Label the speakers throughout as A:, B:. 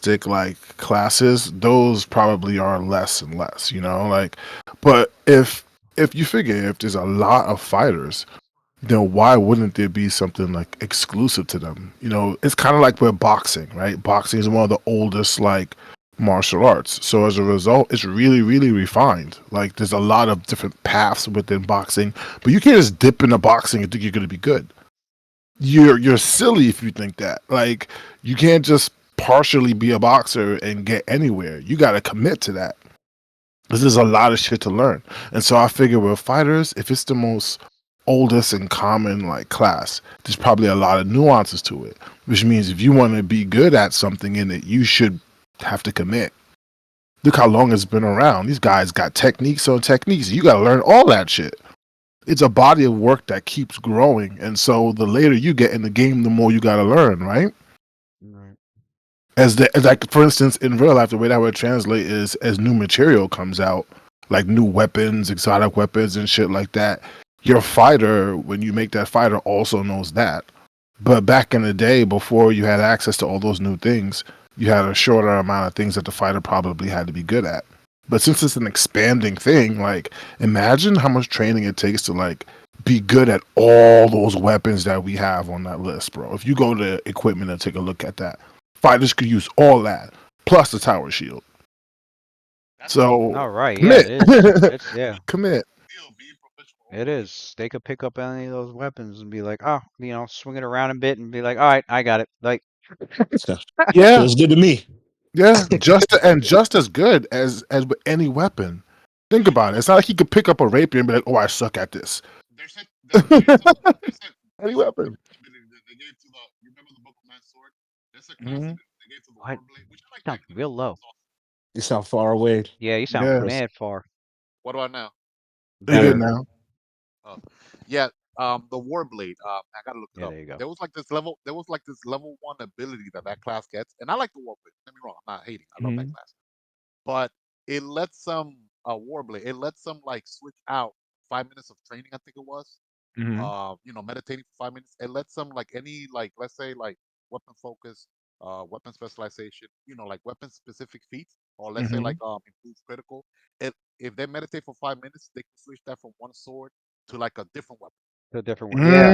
A: realistic like classes, those probably are less and less, like but if you figure if there's a lot of fighters, then why wouldn't there be something like exclusive to them? It's kind of like with boxing, right? Boxing is one of the oldest like martial arts. So as a result, it's really, really refined. Like there's a lot of different paths within boxing, but you can't just dip into boxing and think you're going to be good. You're silly if you think that. Like you can't just partially be a boxer and get anywhere. You got to commit to that. This is a lot of shit to learn. And so I figure with fighters, if it's the most oldest and common like class, there's probably a lot of nuances to it. Which means if you want to be good at something in it, you should have to commit. Look how long it's been around. These guys got techniques on techniques. You got to learn all that shit. It's a body of work that keeps growing. And so the later you get in the game, the more you got to learn, right?
B: Right.
A: As like for instance in real life, the way that would translate is as new material comes out, like new weapons, exotic weapons and shit like that, your fighter, when you make that fighter, also knows that. But back in the day, before you had access to all those new things, you had a shorter amount of things that the fighter probably had to be good at. But since it's an expanding thing, like imagine how much training it takes to like be good at all those weapons that we have on that list, bro. If you go to equipment and take a look at that, fighters could use all that plus the tower shield. So
B: All right. Yeah, it
A: commit,
B: is. It's yeah.
A: commit.
B: It is. They could pick up any of those weapons and be like, oh, swing it around a bit and be like, all right, I got it. Like,
C: So,
A: Yeah,
C: feels good to me.
A: yeah, just as good as with any weapon. Think about it. It's not like he could pick up a rapier and be like, "Oh, I suck at this." Any weapon. Mhm.
B: what? Sounds real low.
C: You sound far away.
B: Yeah, you sound
A: Yes,
B: mad far.
D: What about now?
A: you good
C: Better.
A: now.
D: Oh, yeah. The Warblade. I gotta look it
B: Yeah,
D: up.
B: there you go.
D: There was like this level. There was like this level one ability that class gets, and I like the Warblade. Don't get me wrong. I'm not hating. I love that
A: Mhm.
D: class, but it lets some Warblade. It lets some like switch out 5 minutes of training. I think it was.
A: Mhm.
D: Meditating for 5 minutes. It lets some like any like let's say like weapon focus, weapon specialization. Like weapon specific feats, or let's say like
A: Mhm.
D: improved critical. It if they meditate for 5 minutes, they can switch that from one sword to like a different weapon.
B: A different one. Yeah,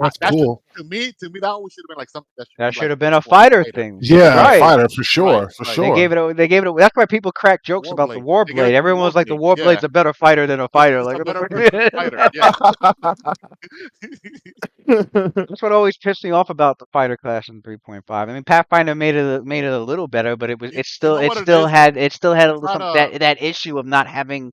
A: That's
D: That should
A: cool.
D: to me that always should have been like something that should
B: that
D: be
B: should
D: like
B: have been
D: built
B: a
D: for a
B: fighter
D: fighter.
B: thing.
A: Yeah,
D: Right,
B: Right.
A: fighter for
D: right,
A: sure, for
D: right.
B: They
A: sure.
B: gave it. They gave it. That's why people crack jokes about the
D: Warblade. They gave
B: Warblade.
D: it to the
B: Everyone was like, the
D: Warblade. Yeah,
B: Warblade's a better fighter than a fighter.
D: it's
B: Like,
D: a
B: what the
D: better
B: fuck?
D: version of fighter. Yeah.
B: That's what always pissed me off about the fighter class in 3.5. I mean, Pathfinder made it a little better, but
D: you, you know what it is?
B: it still had
D: They
B: a little
D: try
B: some
D: to
B: that issue of not having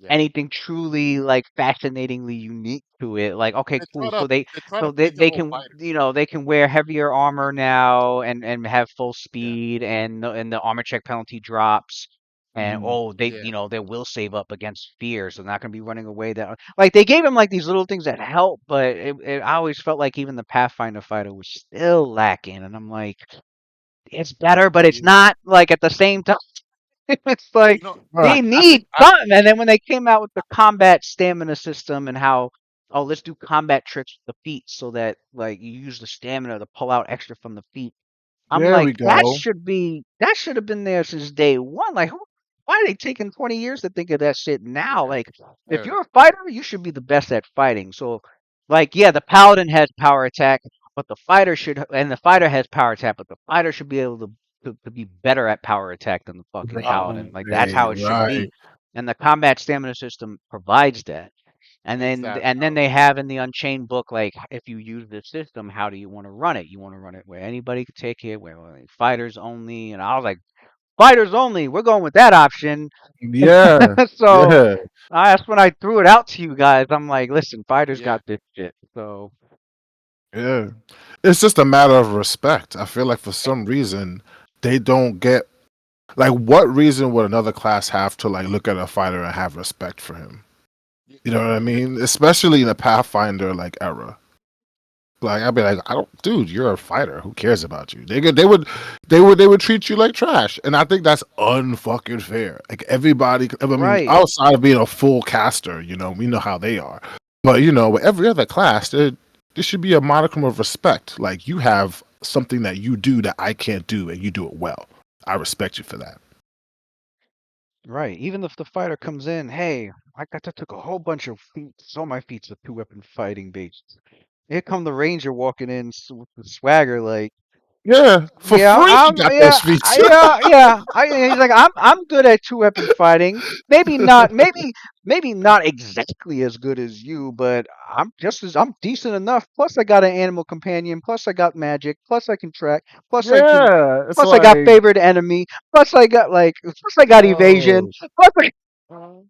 D: yeah.
B: anything truly like fascinatingly unique to it. Like, okay,
D: They try
B: cool.
D: to they try to
B: They
D: pigeonhole
B: can
D: fighters.
B: they can wear heavier armor now and have full
D: Yeah,
B: speed and the armor check penalty drops. And
A: Mhm.
B: oh,
D: yeah,
B: they will save up against fear, so they're not gonna be running away. That like they gave him like these little things that help, but I always felt like even the Pathfinder fighter was still lacking. And I'm like, it's better, but it's
D: yeah.
B: not like at the same time. It's like
D: You know,
A: Right.
B: they
D: I
B: need
D: think I
B: something. And then when they came out with the combat stamina system and how, oh, let's do combat tricks with the feet so that like you use the stamina to pull out extra from the feet. I'm
A: There
B: like,
A: we go.
B: that should have been there since day one. Like, why are they taking 20 years to think of that shit now?
D: yeah,
B: Like, if
D: yeah,
B: you're a fighter, you should be the best at fighting. So, like, yeah, the paladin has power attack, but the fighter has power attack, but the fighter should be able to be better at power attack than the fucking paladin. Like, that's
A: Right,
B: how it should
A: right.
B: be. And the combat stamina system provides that.
D: exactly.
B: And then they have in the Unchained book, like, if you use this system, how do you want to run it? You want to run it where anybody can take it, where like, fighters only. And I was like, fighters only. We're going with that option.
A: Yeah,
B: So
A: yeah,
B: that's when I threw it out to you guys. I'm like, listen, fighters
D: Yeah,
B: got this shit. So
A: yeah. It's just a matter of respect. I feel like for some reason they don't get like what reason would another class have to like look at a fighter and have respect for him?
D: y-
A: You know what I
D: y-
A: mean? Especially in the Pathfinder like era. Like I'd be like, I don't, dude, you're a fighter. Who cares about you? They would treat you like trash, and I think that's unfucking fair. Like everybody, I mean,
B: right.
A: outside of being a full caster, we know how they are. But with every other class, there should be a modicum of respect. Like you have something that you do that I can't do, and you do it well. I respect you for that.
B: Right. Even if the fighter took a whole bunch of feats. All my feats are 2-weapon fighting based. Here come the ranger walking in with the swagger, like,
A: Yeah, for
B: yeah,
A: free, you got those feats.
B: He's like, I'm good at 2-weapon fighting. Maybe not exactly as good as you, but I'm decent enough. Plus, I got an animal companion. Plus, I got magic. Plus, I can track. Plus, I can.
A: Yeah, it's
B: Plus, I got
A: like,
B: favored enemy. Plus, I got evasion.
A: yo,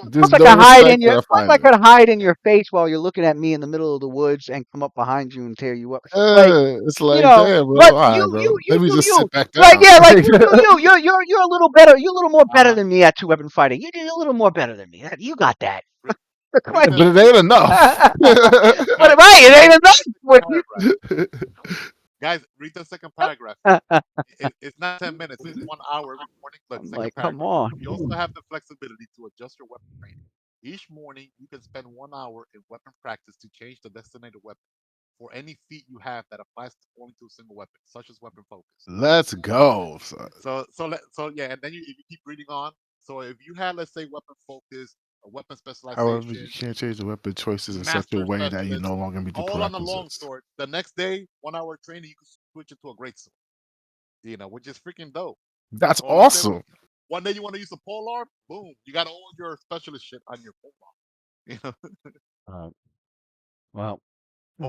A: there's
B: Plus, I
A: no
B: can hide
A: respect
B: in
A: for
B: your.
A: a
B: Plus, I
A: fighter.
B: could hide in your face while you're looking at me in the middle of the woods and come up behind you and tear you up. Like,
A: It's like, damn, bro.
B: but
A: All right, bro.
B: you
A: Let me
B: do
A: just
B: you.
A: sit back
B: Like,
A: down.
B: yeah, like you do you. You're a little better. You're a little more better
D: Uh,
B: than me at 2-weapon fighting. You do a little more better than me. You got that.
D: re- read
B: But
D: the
A: But it ain't enough.
D: guys.
B: right, it
D: Read
B: ain't
D: the
B: enough
D: second
B: with you.
D: paragraph. Guys, read the second paragraph here. It's not 10 minutes. It's 1 hour every morning. Look,
B: I'm
D: second
B: like, come
D: paragraph.
B: on.
D: You also have the flexibility to adjust your weapon training. Each morning, you can spend 1 hour in weapon practice to change the designated weapon for any feat you have that applies only to a single weapon, such as weapon focus.
A: Let's go, son.
D: So yeah, and then if you keep reading on, so if you had, let's say, weapon focus, a weapon
A: However, you
D: specialization,
A: can't change the weapon choices in such a
D: master
A: way that you
D: specialist,
A: no longer meet the
D: all on the long
A: prerequisites.
D: sword, the next day, 1 hour training, you can switch it to a great sword, which is freaking dope.
A: That's
D: Or let's say
A: awesome.
D: one day you want to use a pole arm, boom, you got all your specialist shit on your pole arm. You know,
B: Uh, well,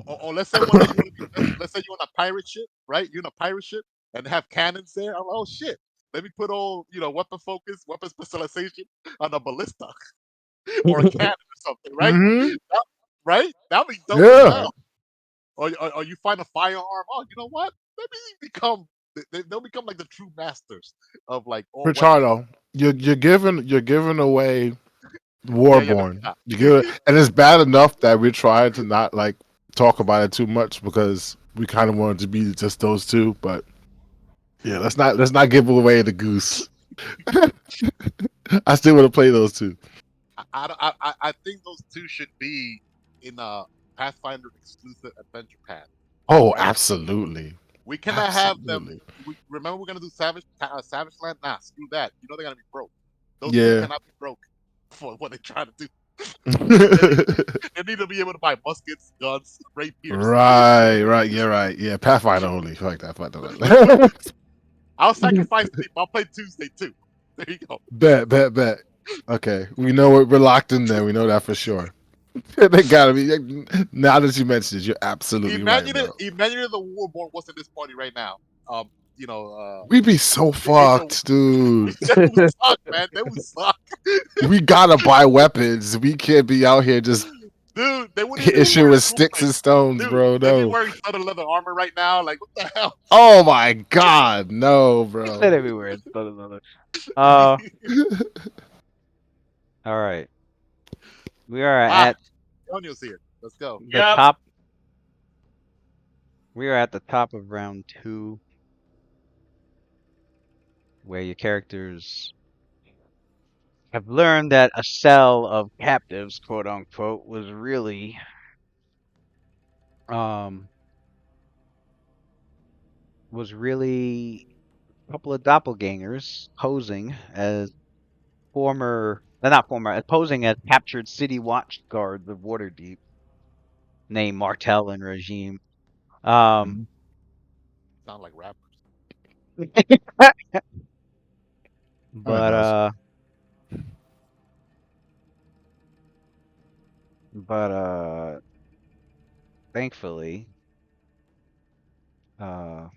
D: or let's say one day you want to be, let's say you're on a pirate ship, right? You're in a pirate ship and they have cannons there. I'm like, oh shit, let me put all weapon focus, weapon specialization on a ballista or a cannon or something, right?
A: Hmm.
D: That, right? That'd be dope as
A: Yeah.
D: hell. Or you find a firearm. Oh, you know what? Let me become. They'll become like the true masters of like all weapons.
A: Pichardo, you're giving away
D: Yeah, yeah,
A: Warborn. You give
D: yeah.
A: it, and it's bad enough that we're trying to not like talk about it too much because we kind of wanted to be just those two. But yeah, let's not give away the goose. I still want to play those two.
D: I think those two should be in a Pathfinder exclusive adventure path,
A: Oh,
D: right?
A: absolutely,
D: We cannot have them.
A: absolutely.
D: Remember, we're gonna do Savage Land. Nah, screw that. You know they're gonna be broke. Those two
A: Yeah.
D: cannot be broke for what they're trying to do. They need, they need to be able to buy muskets, guns, rapiers.
A: Right, right, yeah, right, yeah. Pathfinder only, like that. Like
D: I'll sacrifice sleep. I'll play Tuesday too. There you go.
A: bet. Okay, we know we're locked in there. We know that for sure. They gotta be. Now that you mentioned it, you're absolutely right,
D: Imagine it.
A: bro.
D: Imagine if the Warborn was in this party right now. You know,
A: We'd be so
D: the Angel.
A: fucked, dude.
D: They would suck, man. They would suck,
A: We gotta buy weapons. We can't be out here just
D: dude. They wouldn't even
A: hitting
D: be
A: shit
D: wearing
A: with
D: school
A: sticks
D: like,
A: and stones,
D: dude.
A: bro.
D: They'd be
A: No.
D: wearing studded leather armor right now. Like, what the hell?
A: Oh my god, no,
B: he
A: bro.
B: said everywhere. It's not another. Uh, all right. We are
D: Ah,
B: at
D: Antonio's here. Let's go.
B: the
E: Yep.
B: top. We are at the top of round 2, where your characters have learned that a cell of captives, quote unquote, um was really a couple of doppelgangers posing as posing as captured city watch guards of Waterdeep named Martel and Regime. Um,
D: Sound like rappers.
A: It
B: but
A: does.
B: uh, but thankfully, uh,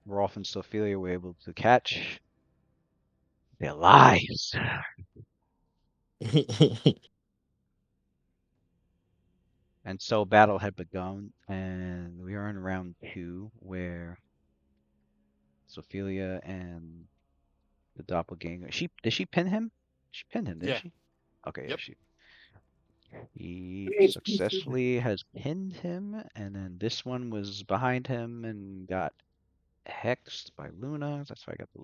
B: Rolf and Sophia were able to catch their lies. And so battle had begun, and we are in round 2, where Sophia and the doppelganger. Did she pin him? She pinned him, didn't
D: Yeah.
B: she? Okay, yeah,
D: Yep.
B: he successfully has pinned him, and then this one was behind him and got hexed by Luna. That's why I got the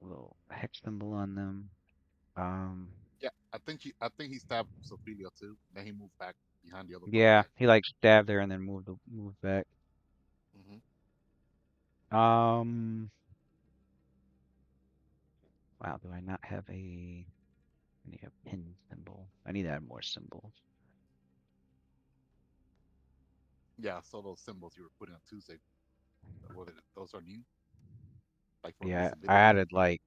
B: little hex symbol on them. Um,
D: Yeah. I think he stabbed Sophia too. Then he moved back behind the other
B: yeah,
D: doppelganger.
B: he like stabbed her and then moved back. Um. Wow. Do I not have a? I need a pin symbol. I need to add more symbols.
D: Yeah, I saw those symbols you were putting on Tuesday. Those are new, like for
B: Yeah, I
D: visibility.
B: added like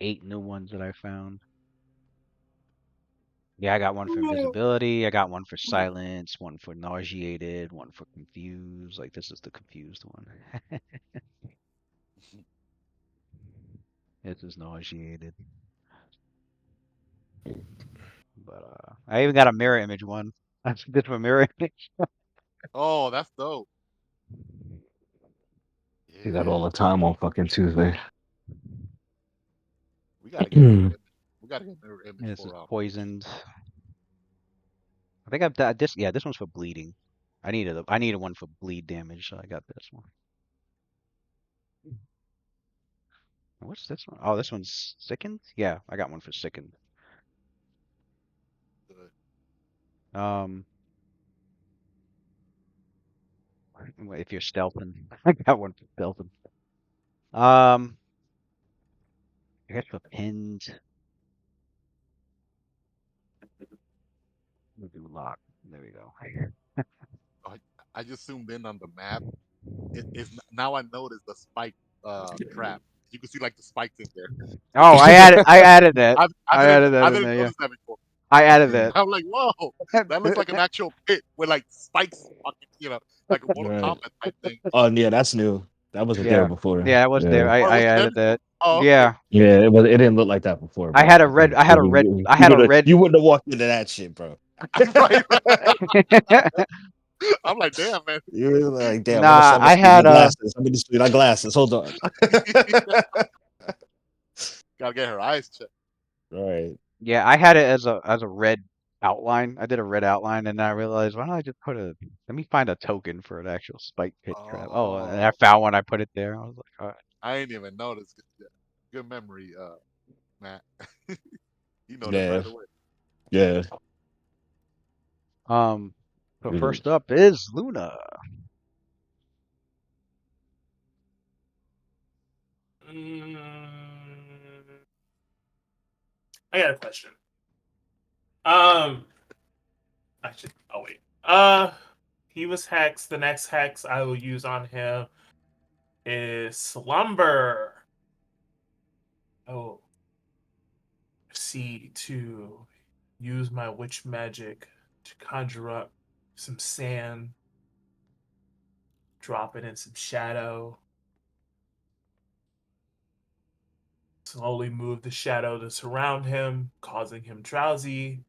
B: 8 new ones that I found. Yeah, I got one for invisibility. I got one for silence. One for nauseated. One for confused. Like this is the confused one. This is nauseated. But I even got a mirror image one. That's good for mirror image.
D: Oh, that's dope.
C: See that
D: Yeah,
C: all the time on fucking Tuesday.
D: we gotta get mirror image. We gotta get mirror image
B: This is
D: for potion.
B: poisoned. I think I've got this. Yeah, this one's for bleeding. I needed one for bleed damage, so I got this one. What's this one? Oh, this one's sickened? Yeah, I got one for sickened.
D: Good.
B: Um, if you're stealthing, I got one for stealthing. I guess for pinned, we'll do lock. There we go.
D: I, I just zoomed in on the map. Now I noticed the spike trap. You can see like the spikes in there.
B: Oh, I added that. I added that
D: I
B: in
D: didn't
B: there. Yeah,
D: notice that before.
B: I added that.
D: I'm like, whoa, that looks like an actual pit with like spikes, fucking, like a Mortal
C: Right.
D: Kombat type thing.
C: Oh yeah, that's new. That wasn't there
B: Yeah,
C: before.
B: yeah, I was there.
C: Yeah.
D: Oh, it
B: I
D: wasn't there
B: added
D: before.
B: that.
D: Oh, okay.
B: Yeah,
C: Yeah, it was. It didn't look like that before,
B: I
C: bro.
B: had a red. I had a red. I
C: You
B: had a
C: would have.
B: red.
C: You wouldn't have walked into that shit, bro.
D: Right, right. I'm like, damn, man.
C: You were like, damn.
B: Nah,
C: I'm gonna
B: I
C: see my
B: had a.
C: glasses. I'm gonna see my glasses. Hold on.
D: Gotta get her eyes checked.
C: Right.
B: Yeah, I had it as a red outline. I did a red outline, and I realized why don't I just put a let me find a token for an actual spike pit trap. Oh, and I
D: Oh,
B: found one. I put it there. I was like, all right.
D: I ain't even noticed. Good memory, Matt. You noticed
C: Yeah.
D: right away.
C: Yeah.
B: Um, so
C: Mhm.
B: first up is Luna.
E: Mm, I got a question. Um, actually, oh wait. He was hex. The next hex I will use on him is slumber. Oh, see to use my witch magic to conjure up some sand, drop it in some shadow, slowly move the shadow to surround him, causing him drowsy.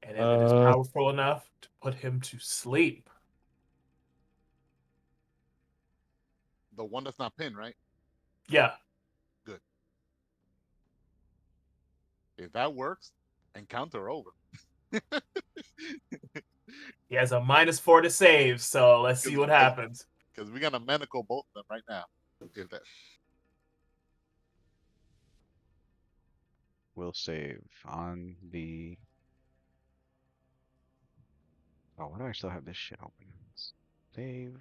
E: And if it is
C: Uh.
E: powerful enough to put him to sleep,
D: The one that's not pinned, right?
E: yeah,
D: Good. If that works, encounter over.
E: he has a -4 to save. So let's see what happens.
D: Because we're gonna medical both of them right now. If that
B: Will save on the. Oh, why do I still have this shit open? Save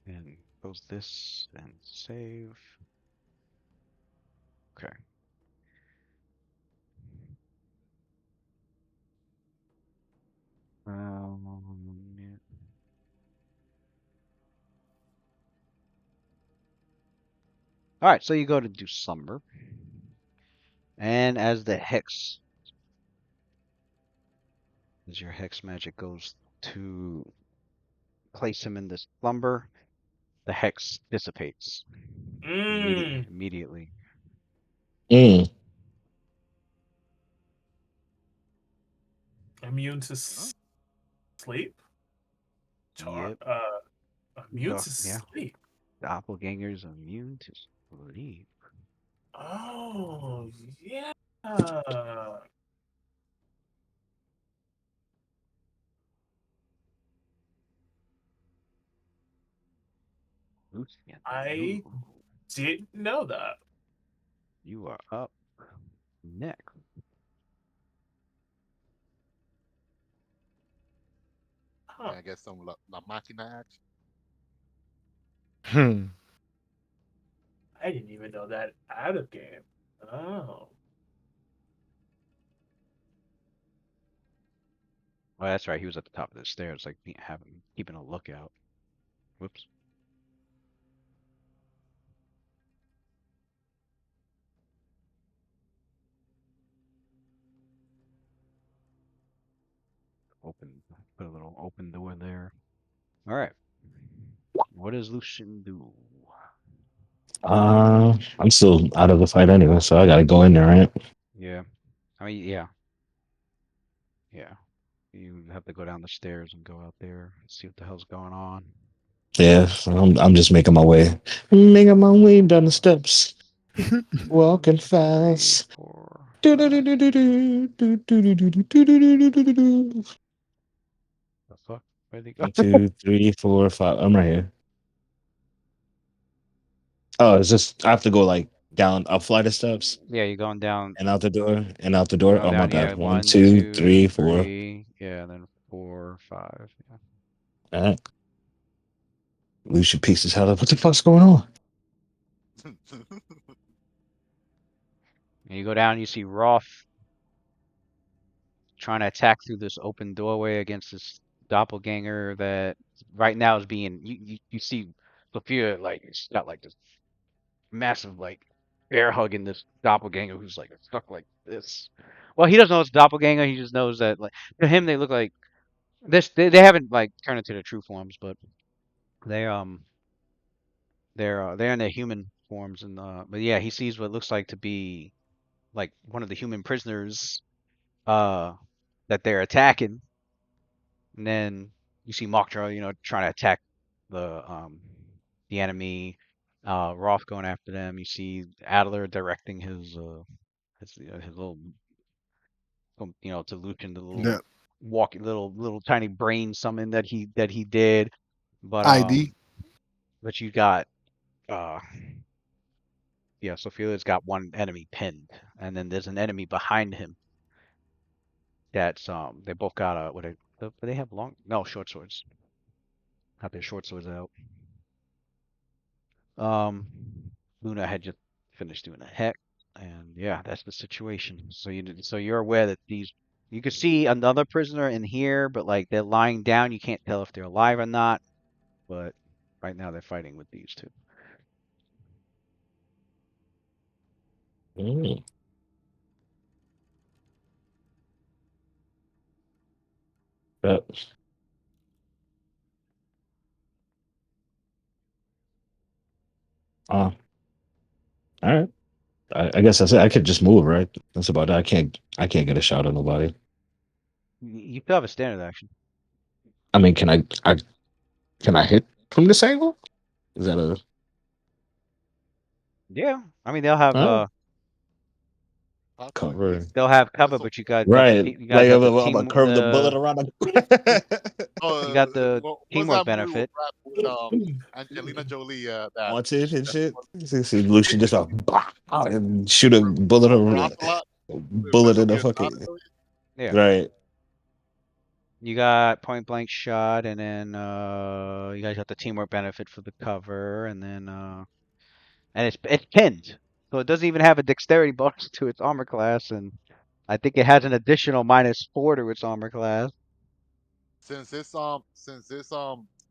B: and goes this and save. Okay. Yeah. All right, so you go to do slumber, and as your hex magic goes to place him in this slumber, the hex dissipates
E: Mm,
B: immediately.
C: Mm.
E: immune to
D: huh?
E: sleep.
B: Yep.
E: Immune to
B: Yeah.
E: sleep.
B: Doppelganger's immune to sleep.
E: Oh yeah.
B: Lucian,
E: I didn't know that.
B: you are up next.
D: Can I get some La Machina action?
A: Hmm.
E: I didn't even know that out of game. Oh.
B: Oh, that's right. He was at the top of the stairs, like keeping a lookout. Whoops. Put a little open door there. All right. What does Lucian do?
C: I'm still out of the fight anyway, so I gotta go in there, right?
B: Yeah. I mean, yeah. Yeah. You have to go down the stairs and go out there and see what the hell's going on.
C: Yeah, I'm just making my way. Making my way down the steps. Walking
B: 1, 2, 3,
C: fast.
B: 4,
C: Do do
B: 5.
C: do do do do do do do do do do do do do.
B: The fuck? Where'd he go?
C: 1, 2, 3, 4, 5. I'm right here. Oh, it's just I have to go like down a flight of steps
B: Yeah, you're going down.
C: and out the door and out the
B: You're
C: door.
B: going
C: Oh my
B: down. Yeah,
C: bad. 1,
B: 1,
C: 2,
B: 2,
C: 3, 4.
B: 3. Yeah, and then 4, 5. Yeah.
C: All right. Lucian pieces his head up. What the fuck's going on?
B: And you go down. You see Roth trying to attack through this open doorway against this doppelganger that right now is being. You see Sophia like she's got like this massive like bear hugging this doppelganger who's like stuck like this. Well, he doesn't know it's doppelganger. He just knows that like to him they look like this. They haven't like turned into their true forms, but they they're in their human forms and but yeah, he sees what looks like to be like one of the human prisoners uh that they're attacking, and then you see Moktra, trying to attack the enemy. Roth going after them. You see Adler directing his little to Lucian the little
A: Yeah.
B: walking little tiny brain summon that he did, but
A: ID.
B: you got uh yeah, Sophia's got one enemy pinned, and then there's an enemy behind him that's they both got do they have long no short swords, have their short swords out. um Luna had just finished doing a heck, and yeah, that's the situation. So you're aware that you could see another prisoner in here, but like they're lying down, you can't tell if they're alive or not, but right now they're fighting with these two.
C: Mm, but, uh, all right. I guess that's it. I could just move, right? That's about it. I can't get a shot on nobody.
B: You still have a standard action.
C: I mean, can I hit from this angle? Is that a
B: Yeah, I mean they'll have
C: huh?
D: How quick
C: Cover?
D: is
B: cover,
D: so
B: but
C: Right.
B: you guys
C: Like
B: got the
C: I'm gonna
B: team
C: curve the bullet around the
B: you got the
D: what's
B: teamwork
D: that movie with
B: benefit.
D: Angelina Jolie that
C: wanted and
D: that
C: shit. See Lucian just like bah, and shoot a bullet over
D: dropped a lot.
C: bullet
D: This will
C: in
D: be
C: the
D: a shot.
C: fucking
B: Yeah.
C: right.
B: You got point blank shot, and then you guys got the teamwork benefit for the cover, and then and it's pinned, so it doesn't even have a dexterity bonus to its armor class, and I think it has an additional -4 to its armor class.
D: Since it's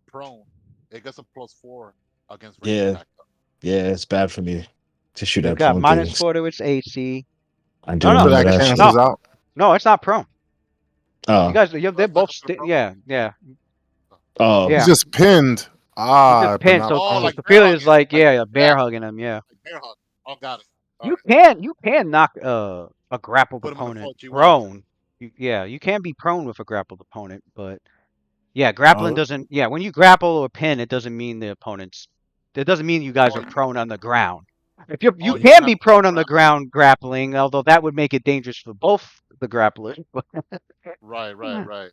D: prone, it gets a +4 against range
C: Yeah,
D: attack.
C: yeah. It's bad for me to shoot
B: It's
C: at
B: got
C: prone things.
B: -4 to its AC.
C: I do
B: No, no,
A: So
C: remember
A: that
C: that
B: no,
A: cancels
C: shit.
A: out.
B: no, it's not prone. You
C: Oh,
B: guys,
D: So
B: they're
D: it's not
B: both
D: considered prone.
B: yeah, yeah,
C: oh,
A: He's
B: yeah.
A: just pinned.
B: He's just
A: But
B: pinned,
A: not
B: so
D: Oh,
B: so
A: prone.
D: like bear
B: Sophilia's
D: hugging,
B: like, yeah, a bear hugging him, yeah.
D: like bear hug. Oh, got it. All
B: You
D: right,
B: can knock a grappled
D: put him in the
B: opponent
D: 4G1.
B: prone. Yeah, you can be prone with a grappled opponent, but yeah, grappling
C: oh,
B: doesn't. Yeah, when you grapple or pin, it doesn't mean the opponent's. It doesn't mean you guys
D: Oh,
B: are prone on the ground. If you
D: you can
B: can
D: have
B: be
D: him on the
B: prone on the
D: ground.
B: ground grappling, although that would make it dangerous for both the grapplers.
D: Right, right, right.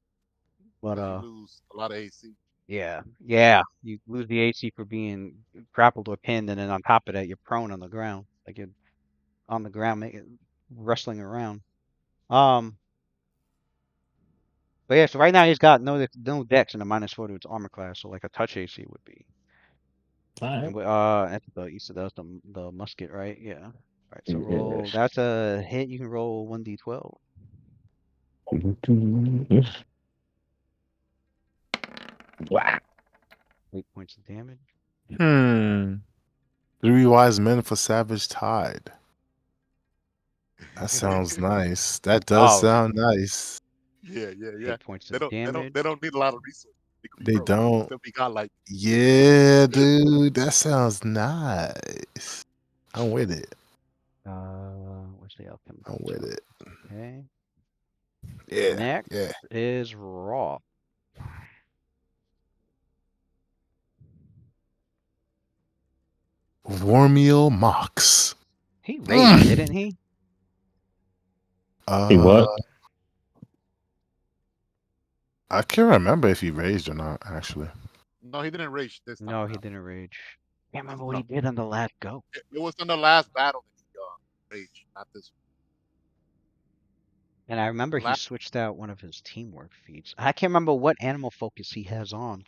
B: But
D: Because you lose a lot of AC.
B: yeah, you lose the AC for being grappled or pinned, and then on top of that, you're prone on the ground, like you're on the ground, wrestling around. Um, But yeah, so right now he's got no dex and a -4 to its armor class, so like a touch AC would be.
C: All right.
B: And that's you said that was the musket, right? Yeah. All right, so roll.
C: Yes.
B: That's a hit. You can roll 1d12. 8 points of damage.
A: Hmm. 3 wise men for Savage Tide. That sounds nice. That does
B: Oh,
A: sound nice.
D: Yeah, yeah, yeah.
B: 8 points
D: They
B: of
D: don't they don't
B: damage.
D: they don't need a lot of resources. They could be
A: They
D: broke. They
A: don't.
D: still be got like
A: Yeah, dude. That sounds nice. I'm with it.
B: Where's the alchemy?
A: I'm with it.
B: Okay.
A: Yeah.
B: Next
A: Yeah.
B: is Raw.
A: Vormiel Mox.
B: He raged,
A: Mm.
B: didn't he?
C: He what?
A: I can't remember if he raised or not, actually.
D: no, he didn't rage this time
B: No, he
D: around.
B: didn't rage. Can't remember what
D: No,
B: he did on the last go.
D: it was in the last battle that he raged, not this
B: And I remember
D: one.
B: he switched out one of his teamwork feats. I can't remember what animal focus he has on.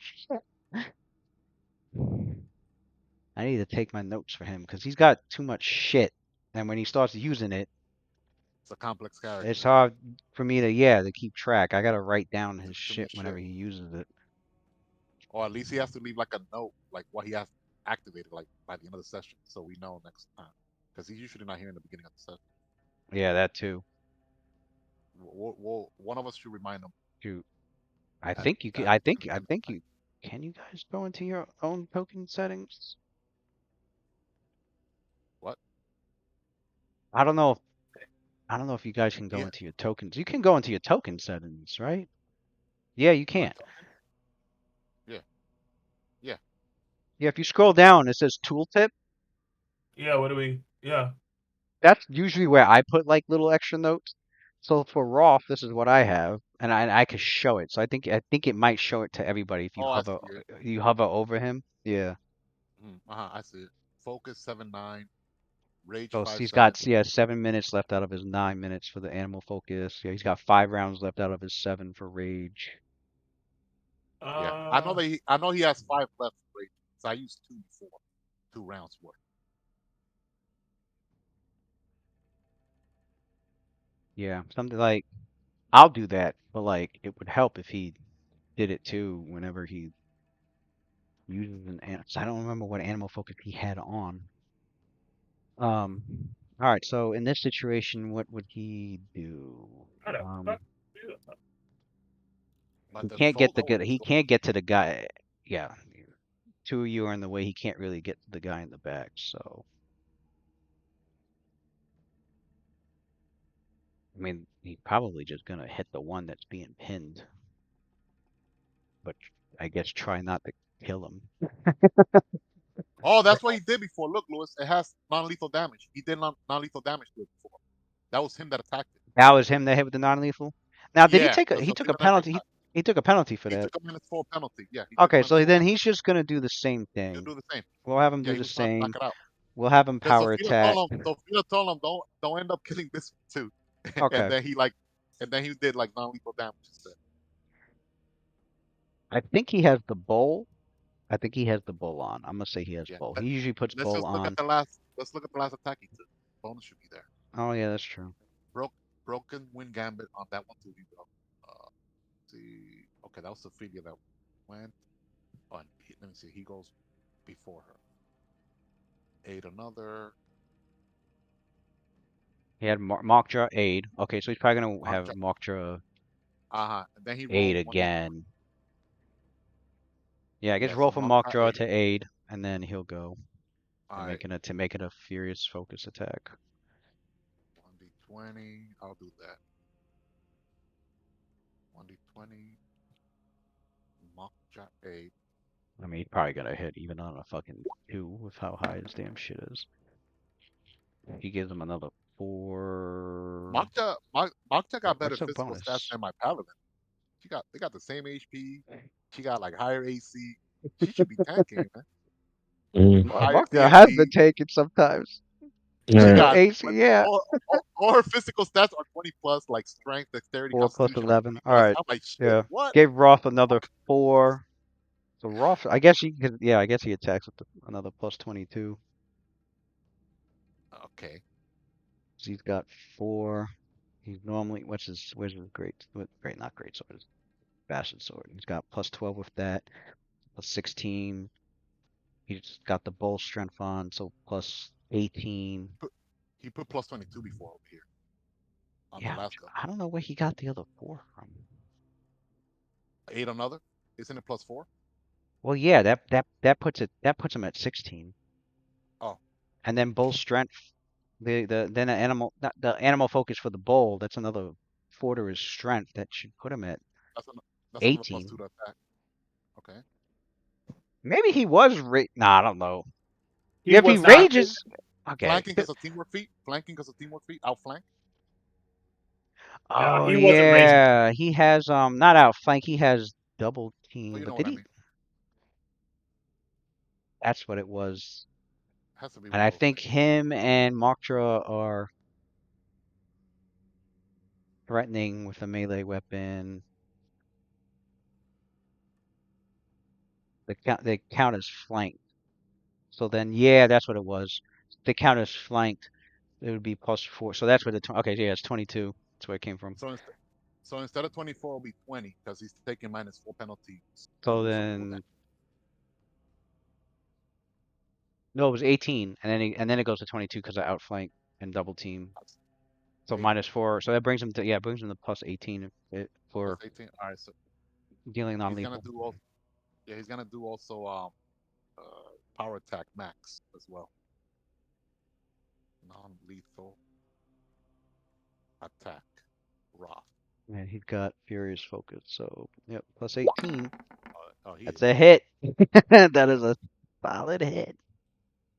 B: I need to take my notes for him because he's got too much shit. And when he starts using it,
D: It's a complex character.
B: it's hard for me to keep track. I gotta write down his
D: Too
B: shit
D: much
B: whenever
D: shit.
B: he uses it.
D: Or at least he has to leave like a note, like what he has activated, like by the end of the session, so we know next time. Because he's usually not here in the beginning of the session.
B: Yeah, that too.
D: One of us should remind him.
B: Shoot. I
D: At,
B: think you can.
D: at the
B: I
D: beginning
B: think
D: of
B: you. Can you guys go into your own token settings?
D: what?
B: I don't know. I don't know if you guys can go
D: Yeah.
B: into your tokens. You can go into your token settings, right? Yeah, you
D: My
B: can.
D: token? Yeah. Yeah.
B: Yeah, if you scroll down, it says tooltip.
E: Yeah, what do we? Yeah.
B: That's usually where I put like little extra notes. So for Roth, this is what I have, and I can show it. So I think it might show it to everybody if
D: Oh, I see it.
B: you hover over him. Yeah.
D: I see it. Focus 7-9, Rage
B: So he's
D: 5-7.
B: got 7 minutes left out of his 9 minutes for the animal focus. Yeah, he's got 5 rounds left out of his 7 for rage.
D: Yeah, I know he has 5 left for Rage. So I used 2 before, 2 rounds worth.
B: Yeah, something like I'll do that, but like it would help if he did it too whenever he uses an animal. I don't remember what animal focus he had on. Um, all right, so in this situation, what would he do?
E: How the
B: Um,
E: fuck do that?
D: By
B: he can't get
D: default,
B: the
D: I would
B: good.
D: just
B: He
D: go.
B: can't get to the guy. Yeah, two of you are in the way. He can't really get to the guy in the back. So, I mean, he's probably just gonna hit the one that's being pinned. But I guess try not to kill him.
D: Oh, that's what he did before. Look, Lewis, it has non-lethal damage. He did non-lethal damage to it before. That was him that attacked it.
B: That was him that hit with the non-lethal. Now, did he
D: Yeah,
B: take a?
D: because
B: He
D: the
B: took
D: thing
B: a
D: that I
B: penalty. He took a penalty for
D: he
B: that.
D: took a -4 penalty. Yeah, he took a
B: Okay, so
D: -4
B: then
D: penalty.
B: he's just gonna do the same
D: He'll
B: thing.
D: do the same.
B: We'll have him
D: Yeah,
B: do
D: he
B: the
D: was trying to knock
B: same.
D: it out.
B: We'll have him
D: Because
B: power attack.
D: Sophia told him don't end up killing this one too. and
B: Okay.
D: then he did like non-lethal damage instead.
B: I think he has the bowl. I think he has the bowl on. I'm gonna say he has
D: Yeah.
B: bowl. He usually puts
D: Let's
B: bowl
D: just look at
B: on.
D: the last. Let's look at the last attack he took. Bonus should be there.
B: Oh yeah, that's true.
D: Broken wind gambit on that one too. See. Okay, that was Sophia that went. Oh, let me see. He goes before her. Ate another.
B: He had Mockjaw aid. Okay, so he's probably gonna have
D: Marked.
B: Mockjaw
D: And then he
B: aid
D: rolled 1d20.
B: again. Yeah, I guess
D: Yeah,
B: roll
D: so
B: for
D: Marked
B: Mockjaw
D: 8.
B: to aid, and then he'll go
D: All right.
B: to make it a furious focus attack.
D: 1d20. I'll do that. 1d20. Mockjaw 8.
B: I mean, he's probably gonna hit even on a fucking 2 with how high his damn shit is. He gives him another 4.
D: Mockjaw got better
B: What's the
D: physical stats
B: bonus?
D: than my paladin. They got the same HP. She got like higher AC. She should be tanking, man.
C: Mm.
B: Well,
D: Higher
B: Mockjaw has been
D: CMC.
B: taken sometimes.
C: All
D: She
C: right.
B: So
D: got
B: AC, yeah.
D: all her physical stats are 20 plus, like strength, dexterity,
B: 4 plus
D: constitution, are
B: 11.
D: 20
B: All
D: plus.
B: right.
D: I'm like, shit,
B: Yeah.
D: what?
B: Gave Roth another 4. So Roth, I guess he could, yeah, I guess he attacks with another plus 22.
D: Okay.
B: 'Cause he's got 4. He's normally, where's his great, not great sword, his bastard sword. He's got plus 12 with that, plus 16. He's got the bull strength on, so plus 18.
D: He put plus 22 before over here on the
B: Yeah,
D: last go.
B: I don't know where he got the other 4 from.
D: 8 another. Isn't it plus 4?
B: Well, yeah, that puts him at 16.
D: Oh,
B: And then bull strength, then the animal focus for the bull. That's another 4 to his strength. That should put him at
D: that's an, that's another plus 2
B: 18.
D: to attack. Okay.
B: Maybe he was nah, I don't know.
E: He
B: Yeah, if he
E: was not.
B: rages, okay.
D: Flanking because of teamwork feat. Flanking because of teamwork feat. Outflank.
B: Oh
E: He wasn't raging.
B: yeah, he has not outflank. He has double
D: Well,
B: team.
D: you
B: But
D: know
B: did
D: what I
B: he?
D: mean.
B: That's what it was.
D: Has to be
B: And
D: one of
B: I
D: those
B: think
D: things.
B: him and Moktra are threatening with a melee weapon. They count as flanked. So then, yeah, that's what it was. They count as flanked. It would be plus 4. So that's where okay, yeah, it's 22. That's where it came from.
D: So instead of 24, it'll be 20 because he's taking -4 penalties
B: So
D: from cooldown.
B: then, no, it was 18, and then it goes to 22 because of outflank and double team. So
D: 8
B: -4. So that brings him to, yeah, it brings him to plus 18
D: plus
B: for
D: 18. All right. So
B: dealing
D: he's gonna
B: non-lethal.
D: do also. Yeah, he's gonna do also power attack max as well. Non-lethal attack. Roth.
B: And he's got furious focus. So yep, plus 18.
D: Oh, he
B: That's
D: is.
B: a hit. That is
D: Yeah.
B: a solid hit.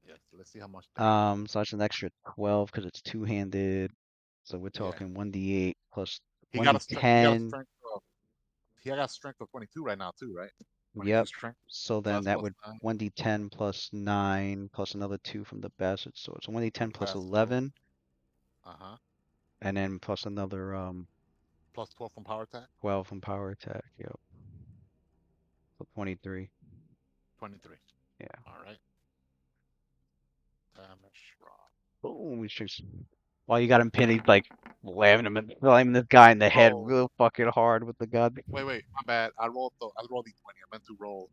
D: Yes. Let's see how much damage.
B: So that's an extra 12 because it's two-handed. So we're
D: Yeah.
B: talking 1d8 plus
D: He got a strength. He got a
B: 1d10.
D: strength of. He got a strength of 22 right now too, right? 22
B: Yep.
D: strength.
B: So
D: So
B: then
D: that's
B: that
D: plus
B: would
D: 9
B: 1d10 plus 9 plus another 2 from the bastard sword. So
D: for
B: 1d10
D: the
B: plus
D: bastard sword.
B: 11
D: Uh-huh.
B: and then plus another
D: Plus 12 from power attack.
B: 12 from power attack. Yep. So 23.
D: 23.
B: Yeah.
D: All right. Damage Roth.
B: Boom. He's just, while you got him pinned, he's like slamming this guy in the head
D: Oh,
B: real fucking hard with the gun.
D: wait. My bad. I rolled d20. I meant to roll.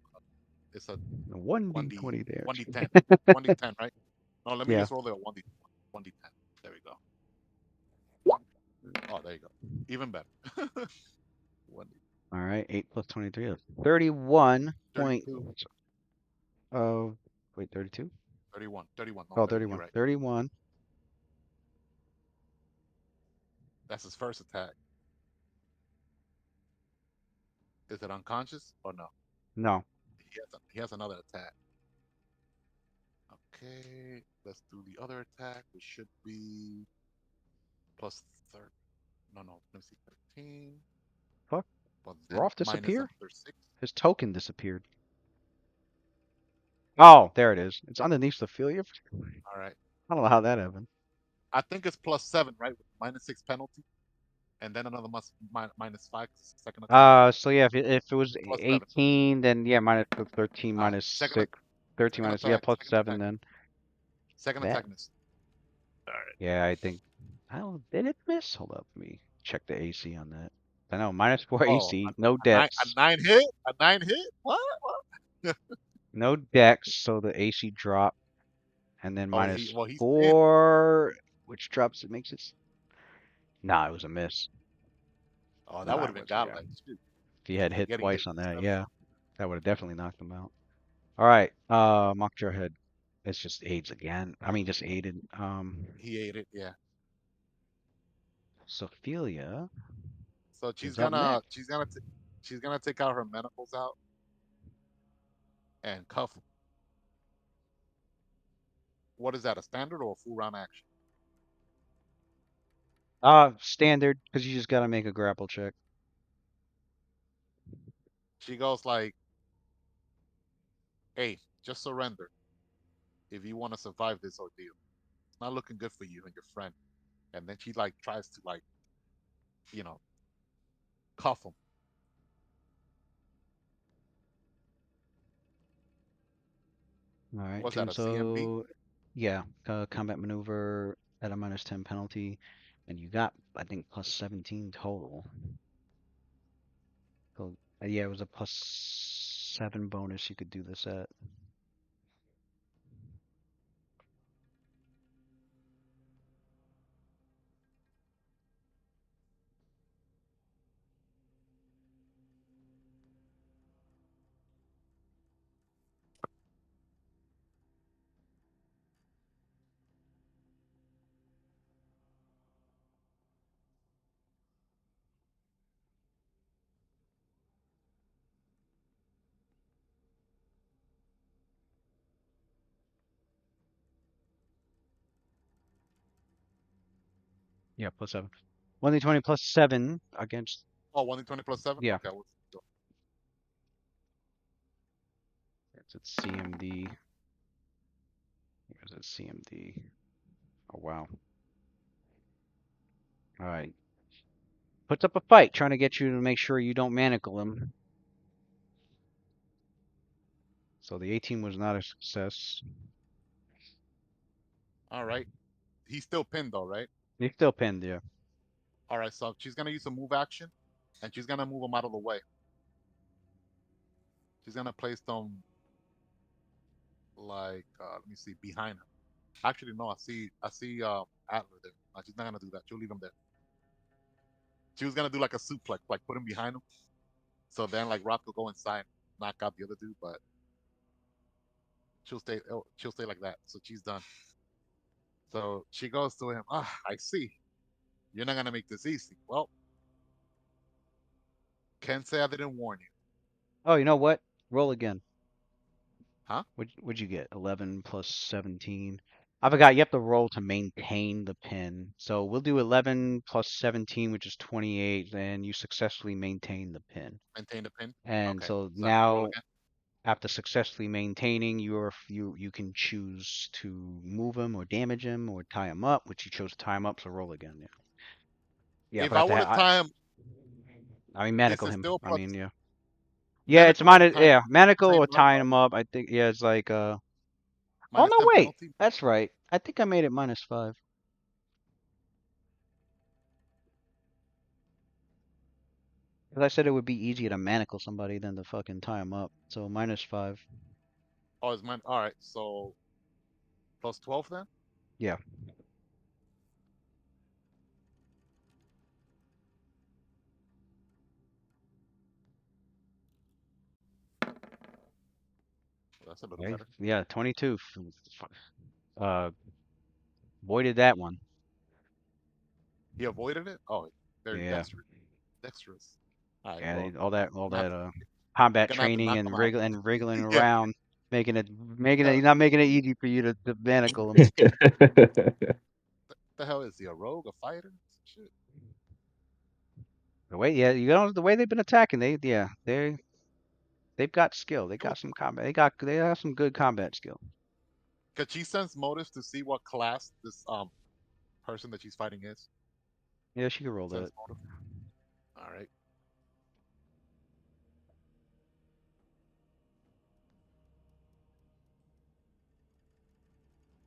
D: It's a 1d
B: 1d20 damage.
D: 1d10. 1d10, right? No, let me
B: Yeah.
D: just roll it a 1d10. There we go. Oh, there you go. Even better. 1d
B: All right. 8 plus 23 is 31 point.
D: 32.
B: Oh, wait, 32?
D: 31. 31. No,
B: Oh,
D: 30. You're
B: 31.
D: right.
B: 31.
D: That's his first attack. Is it unconscious or no?
B: No.
D: He has another attack. Okay, let's do the other attack, which should be plus 30. No, let me see, 13.
B: Fuck.
D: But then
B: Rolf
D: minus
B: disappeared?
D: another 6.
B: His token disappeared. Oh, there it is. It's underneath Ophelia.
D: All right.
B: I don't know how that happened.
D: I think it's plus 7, right? With -6 penalty. And then another -5 second attack.
B: So yeah, if it was
D: Plus 7.
B: 18, then yeah, minus the 13 minus
D: Second
B: 6. 13
D: second
B: minus, yeah,
D: attack.
B: plus
D: Second
B: 7
D: attack.
B: then.
D: Second
B: That,
D: attack miss. All right.
B: yeah, I think, I don't, did it miss? Hold up, let me check the AC on that. I know, -4
D: Oh,
B: AC, no
D: a
B: dex.
D: 9 hit? A 9 hit? What?
B: No dex, so the AC drop. And then
D: Oh,
B: minus
D: he's thin.
B: 4, which drops, it makes it, nah, it was a miss.
D: Oh, that
B: Nah,
D: would
B: it
D: have been
B: was, yeah.
D: godlike. Shoot.
B: If he had hit
D: Getting hit
B: twice on
D: with
B: that,
D: 7.
B: yeah, that would have definitely knocked him out. All right, mock head. It's just AIDS again. I mean, just aided.
D: He ate it, yeah.
B: Sophia
D: So
B: is up next.
D: she's gonna take out her manacles out and cuff him. What is that? A standard or a full round action?
B: Standard, because you just gotta make a grapple check.
D: She goes like, "Hey, just surrender if you want to survive this ordeal." not looking good for you and your friend. And then she like tries to like, you know, cuff him.
B: All right,
D: What's that?
B: dude.
D: A CMP?
B: So, yeah, combat maneuver at a -10 penalty, and you got, I think, +17 total. So, yeah, it was a +7 bonus you could do this at. Yeah, +7. 1d20 +7 against.
D: Oh, 1d20 plus 7?
B: Yeah,
D: Okay. I was,
B: it's CMD. Where's it? CMD. Oh wow. All right. Puts up a fight, trying to get you to make sure you don't manacle him. So the 18 was not a success.
D: all right. He's still pinned though, right?
B: He's still pinned, yeah.
D: All right. So she's gonna use a move action, and she's gonna move him out of the way. She's gonna place them like, let me see, behind him. Actually, no. I see Adler there. She's not gonna do that. She'll leave him there. She was gonna do like a suplex, like put him behind him. So then like Rock will go inside, knock out the other dude, but she'll stay like that. So she's done. So she goes to him. Ah, I see. You're not gonna make this easy. Well, can't say I didn't warn you,
B: Oh, you know what? Roll again.
D: huh?
B: What'd you get? 11 plus 17. I forgot you have to roll to maintain the pin. So we'll do 11 plus 17, which is 28, and you successfully maintain the pin.
D: Maintain the pin.
B: And
D: Okay.
B: so
D: So I have to roll
B: now,
D: again.
B: after successfully maintaining, you can choose to move him or damage him or tie him up, which you chose to tie him up. So roll again. Yeah. Yeah,
D: If
B: but I
D: I
B: have to
D: were to
B: have.
D: tie him,
B: I mean,
D: is
B: manacle
D: it
B: him.
D: still
B: I
D: plus
B: mean, yeah. Yeah, it's
D: manacle or
B: minus.
D: time
B: Yeah, manacle
D: same
B: or
D: amount
B: tying
D: or
B: him up. I think. Yeah, it's like. Oh
D: minus
B: no,
D: 10
B: wait.
D: penalty?
B: That's right. I think I made it -5. Because I said it would be easier to manacle somebody than to fucking tie him up. So -5.
D: Oh, is mine? All right. So plus 12 then.
B: Yeah.
D: That's a little
B: Okay.
D: better.
B: Yeah, 22. Uh, voided that one.
D: He avoided it. Oh, very
B: Yeah.
D: dexterous. Dexterous. All right.
B: Yeah,
D: Well,
B: all
D: I'm gonna have
B: that
D: to,
B: combat
D: you're gonna have to
B: training
D: knock
B: and
D: him out.
B: wriggling
D: Yeah.
B: around, making it
D: Uh,
B: he's not making it easy for you to manacle him.
D: the hell is he? A rogue? A fighter? Shit.
B: The way yeah, you know the way they've been attacking, they've got skill. They
D: Cool.
B: got some combat. They have some good combat skill.
D: Could she sense motives to see what class this person that she's fighting is?
B: Yeah, she could roll
D: Sense
B: that.
D: motive. All right.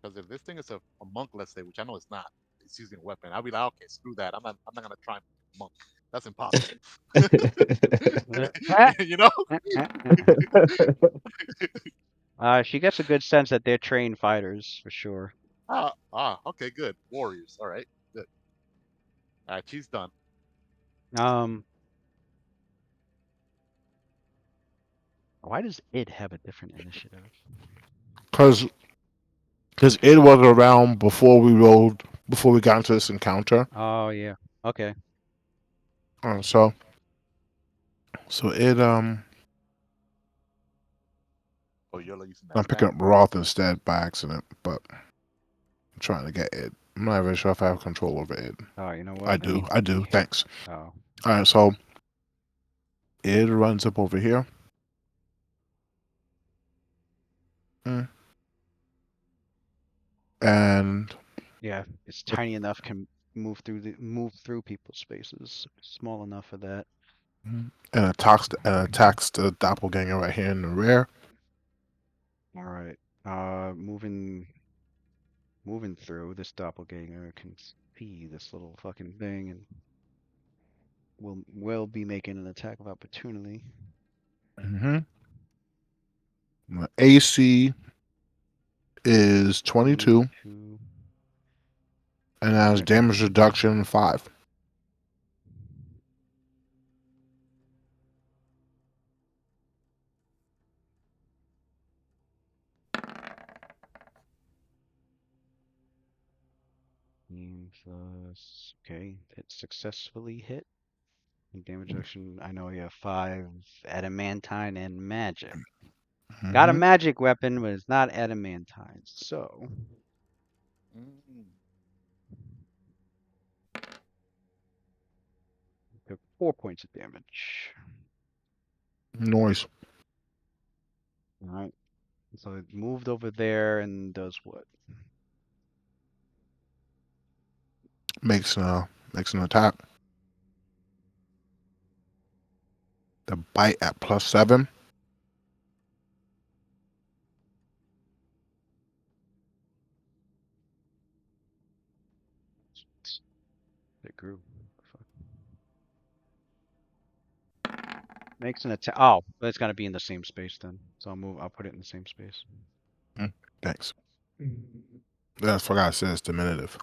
D: Because if this thing is a monk, let's say, which I know it's not, it's using a weapon. I'll be like, okay, screw that. I'm not gonna try and be a monk. That's impossible. you know?
B: She gets a good sense that they're trained fighters for sure.
D: Okay, good. Warriors. All right, good. All right, she's done.
B: Um, why does it have a different initiative?
A: Because it was around before we got into this encounter.
B: Oh yeah. Okay.
A: So it
D: Oh, you're using that
A: I'm
D: staff.
A: picking up Roth instead by accident, but I'm trying to get it. I'm not even sure if I have control over it.
B: Oh, you know
A: I
B: what? Let
A: do.
B: me
A: I do.
B: see.
A: Thanks.
B: Oh,
A: All right. So it runs up over here. Mm. And
B: Yeah, it's tiny enough can move through people's spaces. Small enough for that.
A: And attacks the doppelganger right here in the rear.
B: All right. Moving through, this doppelganger can see this little fucking thing and will be making an attack of opportunity.
A: Mm-hmm. My AC is 22
B: 22.
A: and has
B: Alright.
A: damage reduction 5.
B: Okay, it successfully hit. And damage reduction, I know you have 5 adamantine and magic. Got a
A: Mm-hmm.
B: magic weapon, but it's not adamantine. So, took 4 points of damage.
A: Noise.
B: Alright. So it moved over there and does what?
A: Makes an attack. The bite at +7.
B: It grew. Fuck. Makes an attack. Oh, but it's gotta be in the same space then. So I'll put it in the same space.
A: Thanks. I forgot it says diminutive.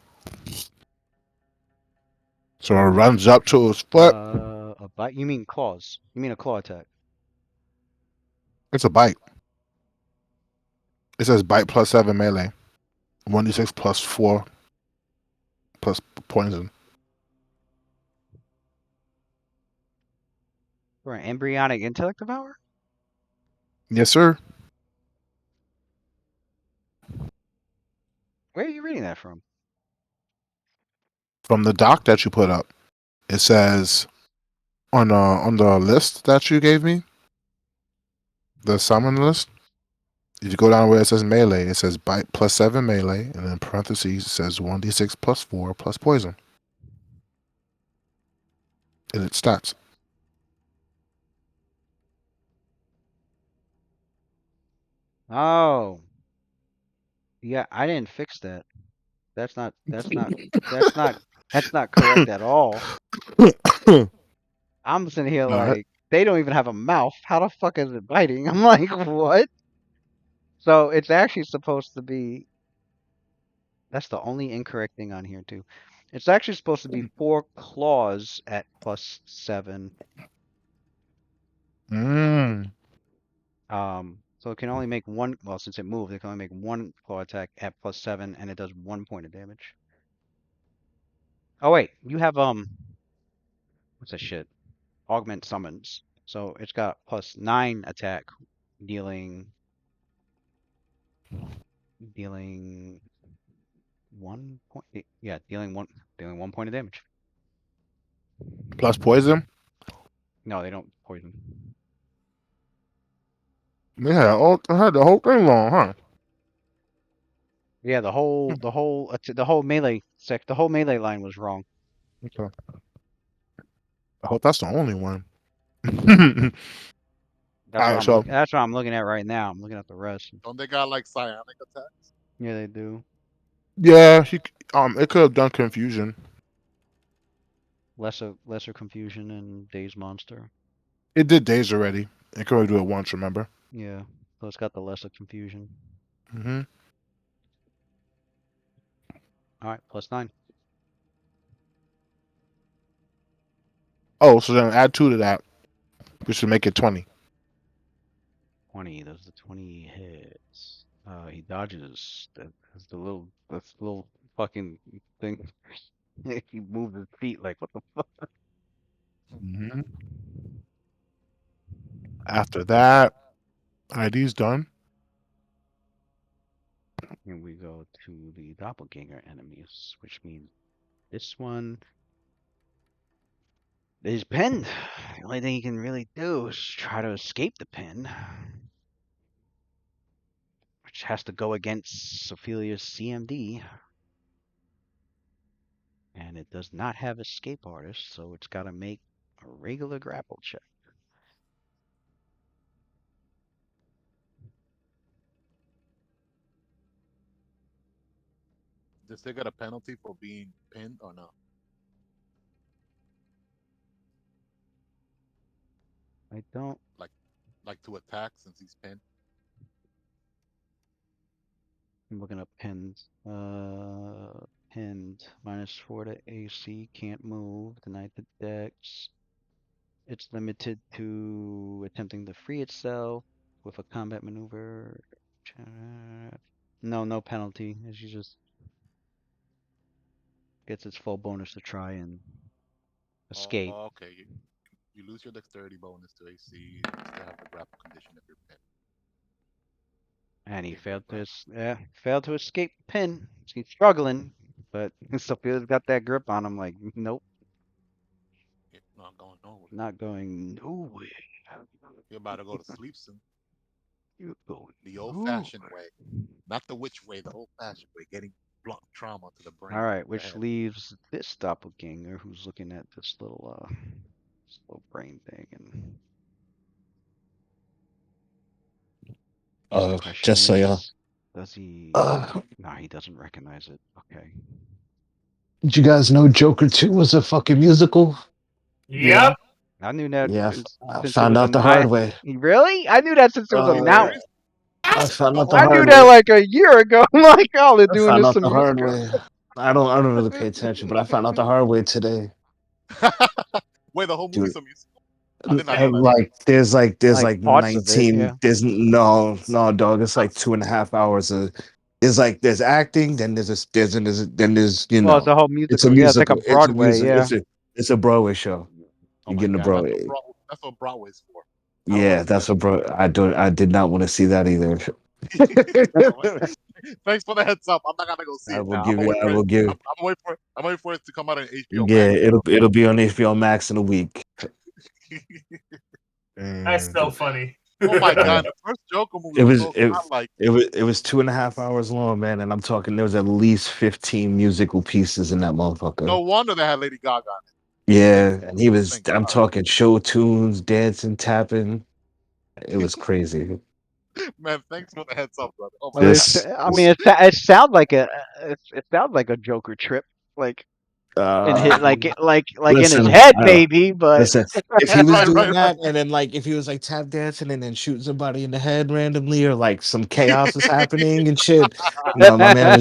A: So it runs up to his foot.
B: A bite? You mean claws? You mean a claw attack?
A: It's a bite. It says bite +7 melee. 1d6 +4 plus poison.
B: For an embryonic intellect devour?
A: Yes, sir.
B: Where are you reading that from?
A: From the doc that you put up, it says on the list that you gave me, the summon list. If you go down where it says melee, it says bite +7 melee, and in parentheses it says 1d6 +4 plus poison. And its stats.
B: Oh, yeah, I didn't fix that. That's not that's not that's not that's not correct at all. I'm sitting here
A: Alright.
B: like they don't even have a mouth. How the fuck is it biting? I'm like, what? So it's actually supposed to be that's the only incorrect thing on here too. It's actually supposed to be 4 claws at +7.
A: Mm.
B: So it can only make one, well, since it moved, it can only make one claw attack at +7 and it does 1 point of damage. Oh wait, you have what's that shit? Augment summons. So it's got +9 attack, dealing dealing 1 point. Yeah, dealing 1 point of damage.
A: Plus poison.
B: No, they don't poison.
A: I had the whole thing wrong, huh?
B: Yeah, the whole melee line was wrong.
A: Okay. I hope that's the only one. Alright, so
B: That's what I'm looking at right now. I'm looking at the rest.
D: Don't they got like psionic attacks?
B: Yeah, they do.
A: yeah, it could have done confusion.
B: Lesser confusion and Days Monster.
A: It did days already. It could only do it once, remember?
B: Yeah, so it's got the lesser confusion.
A: Mm-hmm.
B: All right, +9.
A: Oh, so then add 2 to that, which should make it 20.
B: 20. Those the 20 hits. He dodges. That's the little fucking thing. He moves his feet like what the fuck?
A: Mm-hmm. After that, ID's done.
B: And we go to the doppelganger enemies, which means this one is pinned. The only thing he can really do is try to escape the pin, which has to go against Sophilia's CMD. And it does not have escape artist, so it's got to make a regular grapple check.
D: Does they get a penalty for being pinned or no?
B: I don't.
D: Like, like to attack since he's pinned.
B: I'm looking up pins. Pinned. -4 to AC. Can't move. Denied to Dex. It's limited to attempting to free itself with a combat maneuver. No penalty. She just gets its full bonus to try and escape.
D: Oh, okay. You lose your dexterity bonus to AC and still have the grapple condition if you're pinned.
B: And he
D: Okay, great, great.
B: failed to escape the pin. He's struggling, but Sophia's got that grip on him. Like, nope,
D: Yeah, not going nowhere.
B: not going nowhere.
D: You're about to go to sleep soon.
B: You're going
D: The old-fashioned way, not the witch way. The old-fashioned way, getting blunt trauma to the brain.
B: All right,
D: the
B: which
D: head.
B: leaves this doppelganger who's looking at this little brain thing. And the question
C: Just so y'all.
B: is, does he? No, he doesn't recognize it. Okay.
C: Did you guys know Joker 2 was a fucking musical?
E: Yep.
B: I knew that
C: Yeah, I
B: since it
C: found
B: was
C: out the hard way.
B: Really? I knew that since it was
D: Are you
C: Uh,
B: announced.
D: serious?
C: I found
D: The
C: out the
D: whole
B: I knew
C: hard
B: that
C: way.
B: like a year ago. I'm like, oh, they're
C: I
B: doing
C: found
B: this
C: out
B: some
C: the hard
B: musical.
C: way. I don't really pay attention, but I found out the hard way today.
D: Wait, the whole movie's
C: Dude,
D: a musical? I did not know
C: and
D: that.
C: there's
B: Like
C: like
B: parts of it,
C: 19.
B: yeah.
C: There's no dog. It's like 2.5 hours of. There's acting, then there's
B: Well, it's a whole
C: it's a
B: musical. Yeah, it's like a
C: musical. It's a
B: Broadway.
C: music.
B: Yeah.
C: It's a Broadway show.
D: Oh
C: You
D: my
C: get in the
D: god,
C: Broadway.
D: that's what Broadway's for. I don't want
C: Yeah,
D: to see that
C: that's what
D: shit.
C: bro. I did not want to see that either.
D: Thanks for the heads up. I'm not gonna go see
C: I
D: it
C: will
D: now. I'm
C: give
D: gonna
C: you.
D: wait
C: I
D: for it.
C: will give.
D: I'm waiting for it. I'm waiting for it to come out on HBO
C: Yeah,
D: Max.
C: it'll be on HBO Max in a week.
E: That's so funny.
D: Oh my
C: Yeah.
D: god, the first Joker movie
C: It
D: was
C: was
D: so
C: it,
D: godlike.
C: it was 2.5 hours long, man, and I'm talking there was at least 15 musical pieces in that motherfucker.
D: No wonder they had Lady Gaga
C: Yeah, and he
D: in it.
C: was
D: Thank
C: I'm
D: God.
C: talking show tunes, dancing, tapping. It was crazy.
D: Man, thanks for the heads up, brother. Oh my
B: Well,
D: god.
B: I
C: This
B: mean, it sounds like it sounds like a Joker trip, like in his
C: uh
B: like in his
C: listen,
B: head
C: I don't
B: maybe, but
C: listen. If he was
D: Right,
C: doing
D: right, right.
C: that and then like if he was like tap dancing and then shooting somebody in the head randomly or like some chaos was happening and shit, no, my man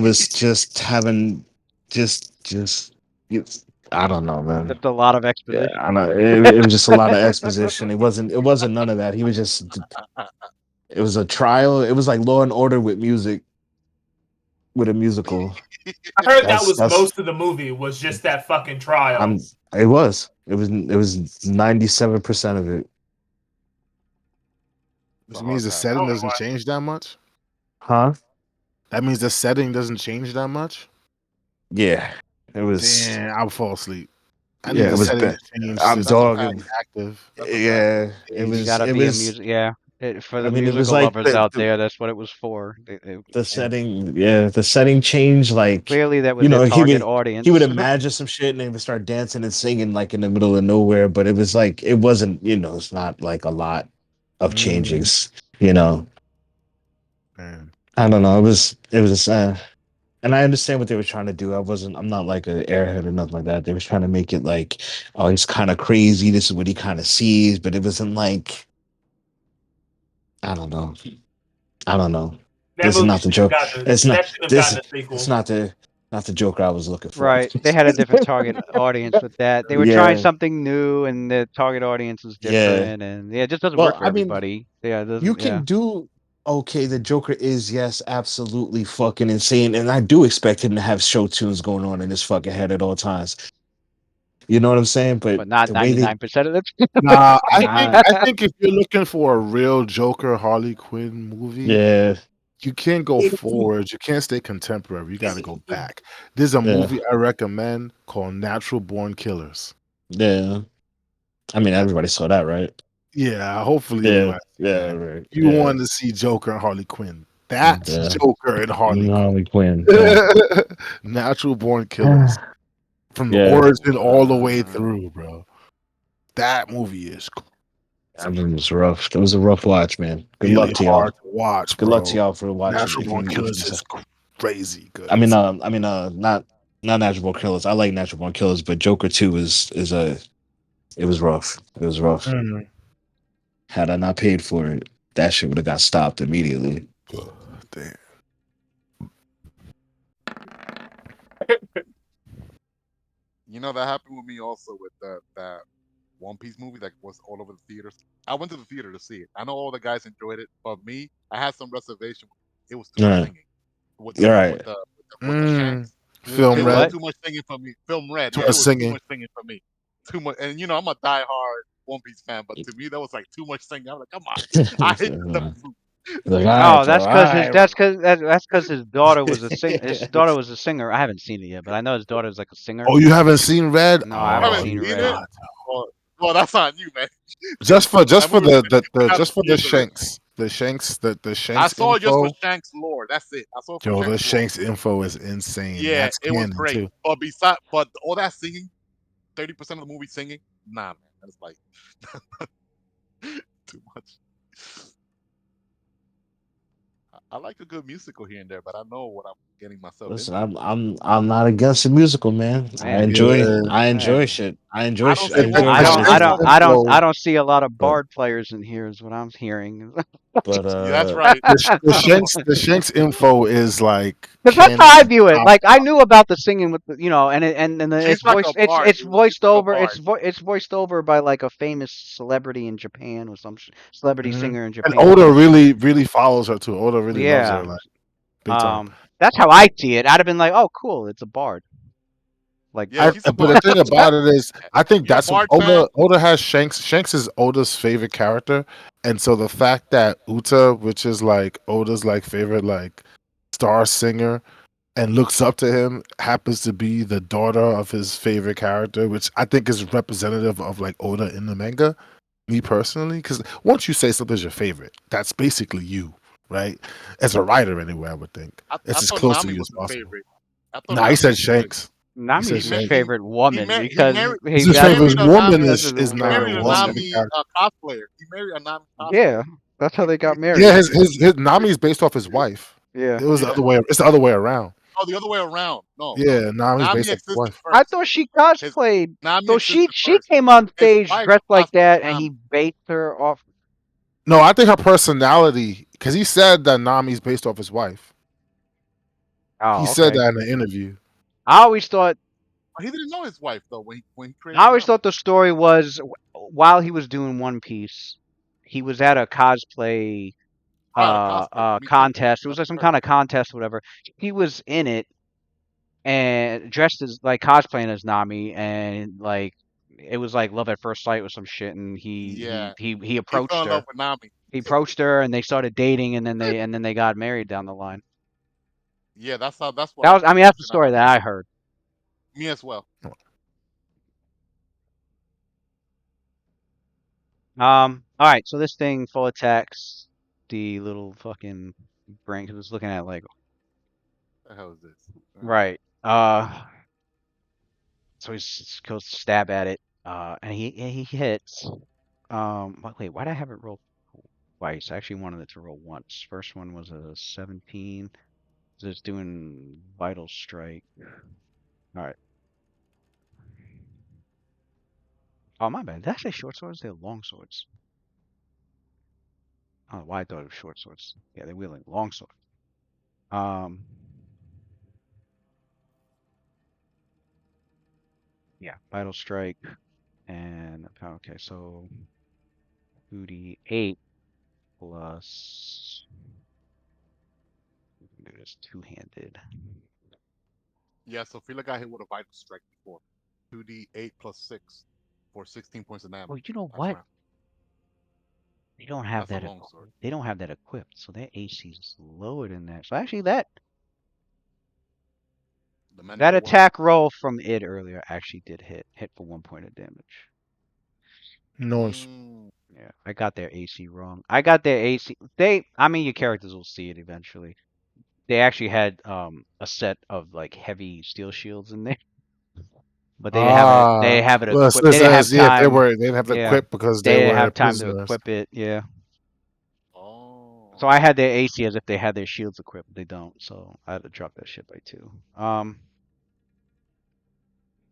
C: was just having just you, I don't know, man.
B: that's a lot of
C: Yeah,
B: exposition.
C: I know. It was just a lot of exposition. It wasn't none of that. He was just it was a trial. It was like Law and Order with music with a musical.
E: I heard that was
C: That's
E: most of the movie was just that fucking trial.
C: I'm it was 97% of it.
D: It's a
A: Which
D: hard
A: means the
D: pass.
E: I
A: setting
E: don't know
A: doesn't
E: why.
A: change that much.
C: Huh?
A: That means the setting doesn't change that much.
C: Yeah. It was
A: Damn, I'll fall asleep. I need
C: yeah,
A: the
C: it was
A: setting to
C: bad.
A: change
C: I'm
A: just
D: That's a
A: to
D: pass.
C: dogging.
A: be active.
D: That's a pass.
C: Yeah,
B: You gotta
C: it
B: be a
C: was
B: music. Yeah, for
C: I
B: the
C: mean it was
B: musical
C: like
B: lovers out there, that's what it was for.
C: the
B: Yeah.
C: setting, yeah, the setting changed. Like,
B: Clearly, that was their
C: he
B: target
C: would
B: audience.
C: imagine some shit and they would start dancing and singing like in the middle of nowhere. But it was like it wasn't, it's not like a lot of
A: Mm,
C: changes. You know,
A: man.
C: I don't know. It was, and I understand what they were trying to do. I'm not like an airhead or nothing like that. They were trying to make it like, oh, he's kind of crazy. This is what he kind of sees, but it wasn't like, I don't know. I don't know.
E: That
C: This is
E: movie
C: not the
E: should have
C: joke.
E: gotten
C: It's not
E: that should have
C: this.
E: gotten a
C: It's
E: sequel.
C: not the joke I was looking for.
B: Right. They had a different target audience with that. They were trying
C: Yeah,
B: something new, and the target audience was
C: yeah.
B: different, and yeah, it just doesn't
C: Well,
B: work for
C: I mean,
B: everybody. Yeah, it
C: you
B: doesn't. Yeah.
C: can do okay. The Joker is yes, absolutely fucking insane, and I do expect him to have show tunes going on in his fucking head at all times. You know what I'm saying? But
B: But not
C: the way they,
B: 99% of the
A: Nah,
C: nah,
A: I think if you're looking for a real Joker Harley Quinn movie,
C: yeah,
A: you can't go forward. You can't stay contemporary. You got to go back. There's a
C: yeah,
A: movie I recommend called Natural Born Killers.
C: yeah. I mean, everybody saw that, right?
A: Yeah, hopefully
C: Yeah,
A: everybody seen
C: yeah,
A: that.
C: right,
A: You
C: yeah,
A: want to see Joker and Harley Quinn. That's Joker and Harley
C: Harley Quinn.
A: Quinn. Natural born killers. From the
C: Yeah.
A: origin all the way through, bro. That movie is
C: I mean, it was rough. It was a rough watch, man. Good
A: really
C: luck to y'all.
A: hard to watch,
C: Good
A: bro.
C: luck to y'all for watching.
A: Natural
C: If
A: born
C: you
A: killers
C: decide.
A: is crazy good.
C: Not Natural Born Killers. I like Natural Born Killers, but Joker 2 is a. It was rough. It was rough.
A: Mm.
C: Had I not paid for it, that shit would have got stopped immediately.
A: Damn.
D: You know that happened with me also with that One Piece movie that was all over the theaters. I went to the theater to see it. I know all the guys enjoyed it, but me, I had some reservation. It was too
C: All
D: much
C: right.
D: singing with
C: You're
D: the
C: right.
D: with the Shanks.
B: It was
A: Film
B: too
D: It was
A: red.
B: what?
D: too much singing for me. Film Red,
A: Too
D: yeah,
A: much
D: it was too
A: singing.
D: much singing for me. Too much, and you know I'm a diehard One Piece fan, but to me that was like too much singing. I'm like, come on, I hate the food.
C: Like, all right,
B: Oh,
C: bro. All right, bro.
B: that's because his daughter was a sing. His daughter was a singer. I haven't seen it yet, but I know his daughter's like a singer.
A: Oh, you haven't seen Red?
B: No, I
D: You
B: haven't
A: Oh,
D: haven't
B: seen
A: you
D: seen
B: Red.
D: it?
A: got
D: Well, that's on you, man.
A: just for
D: That movie
A: just for the
D: years already.
A: Shanks, the
D: I
A: Shanks
D: saw it just for
A: info.
D: Shanks lore. That's it. I saw it for
A: Yo, the
D: Shanks lore.
A: Shanks info is insane.
D: Yeah,
A: That's
D: it was
A: canon
D: great.
A: too.
D: But all that singing, 30% of the movie singing, nah, man, that's like too much. I like a good musical here and there, but I know what I'm getting myself
C: Listen,
D: into.
C: I'm not against a musical, man.
B: Man,
A: Yeah,
C: I enjoy
B: man.
C: shit.
D: I don't
C: I
D: see
C: enjoy
D: One
B: I
D: Piece
B: don't,
D: as
B: I
C: music,
A: Shanks
B: don't,
D: musical.
B: I don't,
A: info.
B: I don't see a lot of
C: but
B: bard players in here. Is what I'm hearing.
C: but
D: Yeah, that's right.
A: The Shanks info is like
B: Because that's how I
A: canon.
B: view it.
A: Top.
B: Like I knew about the singing with the,
D: She's like a bard,
B: it's
D: dude. She's
B: voiced
D: like a
B: over,
D: bard.
B: it's voiced over by like a famous celebrity in Japan or some celebrity
A: Mhm.
B: singer in
A: And
B: Japan.
A: Oda really follows her too. Oda really loves her
B: Yeah.
A: like big time.
B: That's how I see it. I'd have been like, oh, cool, it's a bard. Like,
D: Yeah, she's a
A: But the
D: bard.
A: thing about it is, I think
D: You a
A: that's
D: bard fan?
A: Oda has Shanks. Shanks is Oda's favorite character, and so the fact that Uta, which is like Oda's like favorite like star singer, and looks up to him, happens to be the daughter of his favorite character, which I think is representative of like Oda in the manga. Me personally, because once you say something's your favorite, that's basically you, right? As a writer, anyway, I would think
D: I
A: it's as
D: thought
A: close to
D: Nami
A: you
D: was
A: as
D: his
A: possible.
D: favorite. I thought
A: Nah, he
D: Nami
A: said
D: was his favorite.
A: Shanks. He said
B: Nami's his
A: Shanks.
B: favorite
D: He
B: woman
D: married he
B: because
D: married
A: His
B: he
D: he
B: that's
A: favorite
D: married
B: his,
D: a
A: woman
D: Nami
B: that's his
A: is
D: he
A: not a
D: married a
B: favorite
A: woman.
B: woman.
D: Nami cosplayer. He married a Nami
B: Yeah,
D: cosplayer.
B: that's how they got
A: Yeah,
B: married.
A: his Nami is based off his wife.
B: Yeah.
A: It was the
D: Yeah.
A: other way. It's the other way around.
D: Oh, the other way around. No, no.
A: Yeah, Nami's
D: Nami
A: based off his
D: existed
A: wife.
B: I
D: first.
B: thought she
D: His
B: cosplayed.
D: Nami
B: So
D: existed
B: she
D: first.
B: came on
D: His
B: stage
D: wife
B: dressed like
D: cosplayed
B: that, and he
D: Nami.
B: based her off.
A: No, I think her personality, because he said that Nami's based off his wife. He
B: Oh,
A: said
B: okay.
A: that in the interview.
B: I always thought
D: He didn't know his wife though when he
B: I
D: created
B: always
D: Nami.
B: thought the story was while he was doing One Piece, he was at a cosplay
D: Right, a cosplay. Me too.
B: contest. It was
D: That's
B: like some
D: correct.
B: kind of contest, or whatever. He was in it and dressed as like cosplaying as Nami, and like it was like love at first sight or some shit. And
D: Yeah.
B: he
D: He fell
B: approached
D: in love
B: her.
D: with Nami.
B: He approached her, and they started dating, and then they got married down the line.
D: Yeah, that's what
B: That was, I mean,
D: the
B: that's the
D: version I
B: story that
D: heard.
B: I heard.
D: Me as well.
B: All right. So this thing full of text, the little fucking brain. 'Cause I was looking at like
D: What the hell is this?
B: right. So he goes to stab at it. And he hits. Wait, why did I have it roll twice? I actually wanted it to roll once. First one was a 17. So it's doing vital strike. All right. Oh, my bad. Did I say short swords? They're long swords. I don't know why I thought it was short swords. Yeah, they're wielding long swords. Um, yeah, vital strike and okay, so 2d8 plus. We can do this two-handed.
D: Yeah, so feel like I hit with a vital strike before. 2d8 plus 6 for 16 points of
B: Well,
D: damage.
B: you know
D: Last
B: what?
D: round.
B: They don't have
D: That's a
B: that.
D: long sword.
B: They don't have that equipped, so their AC is lower than that. So actually, that
D: The men
B: that
D: for what?
B: attack roll from it earlier actually did hit. Hit for 1 point of damage.
A: Noise.
B: Yeah, I got their AC wrong. I got their AC. I mean, your characters will see it eventually. They actually had a set of like heavy steel shields in there, but they didn't have it. They
A: Ah,
B: didn't have it
A: well,
B: equipped.
A: it
B: They didn't have
A: says yeah,
B: time.
A: they didn't have to
B: Yeah,
A: quit because
B: they
A: they
B: didn't
A: were
B: have time to
A: prisoners.
B: equip it. Yeah,
D: Oh.
B: so I had their AC as if they had their shields equipped. They don't, so I had to drop that shit by 2.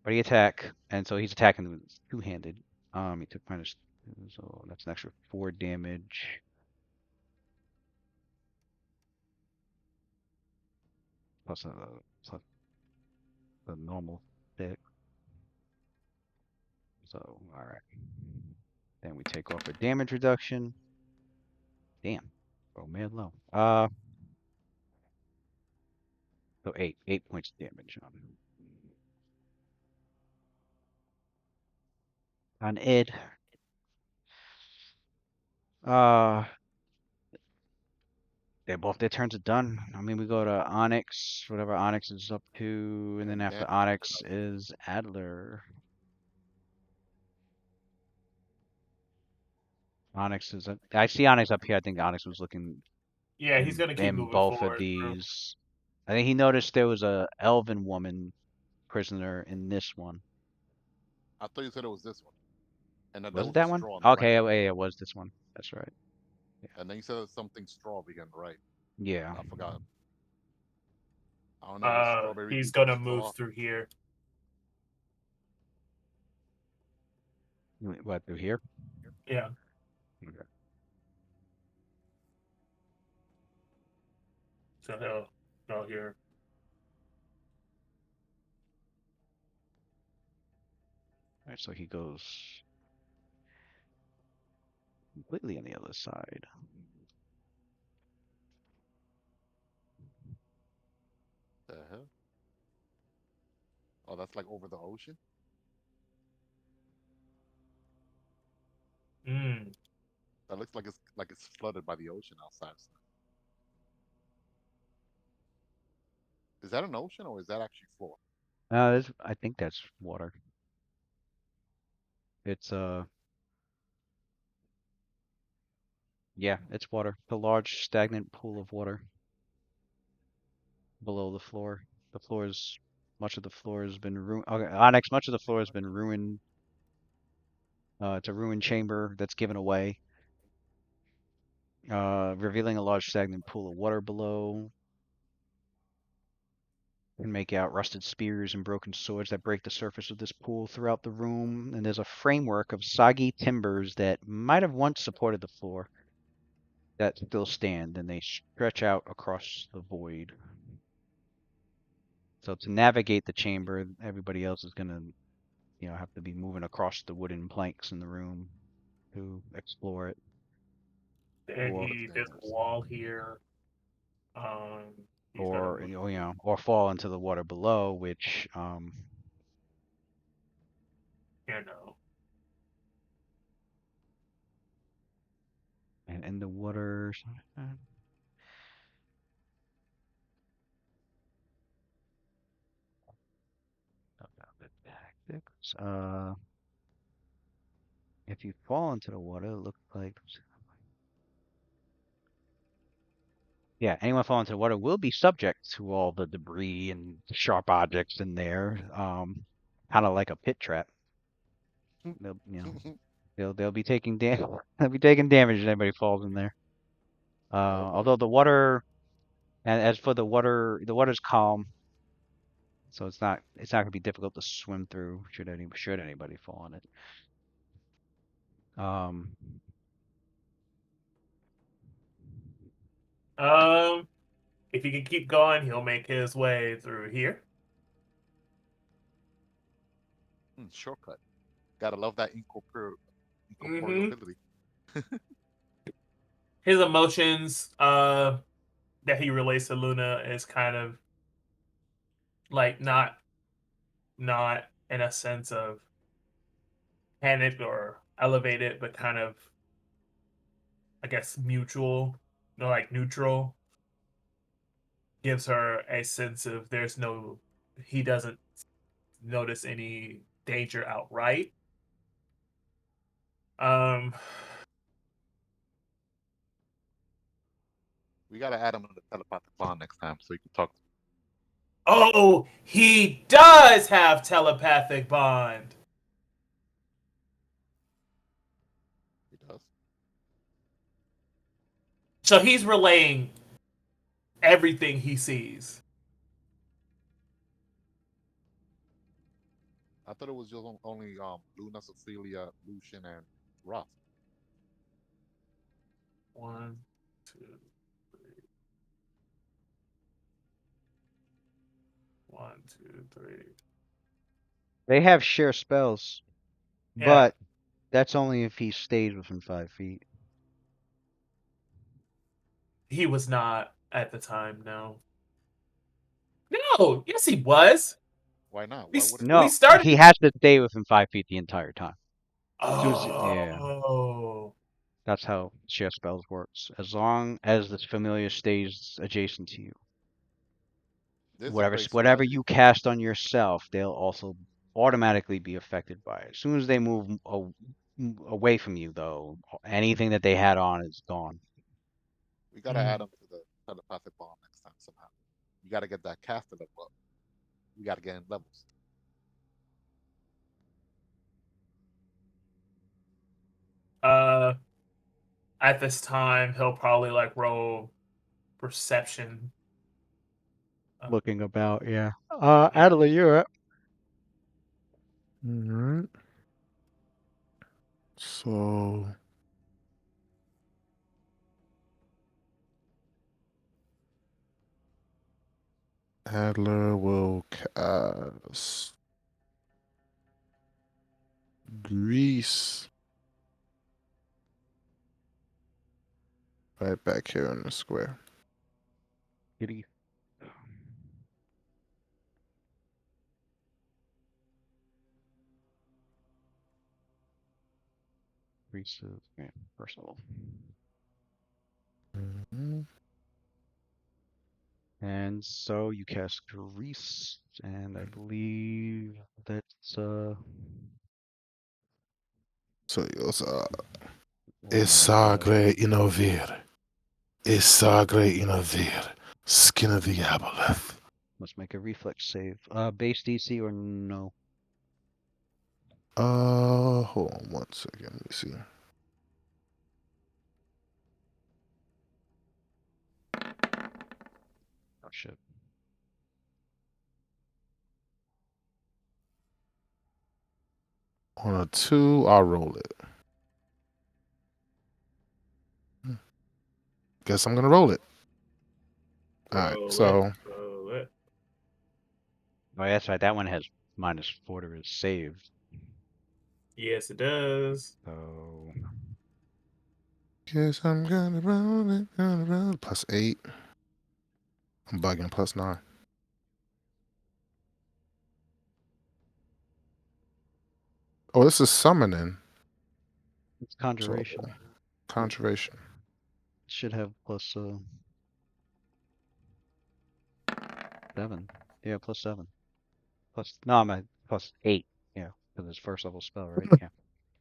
B: But he attack, and so he's attacking with two-handed. He took minus, so that's an extra 4 damage. Plus plus the normal hit. So all right. Then we take off a damage reduction. Damn. Oh man, low. So 8 points of damage on Ed. Uh, both their turns are done. I mean, we go to Onyx, whatever Onyx is up to, and then
D: And
B: after
D: then
B: Onyx is Adler. Onyx is. I see Onyx up here. I think Onyx was looking
E: Yeah, he's gonna keep
B: in
E: moving
B: both of
E: forward through.
B: these. I think he noticed there was a elven woman prisoner in this one.
D: I thought you said it was this one. And then there
B: Was it
D: was a
B: that one?
D: straw on the right.
B: Okay, yeah, it was this one. That's right.
D: And then you said something strawberry on the right.
B: Yeah.
D: I forgot. I don't know what strawberry
E: He's
D: do to a
E: gonna move
D: straw.
E: through here.
B: What, through here?
E: Yeah.
B: Okay.
E: So he'll go here.
B: All right, so he goes completely on the other side.
D: The hell? Oh, that's like over the ocean.
E: Mm.
D: That looks like it's flooded by the ocean outside. Is that an ocean or is that actually floor?
B: I think that's water. It's yeah, it's water. The large stagnant pool of water below the floor. The floor is much of the floor has been ruined. Okay, Onyx, much of the floor has been ruined. It's a ruined chamber that's given away, revealing a large stagnant pool of water below. You can make out rusted spears and broken swords that break the surface of this pool throughout the room, and there's a framework of soggy timbers that might have once supported the floor that still stand, and they stretch out across the void. So to navigate the chamber, everybody else is gonna, have to be moving across the wooden planks in the room to explore it,
E: And
B: or
E: there's a wall here. He's gonna
B: or
E: move.
B: or fall into the water below, which
E: You know.
B: and in the water. About the tactics. If you fall into the water, it looks like. Yeah, anyone falling into the water will be subject to all the debris and sharp objects in there. Kind of like a pit trap. They'll, they'll be taking they'll be taking damage if anybody falls in there.
D: Oh boy.
B: Although the water, and as for the water's calm, so it's not gonna be difficult to swim through should anybody fall in it. Um,
E: If he can keep going, he'll make his way through here.
D: Shortcut. Gotta love that
E: Mm-hmm.
D: incorporeality.
E: His emotions, that he relates to Luna is kind of like not in a sense of panicked or elevated, but kind of, I guess, mutual, like neutral. Gives her a sense of he doesn't notice any danger outright,
D: We gotta add him to the telepathic bond next time so he can talk.
E: Oh, he does have telepathic bond.
D: He does.
E: So he's relaying everything he sees.
D: I thought it was just only Luna, Cecilia, Lucian, and Roth.
E: 1, 2, 3. 1, 2, 3.
B: They have share spells,
E: Yeah.
B: but that's only if he stays within 5 feet.
E: He was not at the time, no. No, yes he was.
D: Why not?
E: We,
D: Why wouldn't?
B: No,
E: we started.
B: he has to stay within 5 feet the entire time. Yeah,
E: Oh.
B: that's how share spells works. As long as this familiar stays adjacent to you,
D: This is a
B: whatever
D: great
B: whatever
D: strategy.
B: you cast on yourself, they'll also automatically be affected by it. As soon as they move away from you, though, anything that they had on is gone.
D: We gotta add him to the telepathic bond next time somehow. We gotta get that caster level up. We gotta get in levels.
E: At this time, he'll probably like roll perception.
B: Looking about, yeah. Adela, you're up.
A: Alright. So Adler will cast Grease right back here in the square.
B: Kitty. Reese's, yeah, personal.
A: Mhm.
B: And so you cast Grease, and I believe that's
A: So it was
B: one of
A: Isagre Inovir. Isagre Inovir. Skin of the Aboleth.
B: Let's make a reflex save. Base DC or no?
A: Hold on 1 second. Let me see.
B: Oh shit.
A: On a 2, I'll roll it. Guess I'm gonna roll it. Alright, so
E: Roll it.
B: Oh, yeah, that's right. That one has -4 to his save.
E: Yes, it does.
B: So
A: guess I'm gonna roll it, +8. I'm bugging, +9. Oh, this is summoning.
B: it's conjuration.
A: So, conjuration.
B: It should have +7. Yeah, +7. No, I'm at +8. Yeah, because it's first level spell, right? Yeah,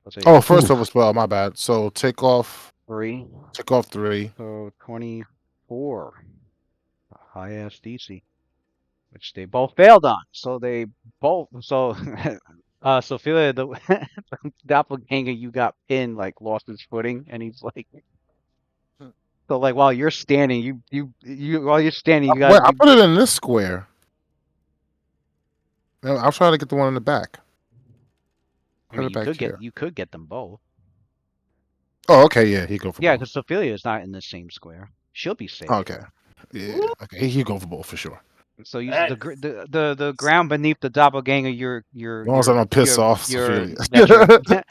B: +8.
A: Oh, first level spell. My bad. So take off
B: 3.
A: 3.
B: So 24. High ass DC, which they both failed on. So they both. So Sophia, the doppelganger you got pinned, like lost his footing, and he's like. So like while you're standing, you while you're standing, you
A: Wait,
B: got
A: I
B: you.
A: put it in this square. No, I'll try to get the one in the back.
B: I
A: Put
B: mean,
A: it back here.
B: you could get them both.
A: Oh, okay. Yeah, he go for
B: Yeah,
A: both.
B: because Sophia is not in the same square. She'll be safe.
A: Okay. Yeah. Okay. He go for both for sure.
B: So use
E: That's
B: the ground beneath the doppelganger.
A: As long as I don't piss off
B: your
A: Sophia.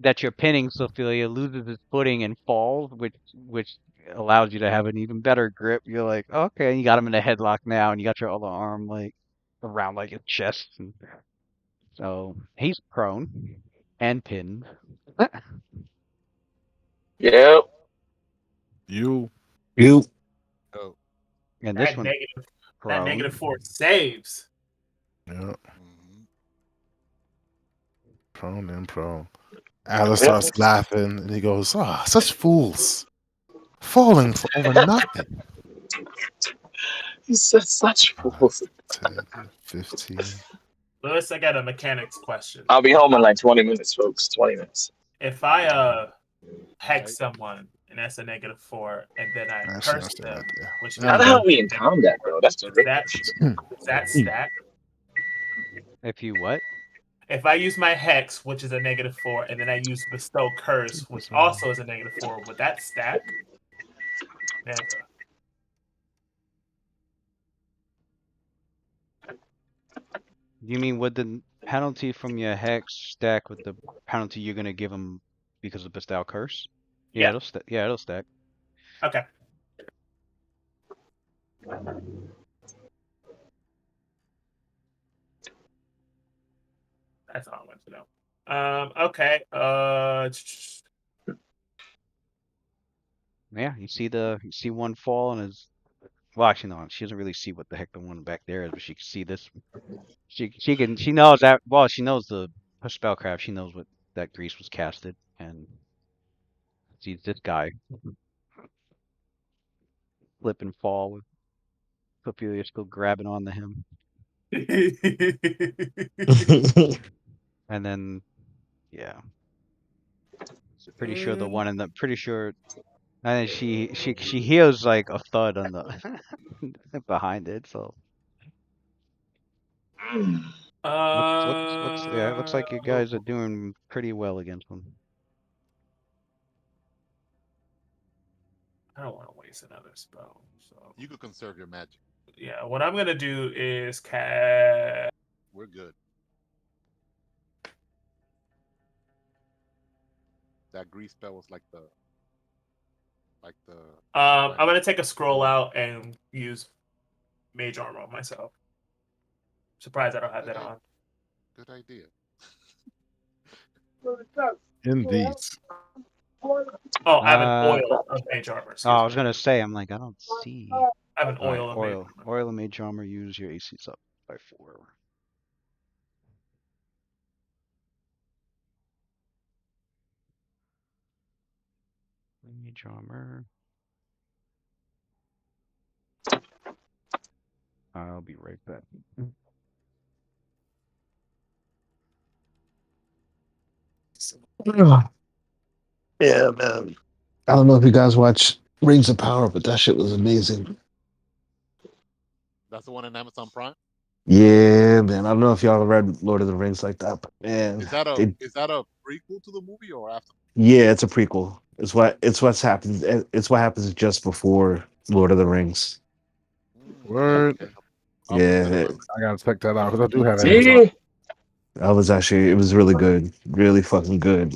B: that you're pinning Sophia loses his footing and falls, which allows you to have an even better grip. You're like, okay, you got him in a headlock now, and you got your other arm like around like his chest, and so he's prone and pinned.
F: Yep.
A: You.
D: Oh.
B: And this
E: that
B: one
E: negative. That
B: prone.
E: -4 saves.
A: Yeah.
D: Mhm.
A: Prone and prone. Alice starts laughing, and he goes, "Ah, such fools, falling for over nothing."
F: He's such
A: 5,
F: fools.
A: 10, 15.
E: Lewis, I got a mechanics question.
F: I'll be home in like 20 minutes, folks. 20 minutes.
E: If I hex
D: Right.
E: someone and that's a -4, and then I
A: Actually, I'll
E: curse
A: stay right
E: them,
A: there.
E: which
A: There
F: How
A: you
F: the
E: gives
F: hell
E: them
F: are
A: go.
F: we in
E: a
F: combat, bro? That's the
E: does
F: real
E: that
F: question.
E: does that stack?
B: If you what?
E: If I use my hex, which is a -4, and then I use bestow curse, which also is a -4, would that stack? Never.
B: You mean would the penalty from your hex stack with the penalty you're gonna give him because of Bestow Curse? Yeah,
E: Yeah.
B: it'll yeah, it'll stack.
E: Okay. That's all I want to know. Okay.
B: Yeah, you see one fall and his well actually no, she doesn't really see what the heck the one back there is, but she can see this. She knows that well, she knows her spellcraft, she knows what that grease was casted and sees this guy slip and fall with Coppelia still grabbing onto him. And then yeah. Pretty sure the one in the pretty sure and then she hears like a thud on the behind it, so looks yeah, it looks like you guys are doing pretty well against them.
E: I don't want to waste another spell. So
D: You could conserve your magic.
E: yeah, what I'm gonna do is cast.
D: We're good. That grease spell was like the
E: I'm
D: dragon.
E: gonna take a scroll out and use mage armor on myself. Surprised I don't have that on.
D: Good idea.
A: Indeed.
E: Oh, I have an oil of mage armor.
B: Oh,
E: Excuse
B: I was
E: me.
B: gonna say, I'm like, I don't see.
E: I have an
B: All right,
E: oil of mage armor.
B: oil and mage armor. Use your AC's up by 4. Mage armor. I'll be right back.
C: Yeah, man. I don't know if you guys watch Rings of Power, but that shit was amazing.
D: That's the one in Amazon Prime.
C: Yeah, man. I don't know if y'all read Lord of the Rings like that, but man,
D: Is that a
C: they
D: is that a prequel to the movie or after?
C: yeah, it's a prequel. What's happened. It's what happens just before Lord of the Rings.
A: Word.
D: Okay. I'll consider
C: Yeah,
D: it.
A: I gotta check that out because I do have Amazon.
F: See?
C: it was really good, really fucking good.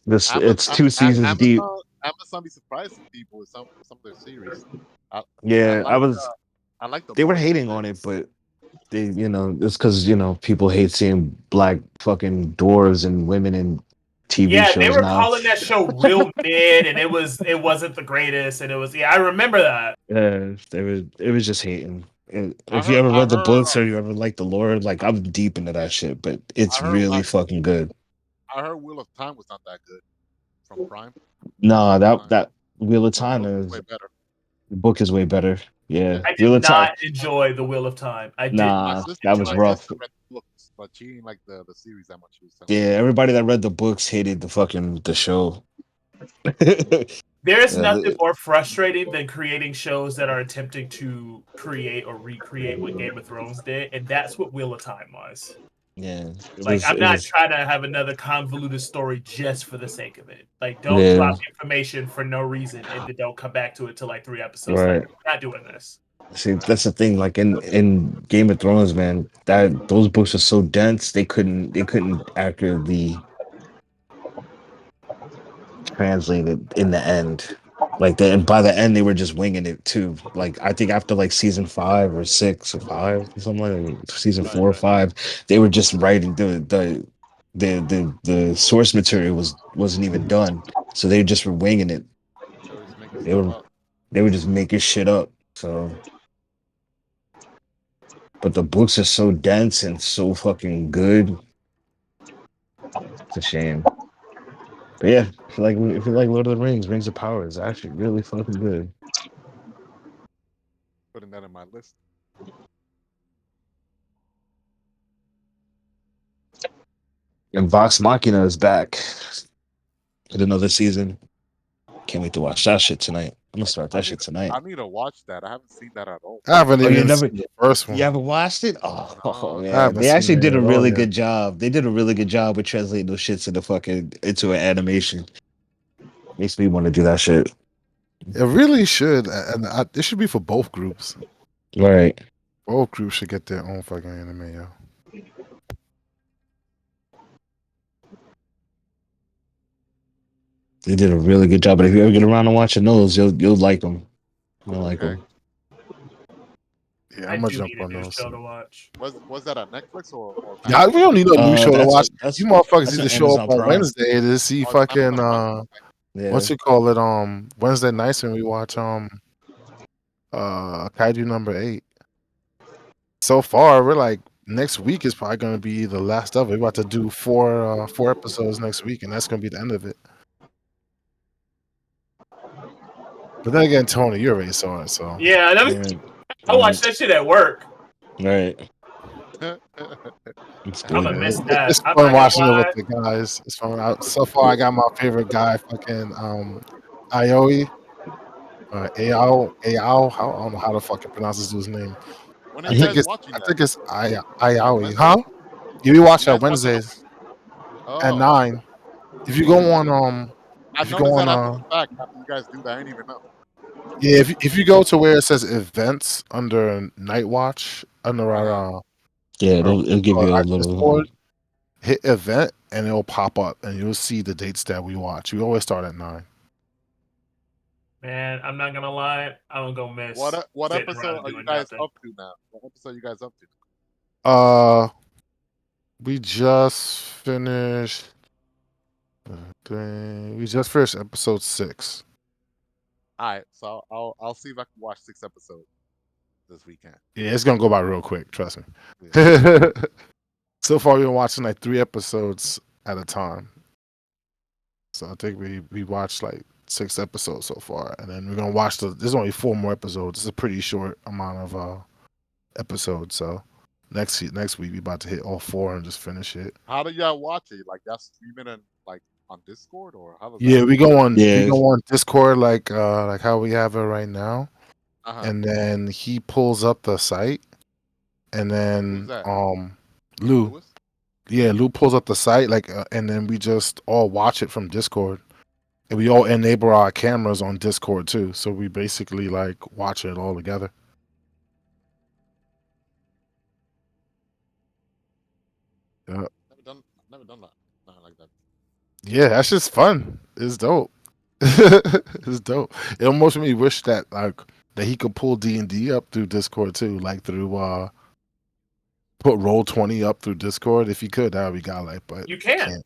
C: This it's 2 seasons deep.
D: Amazon be surprising people with some of their series. I I
C: Yeah,
D: like I like the
C: they were
D: books.
C: hating on it, but they, it's because people hate seeing black fucking dwarves and women in TV
E: Yeah, they
C: shows
E: were
C: now.
E: calling that show real mid, and it wasn't the greatest, and it was I remember that.
C: It was just hating. And
D: I
C: if you
D: heard
C: ever
D: I
C: read the
D: heard
C: books or you ever like the lore, like I'm deep into that shit, but it's
D: I heard
C: really fucking good.
D: I heard Wheel of Time was not that good from Prime.
C: Nah,
D: Wheel of Time,
C: that Wheel of
D: but the
C: Time
D: book is
C: is
D: way better.
C: the book is way better.
D: Yeah,
C: Yeah,
E: I
C: Wheel
E: did
C: of Time.
E: not enjoy the Wheel of Time. I did
D: my
C: Nah,
E: not
D: sister
C: that
E: enjoy
C: was
D: my
E: it.
C: rough.
D: sister read the books, but she didn't like the series that much. She was telling
C: Yeah,
D: me.
C: everybody that read the books hated the show.
E: There's
C: Yeah,
E: nothing more frustrating than creating shows that are attempting to create or recreate what Game of Thrones did, and that's what Wheel of Time was.
C: yeah,
E: Like, I'm
C: it
E: not
C: was,
E: trying to have another convoluted story just for the sake of it. Like, don't
C: yeah,
E: drop information for no reason and then don't come back to it till like 3 episodes later.
C: right.
E: Not doing this.
C: See, that's the thing. Like in Game of Thrones, man, that those books are so dense they couldn't accurately translate it in the end. Like and by the end they were just winging it too. Like I think after like season 5 or 6 or 5 or something like season
D: Right,
C: 4 or
D: right.
C: 5, they were just writing the source material wasn't even done. So they just were winging it.
D: They were just making
C: They
D: stuff
C: were
D: up.
C: they were just making shit up. So but the books are so dense and so fucking good. It's a shame. But yeah, if you like Lord of the Rings, Rings of Power is actually really fucking good.
D: Putting that in my list.
C: And Vox Machina is back with another season. Can't wait to watch that shit tonight. I'm gonna start
D: I
C: that
D: need
C: shit tonight.
D: I need to watch that. I haven't seen that at all.
A: I haven't
C: Oh, you
A: even
C: never
A: seen the first
C: you
A: one.
C: haven't watched it? Oh
D: No.
A: I
C: man,
A: haven't
C: they
A: seen
C: actually
A: it
C: did a
A: at all
C: really
A: yet.
C: good job. They did a really good job with translating those shits into an animation. Makes me want to do that shit.
A: It really should, and it should be for both groups.
C: Right.
A: Both groups should get their own fucking anime, yo.
C: They did a really good job. But if you ever get around to watching those, you'll like them. You'll like
D: Okay.
C: them.
A: Yeah,
E: I
A: I'm gonna
E: do
A: jump
E: need a
A: on
E: new
A: those.
E: show to watch.
D: Was that on Netflix or
A: Yeah, we
D: Paramount?
A: don't need no new show to
C: That's
A: watch. You motherfuckers
C: that's
A: need
C: an
A: to show up
C: Amazon
A: on
C: Prime.
A: Wednesday to see
D: Oh, it's on
A: fucking
D: Amazon Prime.
C: Yeah.
A: what's it call it? Wednesday nights when we watch Kaiju number 8. So far, we're like next week is probably gonna be the last of it. We're about to do four episodes next week, and that's gonna be the end of it. But then again, Tony, you already saw it, so
E: Yeah,
C: Yeah.
E: I watched that shit at work.
C: Right. It's
E: I'm
C: good,
E: gonna
A: yeah,
E: miss
C: man.
E: that.
A: it's
E: I'm
A: fun
E: not gonna
A: watching it with
E: lie.
A: the guys. It's fun. So far, I got my favorite guy, fucking Aoi, Ao. I don't know how to fucking pronounce this dude's name.
D: When are
A: I
D: you
A: think
D: guys
A: it's
D: watching
A: I
D: that?
A: think it's
D: On
A: Aoi,
D: Wednesday?
A: huh? Yeah, we watch
D: You
A: that
D: guys watching on?
A: Wednesdays at
D: Oh,
A: 9. If you go
D: okay.
A: on
D: I
A: if you go
D: noticed
A: on
D: that after the fact. After you guys do that, I didn't even know.
A: yeah, if you go to where it says events under Night Watch under
D: Uh-huh.
C: Yeah,
A: our
C: it'll give you a
A: our
C: little.
A: Discord, hit event and it'll pop up and you'll see the dates that we watch. We always start at 9.
E: Man, I'm not gonna lie. I'm gonna miss
D: What
E: sitting
D: episode
E: around
D: are you
E: doing
D: guys
E: nothing.
D: up to now? What episode are you guys up to?
A: We just finished. We just finished episode 6.
D: All right, so I'll see if I can watch 6 episodes this weekend.
A: Yeah, it's gonna go by real quick. Trust me.
D: Yeah.
A: So far, we've been watching like 3 episodes at a time. So I think we watched like 6 episodes so far, and then we're gonna watch There's only 4 more episodes. It's a pretty short amount of episodes. So next week we about to hit all 4 and just finish it.
D: How do y'all watch it? Like y'all streaming and like on Discord or how does that
A: Yeah,
D: work?
A: we
C: Yeah.
A: go on Discord like how we have it right now,
D: Uh-huh.
A: and then he pulls up the site, and
D: Who's
A: then
D: that?
A: Lou,
D: Lewis?
A: yeah, Lou pulls up the site and then we just all watch it from Discord, and we all enable our cameras on Discord too, so we basically like watch it all together. Yeah,
D: Never done that. Nothing like that.
A: yeah, that's just fun. It's dope. It's dope. It almost made me wish that he could pull D&D up through Discord too, like through put Roll20 up through Discord. If he could, that would be godlike, but
E: You
A: he
E: can.
A: can't.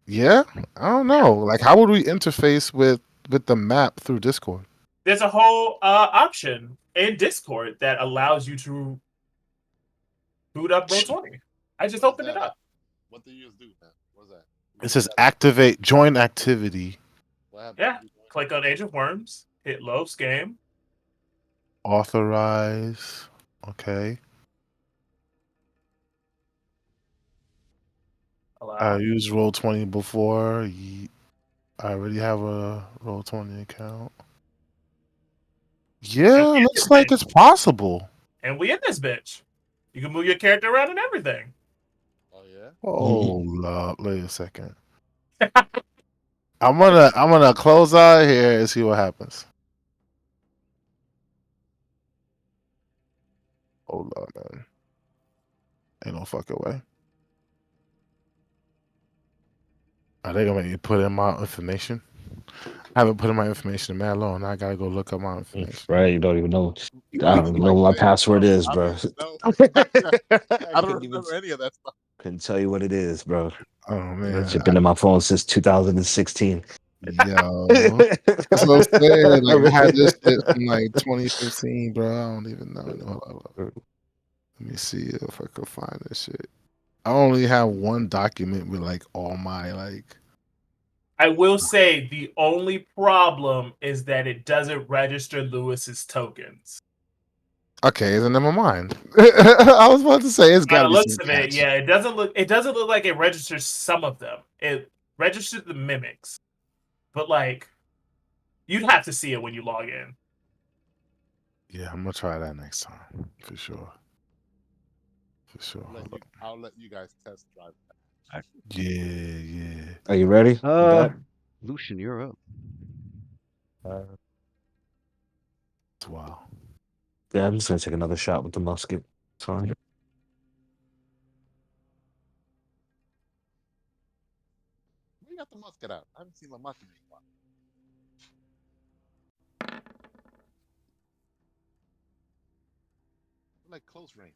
A: Yeah, I don't know. Like, how would we interface with the map through Discord?
E: There's a whole option in Discord that allows you to boot up Roll20. I just
D: What's
E: opened it
D: that?
E: up.
D: What do you do, man? What's that?
A: It says activate, join activity,
D: What happened?
E: Yeah. Click on Age of Worms, hit Lowe's game.
A: authorize. Okay, I
E: Allow.
A: used Roll20 before. I already have a Roll20 account. Yeah,
E: And we in
A: looks
E: this
A: like
E: bitch.
A: it's possible.
E: And we in this bitch. You can move your character around and everything.
D: Oh yeah.
A: Oh, wait a second. I'm gonna close out here and see what happens. Hold on, man. Ain't no fucking way. Are they gonna make me put in my information? I haven't put in my information in mad long. Now I gotta go look up my information.
C: Right, you don't even know.
D: You
C: I
D: know,
C: don't even know
D: like
C: what my
D: saying,
C: password
D: bro,
C: is,
D: I don't
C: bro.
D: even know.
C: I
D: I don't
C: couldn't even
D: remember any of that stuff.
C: couldn't tell you what it is, bro.
A: Oh
C: That
A: man,
C: shit been in my phone since 2016.
A: yo, that's what I'm saying. Like I had this shit from like 2015, bro. I don't even know. Hold on. Let me see if I can find this shit. I only have one document with like all my like.
E: I will say the only problem is that it doesn't register Lewis's tokens.
A: Okay, then never mind. I was about to say it's
E: By
A: got
E: the
A: to be
E: looks
A: some
E: of it,
A: catch.
E: yeah, it doesn't look like it registers some of them. It registers the mimics, but like you'd have to see it when you log in.
A: Yeah, I'm gonna try that next time for sure. For sure. Hold up.
D: I'll let you guys test drive.
A: Yeah, yeah.
C: Are you ready? You bet.
B: Lucian, you're up.
A: Wow.
C: Yeah, I'm just gonna take another shot with the musket. Sorry.
D: We got the musket out. I haven't seen the musket in a while. Like close range.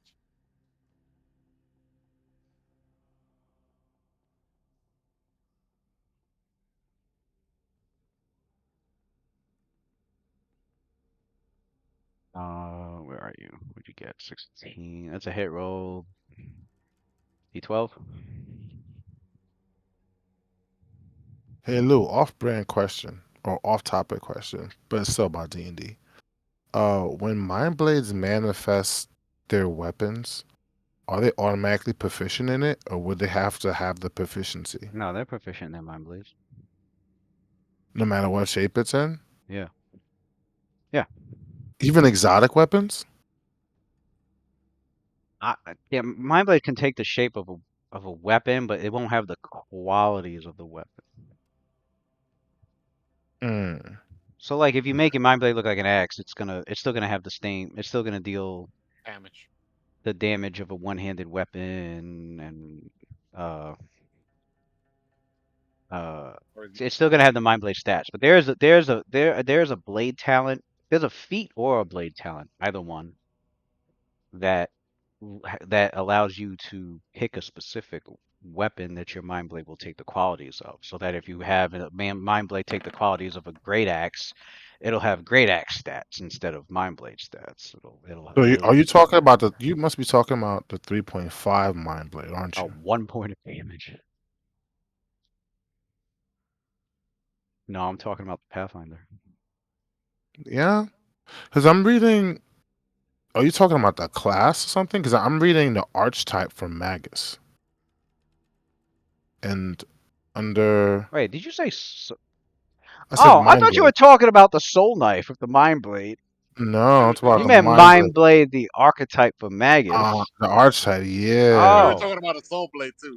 B: Where are you? What'd you get? 16. That's a hit roll. D12.
A: Hey Lou, off-brand question or off-topic question, but it's still about D&D. When mind blades manifest their weapons, are they automatically proficient in it, or would they have to have the proficiency
B: No, they're proficient in their mind blades.
A: no matter what shape it's in?
B: Yeah. Yeah.
A: Even exotic weapons?
B: Yeah, mind blade can take the shape of a weapon, but it won't have the qualities of the weapon.
A: Mm.
B: So like if you make your mind blade look like an axe, it's still gonna have the same it's still gonna deal
D: Damage.
B: the damage of a one-handed weapon and uh
D: Or is
B: it's still gonna have the mind blade stats. But there's a blade talent, there's a feat or a blade talent, either one, that that allows you to pick a specific weapon that your mind blade will take the qualities of. So that if you have a mind blade take the qualities of a great axe, it'll have great axe stats instead of mind blade stats.
A: So are
B: It'll
A: you talking about the? You must be talking about the 3.5 mind blade, aren't
B: a
A: you?
B: 1 point of damage. No, I'm talking about the Pathfinder.
A: Yeah, because I'm reading. Are you talking about the class or something? Because I'm reading the archetype from Magus, and under
B: Wait, did you say?
A: I said
B: Oh, I
A: mind
B: thought you were
A: blade.
B: talking about the soul knife with the mind blade.
A: No, it's about
B: You
A: the
B: meant
A: mind blade.
B: mind blade, the archetype for Magus.
A: The archetype.
D: we
A: Yeah.
D: were
B: Oh,
D: talking about a soul blade too.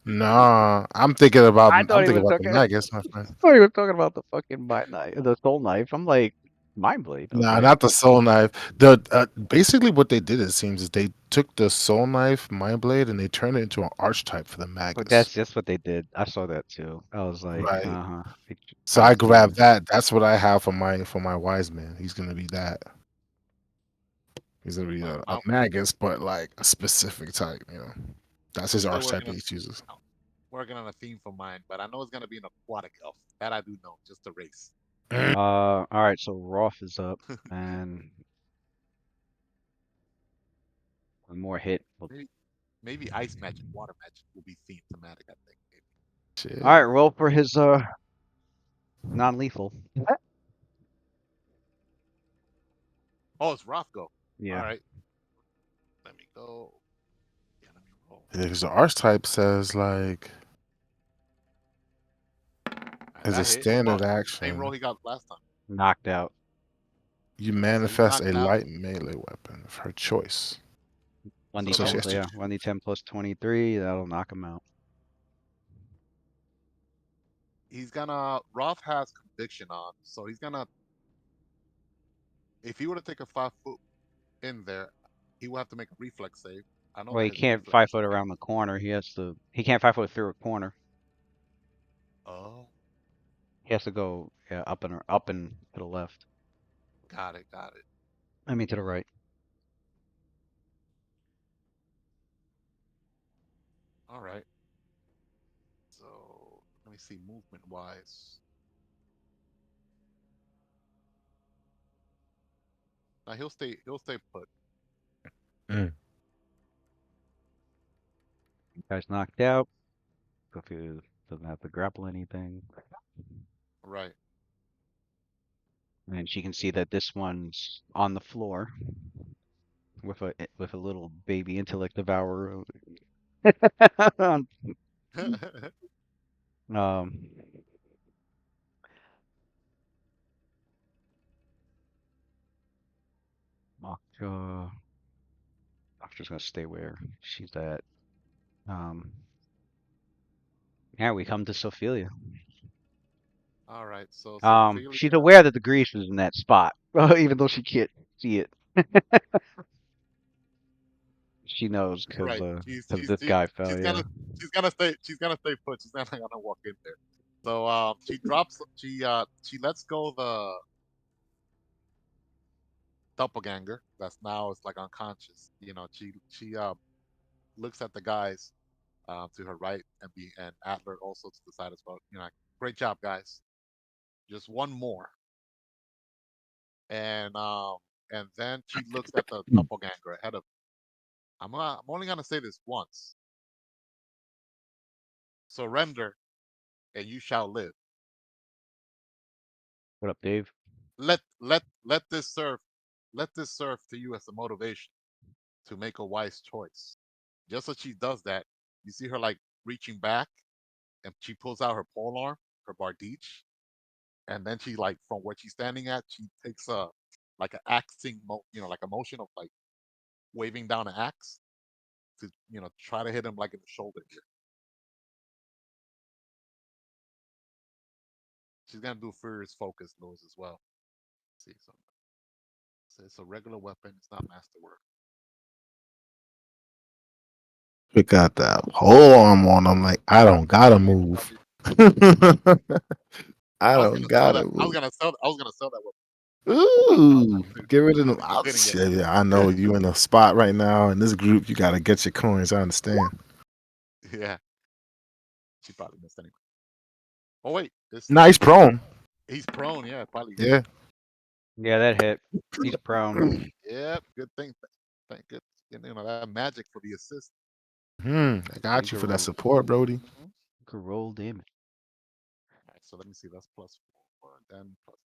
A: Nah, I'm thinking about
B: I thought he was
A: the
B: talking.
A: Magus, my friend.
B: I thought he was talking about the fucking mind knife, the soul knife. I'm like, mind blade.
A: Nah,
B: Okay.
A: not the soul knife. The basically what they did, it seems, is they took the soul knife mind blade and they turned it into an archetype for the
B: But
A: Magus.
B: that's what they did. I saw that too. I was like,
A: Right.
B: uh-huh.
A: So
B: I
A: I
B: see it.
A: grabbed that. That's what I have for my wise man. He's gonna be that. He's gonna be a
D: I'm
A: Magus, but like a specific type. That's his
D: still
A: archetype
D: working
A: that
D: on
A: he chooses.
D: a theme for mine, but I know it's gonna be an aquatic elf. That I do know, just a race.
B: All right, so Roth is up and one more hit. All
D: Maybe maybe ice magic, water magic will be theme thematic. I think. Maybe.
B: right,
A: Shit.
B: roll for his non-lethal.
D: Oh, it's Rothko. All
B: Yeah.
D: right. Let me go. Yeah, let me roll.
A: Because the archetype says like as a
D: That hit. Oh,
A: standard
D: same roll
A: action,
D: he got last time.
B: Knocked out.
A: you
D: So he's
A: manifest a
D: knocked out.
A: light melee weapon of her choice.
D: So
B: 1d10,
A: So she
D: don't.
A: has to.
B: yeah, 1d10 plus 23. That'll knock him out.
D: He's gonna. Roth has conviction on, so he's gonna. If he were to take a 5 foot in there, he will have to make a reflex save. I know
B: Well,
D: that
B: he
D: his
B: can't
D: reflex is
B: 5 foot
D: pretty
B: around the corner. He can't 5 foot through a corner.
D: good. Oh,
B: He has to go, yeah, up and to the left.
D: got it, got it.
B: I mean to the right.
D: All right. So let me see movement wise. Now he'll stay. He'll stay put.
A: Mm.
B: Guy's knocked out. Sophia doesn't have to grapple anything.
D: Right.
B: And she can see that this one's on the floor with a little baby intellect devourer. um, Octa. Octa's gonna stay where she's at. Um, yeah, we come to Sophelia.
D: All right. So Sophia.
B: She's aware that the grease is in that spot, even though she can't see it. She knows
D: Right.
B: because this guy fell.
D: She's
B: Yeah.
D: gonna stay put. She's not gonna walk in there. So she lets go the doppelganger that's now is like unconscious. She looks at the guys to her right and Adler also to the side as well. Great job, guys. Just one more. And then she looks at the doppelganger ahead of. I'm only gonna say this once. Surrender, and you shall live.
B: What up, Dave?
D: Let this serve to you as a motivation to make a wise choice. Just as she does that, you see her like reaching back, and she pulls out her polearm, her bardich, and then she like from where she's standing at, she takes a like an like a motion of like waving down an axe to try to hit him like in the shoulder here. She's gonna do furious focus blows as well. See, so it's a regular weapon. It's not masterwork.
A: We got that whole arm on. I'm like, I don't gotta move. I
D: I was
A: don't
D: gonna sell
A: gotta
D: that. I was
A: move.
D: gonna sell. I was gonna sell that weapon.
A: Ooh, get rid of them.
D: But didn't get it.
A: I know you in a spot right now in this group. You gotta get your coins. I understand.
D: Yeah, she probably missed anyway. Oh wait,
A: Nice prone.
D: he's prone. Yeah, probably.
A: Yeah.
B: Yeah, that hit. He's prone.
D: Yeah, good thing. Thank good. That magic for the assist.
A: I got
B: You
A: you
B: could
A: for that
B: roll,
A: support, Brody.
D: Mhm.
B: you could roll damage.
D: All right, so let me see. That's +4, then plus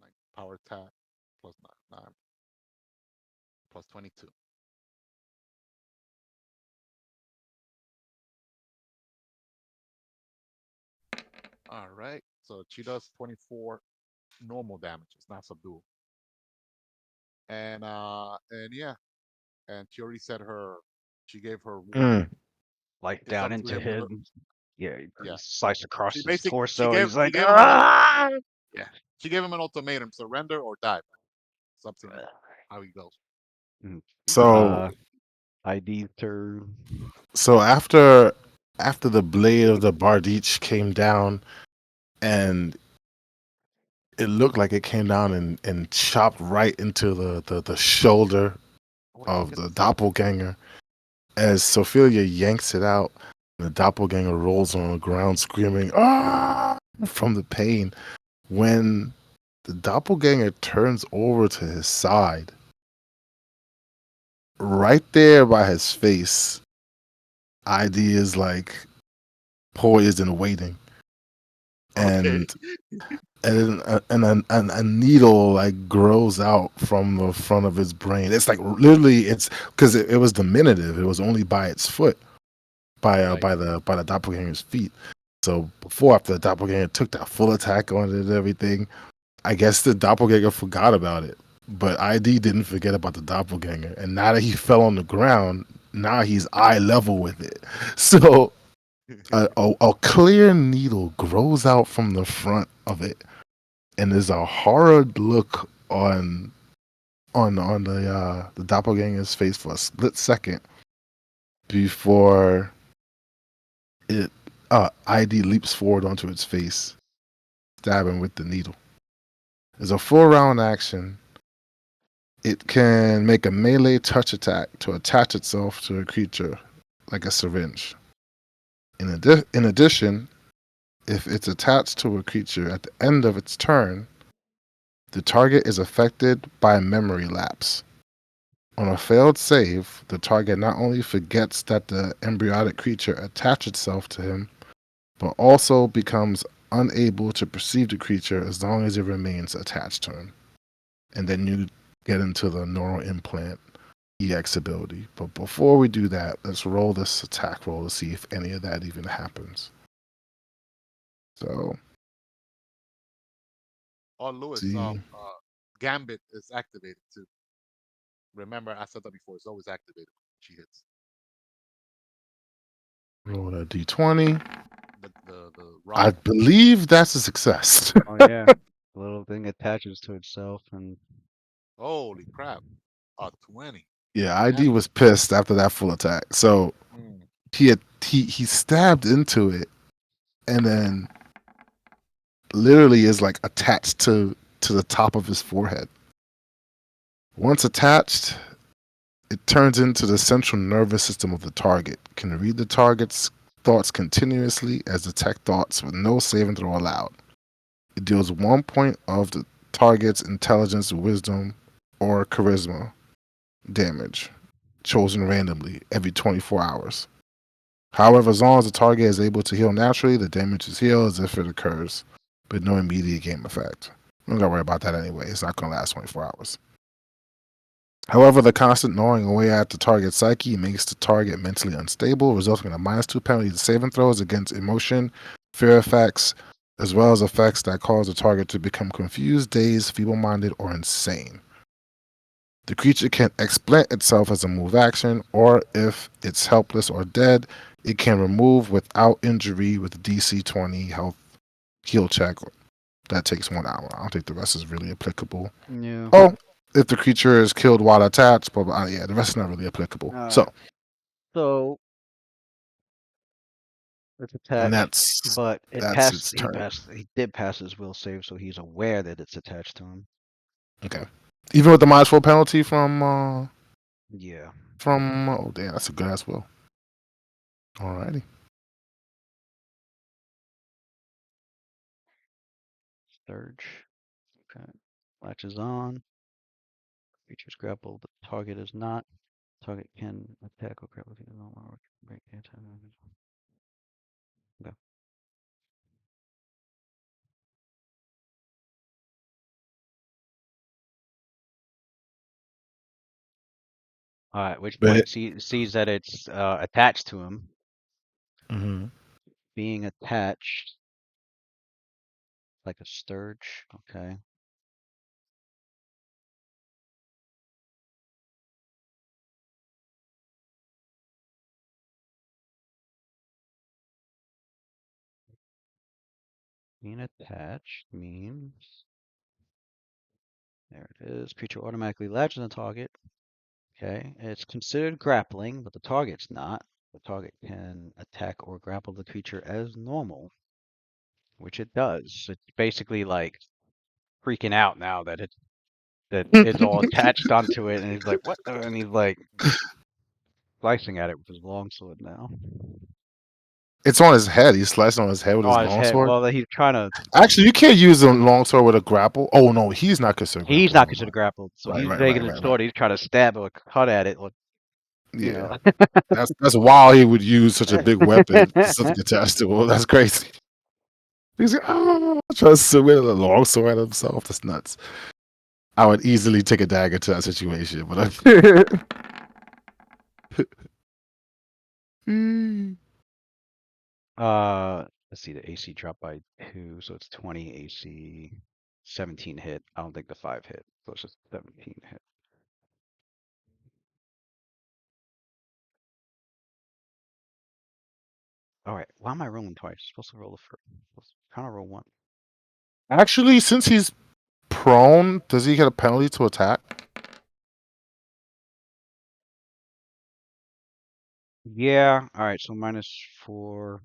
D: like power attack, plus 9, plus 22. All right, so she does 24 normal damage. It's not subdual. And yeah, and she already said her. She gave her warning.
A: Mm.
B: Light
D: It's
B: down
D: up to
B: into
D: him.
B: him. Yeah,
D: Yeah,
B: slice across
D: she
B: his
D: basically
B: torso. He's
D: she
B: like,
D: gave him an
B: ah!
D: yeah. She gave him an ultimatum: surrender or die. It's up to him how he goes.
B: Mm.
A: So
B: ID turn.
A: so after the blade of the Bardich came down and it looked like it came down and chopped right into the shoulder
D: Oh, wait,
A: of
D: get
A: the
D: this.
A: doppelganger. As Sophia yanks it out, the doppelganger rolls on the ground screaming "Ah!" from the pain. When the doppelganger turns over to his side, right there by his face, ID is like poised and waiting,
D: Okay.
A: and a needle like grows out from the front of his brain. It's like literally, it's because it was diminutive. It was only by its foot,
D: Right.
A: by the doppelganger's feet. So before, after the doppelganger took that full attack on it and everything, I guess the doppelganger forgot about it. But ID didn't forget about the doppelganger, and now that he fell on the ground, now he's eye level with it. So a clear needle grows out from the front of it, and there's a horrid look on the doppelganger's face for a split second before it ID leaps forward onto its face, stabbing with the needle. As a full round action, it can make a melee touch attack to attach itself to a creature like a syringe. In addition, if it's attached to a creature at the end of its turn, the target is affected by memory lapse. On a failed save, the target not only forgets that the embryonic creature attached itself to him, but also becomes unable to perceive the creature as long as it remains attached to him. And then you get into the neural implant EX ability. But before we do that, let's roll this attack roll to see if any of that even happens. So,
D: Oh, Lewis,
A: see.
D: Gambit is activated too. Remember, I said that before. It's always activated when she hits.
A: Roll a d20.
D: The
A: I
D: rock.
A: believe that's a success.
B: Oh yeah, the little thing attaches to itself, and
D: Holy crap! 20.
A: Yeah, ID
D: That's
A: was pissed after that full attack. So
D: mm,
A: he stabbed into it and then literally is like attached to the top of his forehead. Once attached, it turns into the central nervous system of the target. Can read the target's thoughts continuously as detect thoughts with no saving throw allowed. It deals 1 point of the target's intelligence, wisdom, or charisma damage, chosen randomly every 24 hours. However, as long as the target is able to heal naturally, the damage is healed as if it occurs, but no immediate game effect. We don't gotta worry about that anyway. It's not gonna last 24 hours. However, the constant gnawing away at the target's psyche makes the target mentally unstable, resulting in a -2 penalty to saving throws against emotion, fear effects, as well as effects that cause the target to become confused, dazed, feeble-minded, or insane. The creature can explant itself as a move action, or if it's helpless or dead, it can remove without injury with a DC 20 health heal check. That takes 1 hour. I don't think the rest is really applicable.
B: yeah.
A: Oh, if the creature is killed while attached, but yeah, the rest is not really applicable.
B: All
A: So,
B: right. So it's
A: and
B: attached, but it
A: that's
B: passed.
A: its
B: He
A: turn.
B: passed. He did pass his will save, so he's aware that it's attached to him.
A: Okay. Even with the -4 penalty
B: Yeah.
A: oh damn, that's a good ass will. Alrighty.
B: Surge. Okay. Latches on. Creature's grappled. The target is not. Target can attack or grapple. Break the attack. Okay. All right. Which
A: But
B: point sees that it's attached to him.
A: mhm.
B: Being attached, like a sturge. Okay. Being attached means there it is. Creature automatically latches on the target. Okay. It's considered grappling, but the target's not. The target can attack or grapple the creature as normal, which it does. It's basically like freaking out now that it's all attached onto it, and he's like, "What?" And he's like slicing at it with his longsword now.
A: It's on his head. He's slicing on his head with his
B: Oh, his head.
A: longsword.
B: Well, he's trying to.
A: Actually, you can't use a longsword with a grapple. Oh no, he's not considered
B: He's
A: grapple.
B: not
A: Never
B: considered
A: mind.
B: grappled, so
A: Right,
B: he's
A: right,
B: taking
A: right,
B: his
A: right, right.
B: sword. He's trying to stab or cut at it, or you
A: Yeah,
B: know.
A: that's why he would use such a big weapon, something attached to him. That's crazy. He's like, trying to swing a longsword at himself. That's nuts. I would easily take a dagger to that situation, but
B: Let's see. The AC dropped by 2, so it's 20 AC. 17 hit. I don't think the 5 hit, so it's just 17 hit. All right. Why am I rolling twice? Supposed to roll the first. Kind of roll one.
A: actually, since he's prone, does he get a penalty to attack?
B: Yeah. All right. So -4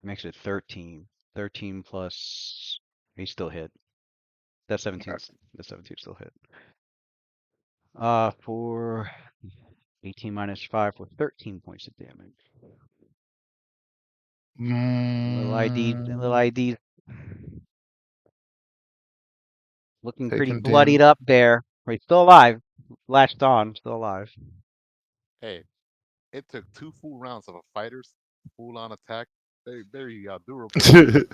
B: makes it 13. 13 plus. He still hit. That 17. The 17 still hit. For 18 -5 for 13 points of damage. Little
A: Mm,
B: ID looking pretty
A: taking
B: bloodied
A: damage.
B: up there. He's still alive. Latched on, still alive.
D: Hey, it took 2 full rounds of a fighter's full-on attack. Very durable creature.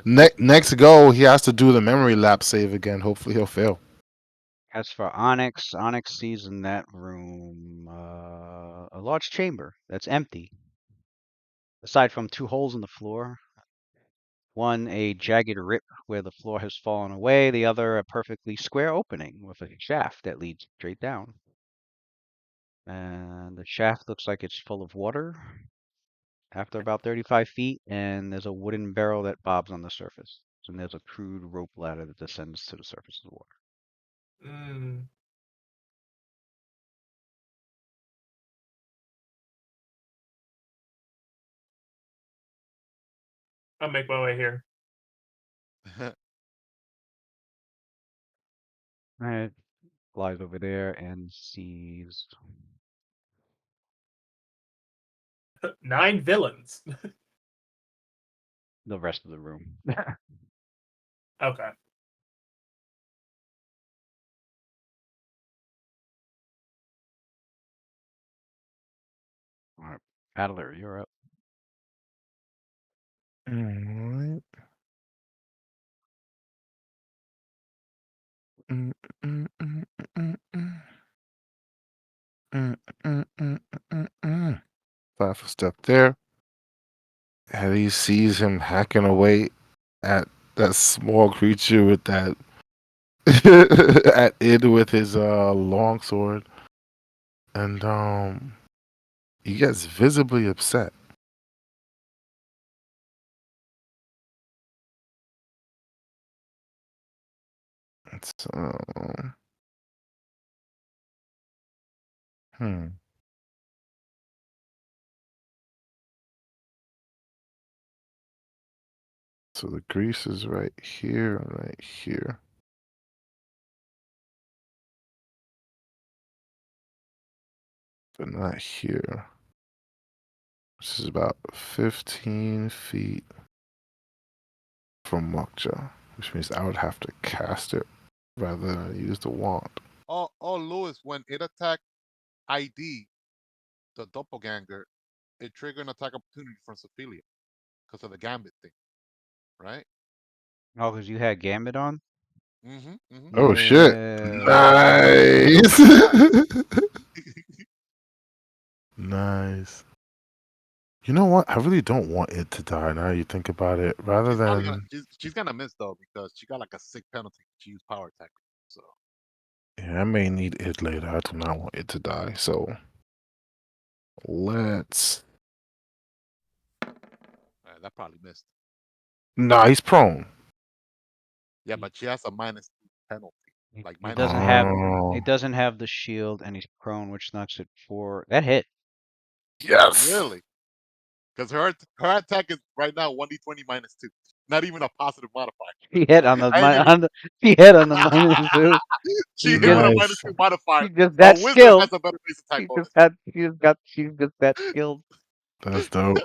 A: Next go, he has to do the memory lapse save again. Hopefully, he'll fail.
B: As for Onyx, Onyx sees in that room a large chamber that's empty. Aside from 2 holes in the floor, one a jagged rip where the floor has fallen away, the other a perfectly square opening with a shaft that leads straight down. And the shaft looks like it's full of water after about 35 feet, and there's a wooden barrel that bobs on the surface. And there's a crude rope ladder that descends to the surface of the water.
E: Mm. I'll make my way here.
B: Alright, flies over there and sees
E: 9 villains.
B: the rest of the room.
E: Okay.
B: Alright, Paddler, you're up.
A: Alright. Mm, mm, mm, mm, mm. Mm, mm, mm, mm, mm. 5 step there. And he sees him hacking away at that small creature with that at it with his long sword. And he gets visibly upset. It's hmm. So the grease is right here and right here. But not here. This is about 15 feet from Mokja, which means I would have to cast it rather than use the wand.
D: Oh, Lewis, when it attacked ID, the doppelganger, it triggered an attack opportunity from Sophia because of the gambit thing, right?
B: Oh, because you had Gambit on?
D: Mm-hmm. Mm-hmm.
A: Oh shit.
B: Yeah.
A: Nice. Nice. You know what? I really don't want it to die now you think about it. Rather
D: She's probably gonna
A: than
D: she's gonna miss though because she got like a sick penalty if she used power attack. So
A: yeah, I may need it later. I do not want it to die. So let's
D: that probably missed.
A: Nah, he's prone.
D: Yeah, but she has a -2 penalty. Like
B: He
D: minus
B: doesn't
D: 2.
B: have
A: Oh
B: he doesn't have the shield and he's prone, which knocks it for that hit.
A: yes.
D: Really? Because her attack is right now 1d20 -2. Not even a positive modifier.
B: He hit on the
D: I ain't even
B: he hit on the -2.
D: she
B: He's
D: hit with
B: just
D: a
A: Nice.
D: -2 modifier.
B: he's just
D: A
B: that
D: wizard
B: skilled.
D: has a better base attack bonus.
B: She's just that skilled.
A: That's dope.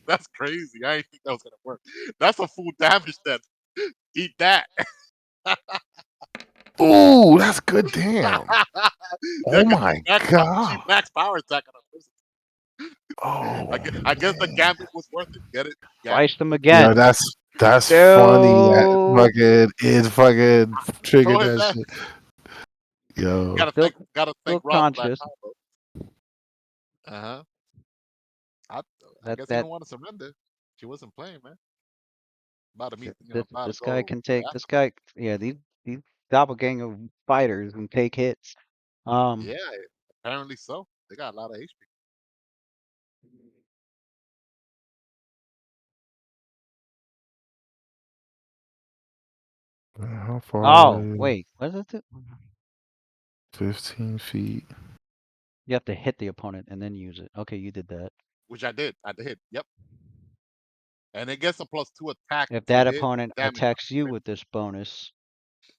D: That's crazy. I didn't think that was gonna work. That's a full damage then. Eat that.
A: Ooh, that's good damn.
D: Yeah,
A: Oh
D: because
A: my
D: she
A: god.
D: max power attack on her person.
A: Oh
D: I guess the
A: man.
D: gambit was worth it. Get it? Gambit.
B: Sliced him
A: Yeah,
B: again.
A: that's funny. That
B: Still
A: fucking
D: Show
A: triggered
D: him
A: that
D: that.
A: shit. Yo.
B: still
D: Gotta thank
B: still
D: Rob for that
B: conscious.
D: combo. Uh-huh. I
B: That
D: guess he
B: that
D: didn't want to surrender. She wasn't playing, man. About to meet, about to
B: this guy
D: go
B: can
D: to
B: take this guy. Yeah, these doppelganger fighters can take hits.
D: Yeah, apparently so. They got a lot of HP.
A: How far
B: Oh
A: away?
B: wait, what is it?
A: 15 feet.
B: You have to hit the opponent and then use it. Okay, you did that.
D: Which I did. I did. Yep. And it gets a +2 attack
B: If
D: to
B: that
D: hit and
B: opponent
D: damage.
B: attacks you with this bonus,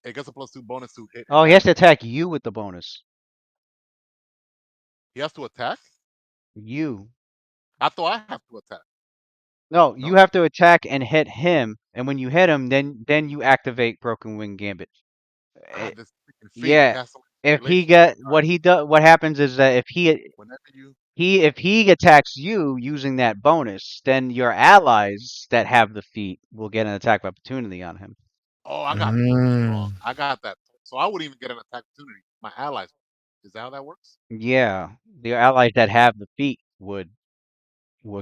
D: It gets a +2 bonus to hit and
B: oh, he has
D: damage.
B: to attack you with the bonus.
D: He has to attack?
B: You.
D: I thought I have to attack.
B: No,
D: No?
B: you have to attack and hit him, and when you hit him, then you activate Broken Wing Gambit.
D: Ah,
B: Eh,
D: this freaking feat. He
B: yeah,
D: has so
B: If he
D: relationship.
B: get
D: All right.
B: what happens is that
D: Whenever you.
B: if he attacks you using that bonus, then your allies that have the feat will get an attack of opportunity on him.
D: Oh, I got it totally wrong.
A: Mm.
D: I got that. So I wouldn't even get an attack opportunity. My allies. Is that how that works?
B: Yeah, the allies that have the feat will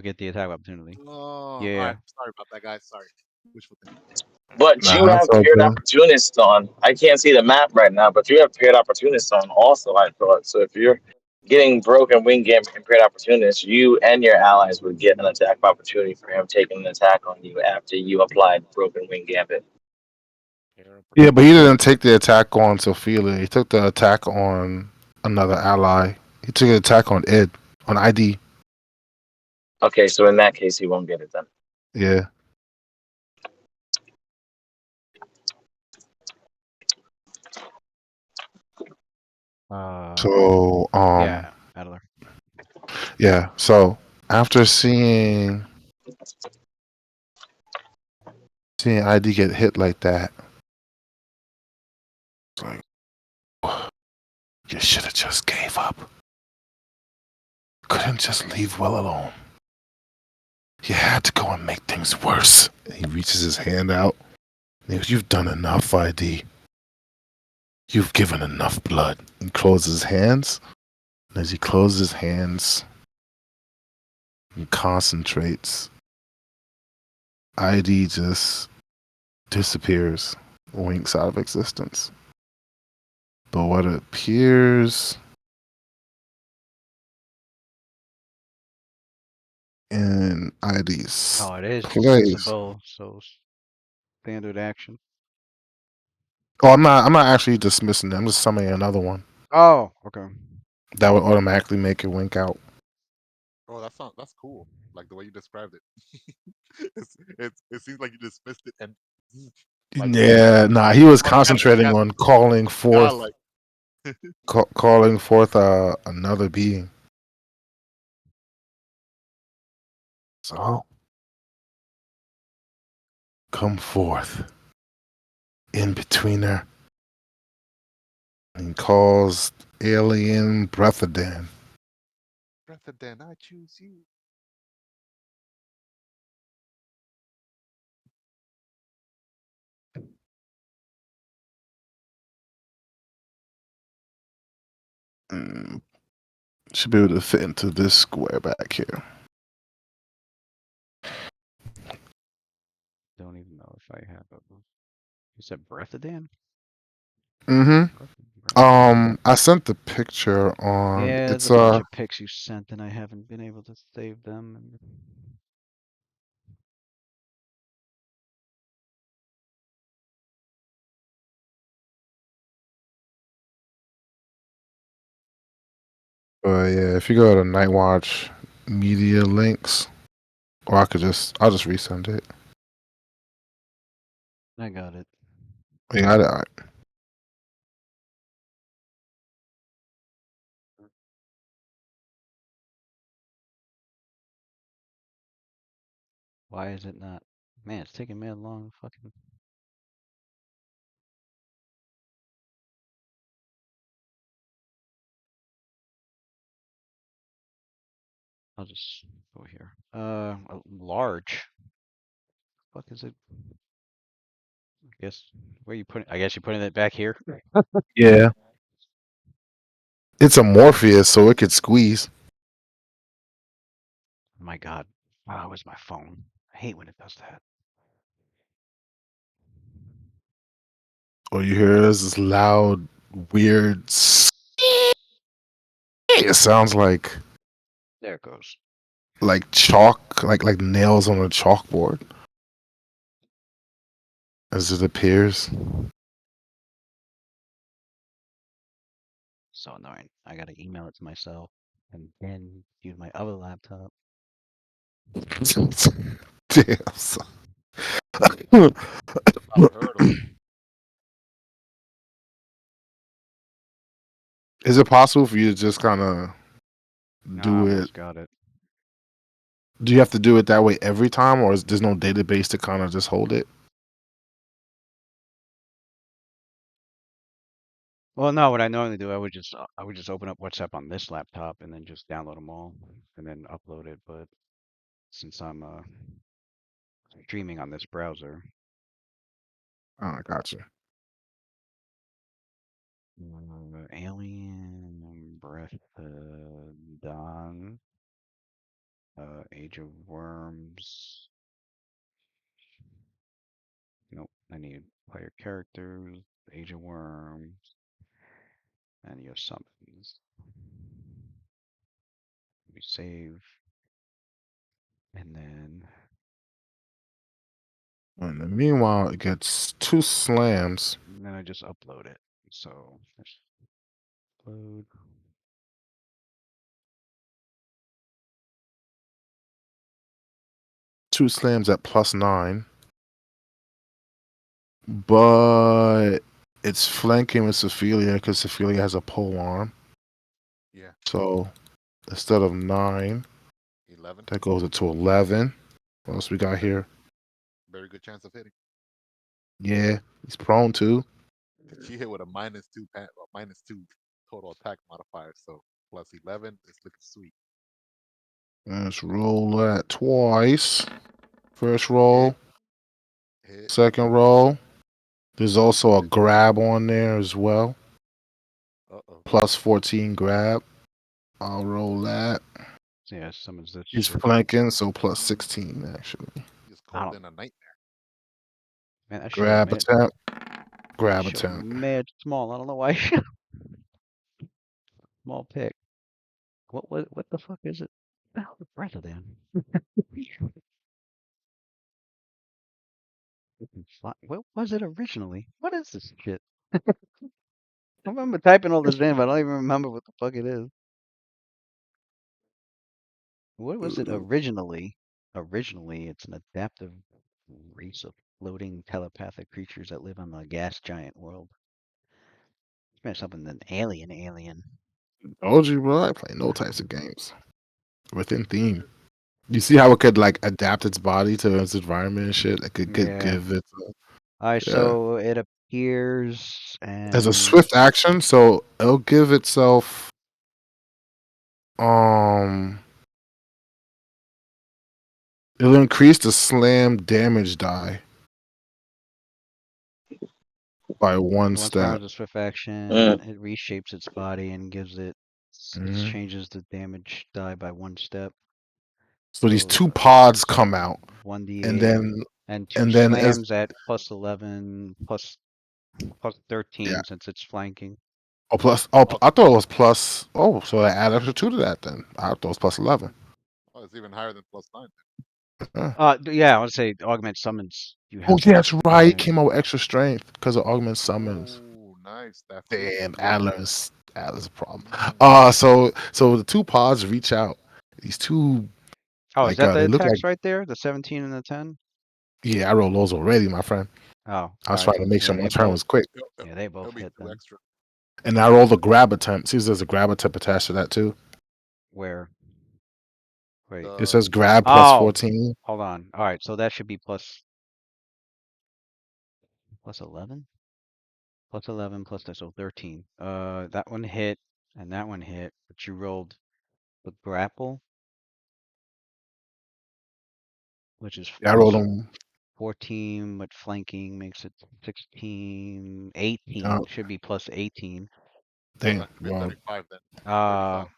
B: get the attack of opportunity.
D: Oh, all
B: Yeah.
D: right. Sorry about that, guys. Sorry. Wishful thinking.
F: But
A: Nah,
F: you
A: that's
F: have
A: all
F: paired
A: good.
F: opportunists on. I can't see the map right now, but you have paired opportunists on also, I thought. So if you're getting broken wing gambit and paired opportunists, you and your allies would get an attack opportunity for him taking an attack on you after you applied broken wing gambit.
A: Yeah, but he didn't take the attack on Sophia. He took the attack on another ally. He took an attack on Ed, on ID.
F: Okay, so in that case, he won't get it then.
A: Yeah. So,
B: Yeah, Adler.
A: yeah. So after seeing ID get hit like that, it's like, you should have just gave up. Couldn't just leave well alone. You had to go and make things worse. And he reaches his hand out. And he goes, "You've done enough, ID. You've given enough blood." He closes his hands. And as he closes his hands, he concentrates. ID just disappears, winks out of existence. But what appears in ID's
B: Oh, it is
A: place.
B: dismissible, so standard action.
A: Oh, I'm not actually dismissing it. I'm just summoning another one
B: Oh, okay.
A: that would automatically make it wink out.
D: Oh, that's cool. Like the way you described it. It seems like you dismissed it and like
A: Yeah, nah, he was
D: automatically
A: concentrating
D: has
A: on calling forth,
D: godlike.
A: calling forth another being. So, come forth, in betweener, and calls alien Breathadan.
D: Then I choose you.
A: Mm, should be able to fit into this square back here.
B: Don't even know if I have it. You said Breathadan?
A: Mm-hmm. I sent the picture on.
B: Yeah, there's
A: It's
B: a bunch of pics you sent, and I haven't been able to save them.
A: yeah, if you go to Night Watch media links, or I'll just resend it.
B: I got it.
A: Yeah, I
B: Why is it not? Man, it's taking me a long fucking. I'll just go here. Large. Fuck is it? I guess where you putting? I guess you're putting it back here.
A: yeah. It's a Morpheus, so it could squeeze.
B: Oh my God. Wow, where's my phone? I hate when it does that.
A: Or you hear this loud, weird. It sounds
B: There it goes.
A: like chalk, like nails on a chalkboard, as it appears.
B: So annoying. I gotta email it to myself and then use my other laptop.
A: Damn. Son.
D: Unheard of.
A: Is it possible for you to just kind of
B: No, I
A: do it?
B: almost got it.
A: Do you have to do it that way every time, or is there's no database to kind of just hold it?
B: Well, no, what I normally do, I would just open up WhatsApp on this laptop and then just download them all and then upload it. But since I'm streaming on this browser,
A: Oh, I got you.
B: Alien Breath Dawn, Age of Worms. Nope, I need player characters, Age of Worms, and your summons. We save, and then
A: And then meanwhile, it gets 2 slams.
B: I just upload it. So let's upload.
A: 2 slams at +9. But it's flanking with Ophelia because Ophelia has a pole arm.
D: Yeah.
A: So instead of 9,
D: 11.
A: that goes into 11. What else we got here?
D: Very good chance of hitting.
A: Yeah, he's prone to.
D: She hit with a -2 total attack modifier, so +11 is looking sweet.
A: Let's roll that twice. First roll,
D: Hit.
A: second roll. There's also a grab on there as well.
D: Uh-oh.
A: +14 grab. I'll roll that.
B: So yeah, summons this
A: He's
B: shit.
A: flanking, so +16 actually.
D: Just called in a nightmare.
B: Man, that shit
A: Grab
B: mad.
A: attempt. Grab
B: Shit
A: attempt.
B: mad small. I don't know why. Small pick. What the fuck is it? What the hell is Breath of Dawn? What was it originally? What is this shit? I remember typing all this in, but I don't even remember what the fuck it is. What was it originally? Originally, it's an adaptive race of floating telepathic creatures that live on the gas giant world. It's something than alien.
A: Told you, bro. I play no types of games within theme. You see how it could like adapt its body to its environment and shit. It could
B: Yeah.
A: give it.
B: Alright,
A: Yeah.
B: so it appears
A: As a
B: and
A: swift action, so it'll give itself um it'll increase the slam damage die by one
B: once primed
A: step.
B: with a swift action,
F: Mm.
B: it reshapes its body and gives it it
A: Mhm.
B: changes the damage die by one step.
A: So these 2 pods come out,
B: 1d8
A: and then
B: and 2
A: as
B: slams at +11 plus
A: yeah.
B: 13 since it's flanking.
A: Oh, plus. Oh, I thought it was plus. Oh, so I add extra 2 to that then. I thought it was +11.
D: Oh, it's even higher than +9.
B: Yeah, I would say augment summons. You
A: Oh,
B: have
A: yeah, that's right. It
B: yeah.
A: came out with extra strength because of augment summons.
D: Oh, nice. That
A: Damn,
D: flexibility.
A: Atlas a problem.
D: Mm.
A: So the 2 pods reach out. These 2
B: Oh, is
A: like
B: that the
A: they look like
B: attacks right there? The 17 and the 10?
A: yeah. I rolled those already, my friend.
B: Oh,
A: I was
B: alright,
A: trying to
B: so
A: make
B: yeah,
A: sure my
B: they
A: turn
B: both
A: was quick,
B: yeah, they both
D: It'll be
B: hit
D: 2
B: then.
D: extra.
A: and I rolled the grab attempt. See, there's a grab attempt attached to that too.
B: Where? Wait.
A: It says grab
B: Oh,
A: +14.
B: hold on. Alright, so that should be plus 11? Plus 11 plus that, so 13. That one hit and that one hit, but you rolled the grapple, which is
A: Yeah, I rolled them.
B: 14, but flanking makes it 16, 18.
A: Oh,
B: Should be plus 18.
D: So
A: damn.
D: that should be
A: Well,
D: 35 then.
B: Uh,
D: 35.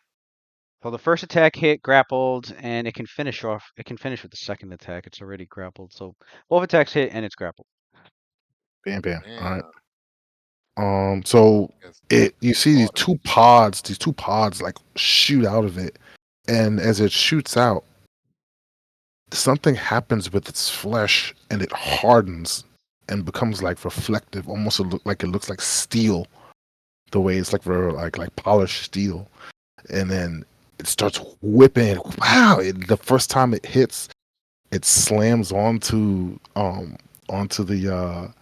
B: so the first attack hit, grappled, and it can finish off. It can finish with the second attack. It's already grappled, so both attacks hit and it's grappled.
A: bam. All right.
D: Damn.
A: So
D: Yes.
A: you see these
D: Water.
A: 2 pods. These 2 pods like shoot out of it, and as it shoots out, something happens with its flesh, and it hardens and becomes like reflective, almost like it looks like steel. The way it's like very like polished steel, and then it starts whipping. Wow! The first time it hits, it slams onto the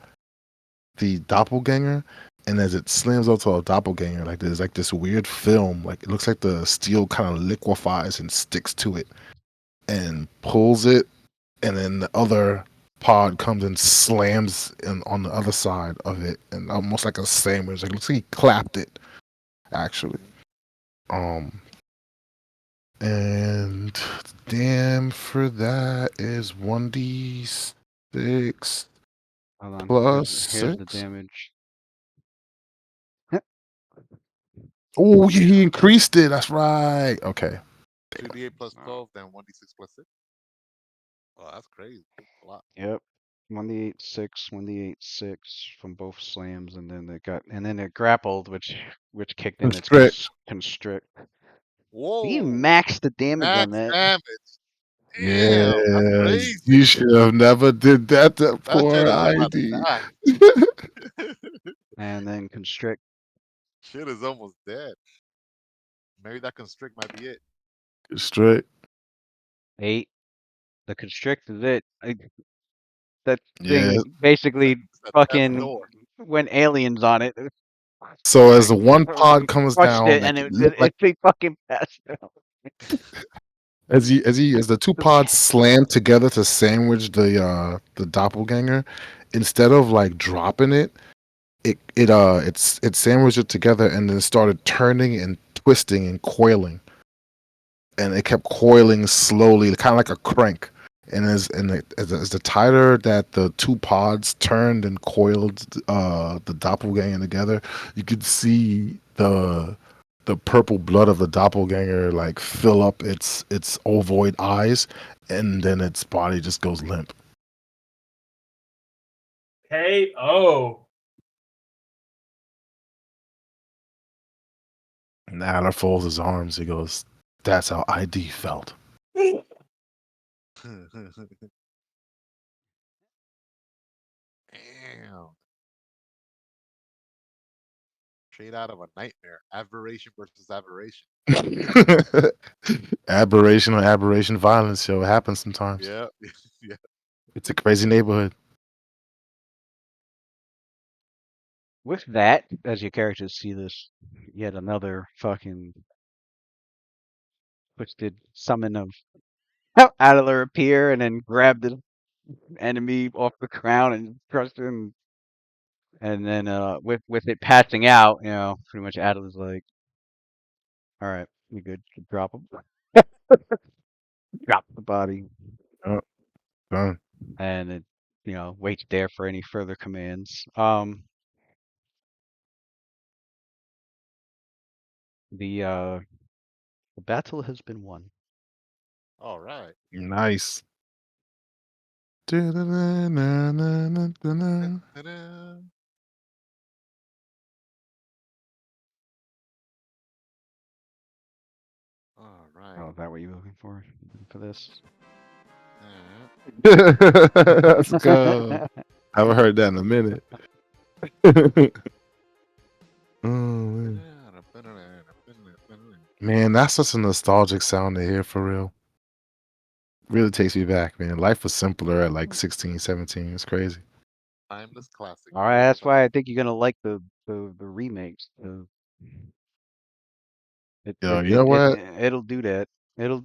A: doppelganger, and as it slams onto a doppelganger, like there's like this weird film, like it looks like the steel kind of liquefies and sticks to it, and pulls it, and then pod comes and slams on the other side of it, and almost like a sandwich. Like looks like he clapped it actually. Um, and damn for that is 1d6
B: Hold on.
A: plus
B: Here's the
A: 6.
B: damage.
A: Oh, he increased it. That's right. Okay.
D: 2d8 plus
B: Oh,
D: 12, then 1d6 plus 6. Oh, that's crazy. A lot.
B: yep. 1d8 6, 1d8 6 from both slams, and then it grappled, which kicked in its
A: Constrict.
B: constrict. You
D: Whoa.
B: maxed the damage on
D: Max
B: that,
D: damage. Damn. That's
A: Yes, you
D: crazy.
A: should have never did that to
D: That shit
A: poor
D: is almost
A: ID.
D: died.
B: and then constrict.
D: Shit is almost dead. Maybe that constrict might be it.
A: Straight.
B: 8. The constrict is it. That
A: Yeah.
B: thing basically
D: It's at death's
B: fucking
D: door.
B: went aliens on it.
A: So as
B: Like,
A: the one pod comes
B: crushed
A: down,
B: it,
A: like
B: and
A: it looked like
B: they fucking passed out.
A: as the two pods slammed together to sandwich the doppelganger, instead of like dropping it, it sandwiched it together and then started turning and twisting and coiling, and it kept coiling slowly, kind of like a crank. And as the tighter that the two pods turned and coiled the doppelganger together, you could see the purple blood of the doppelganger like fill up its ovoid eyes, and then its body just goes limp.
E: Hey, oh.
A: And Adler folds his arms. He goes, "That's how ID felt."
D: Damn. Straight out of a nightmare. Aberration versus aberration.
A: Aberration or aberration violence, yo. It happens sometimes.
D: Yeah. Yeah.
A: It's a crazy neighborhood.
B: With that, as your characters see this, yet another fucking twisted summon of Adler appear and then grab the enemy off the ground and crushed him. And then with it passing out, pretty much Adler's like, all right, we good. Drop him. Drop the body,
A: Oh, done.
B: and it waits there for any further commands. The battle has been won.
D: All right.
A: Nice.
D: Ta-da. All right.
B: Oh, is that what you're looking for this?
A: Let's go. I haven't heard that in a minute. Oh, man, that's such a nostalgic sound to hear for real. Really takes me back, man. Life was simpler at like 16, 17. It's crazy.
D: Timeless classic.
B: All right, that's why I think you're gonna like the remakes.
A: Yo, you know what?
B: It'll do that. It'll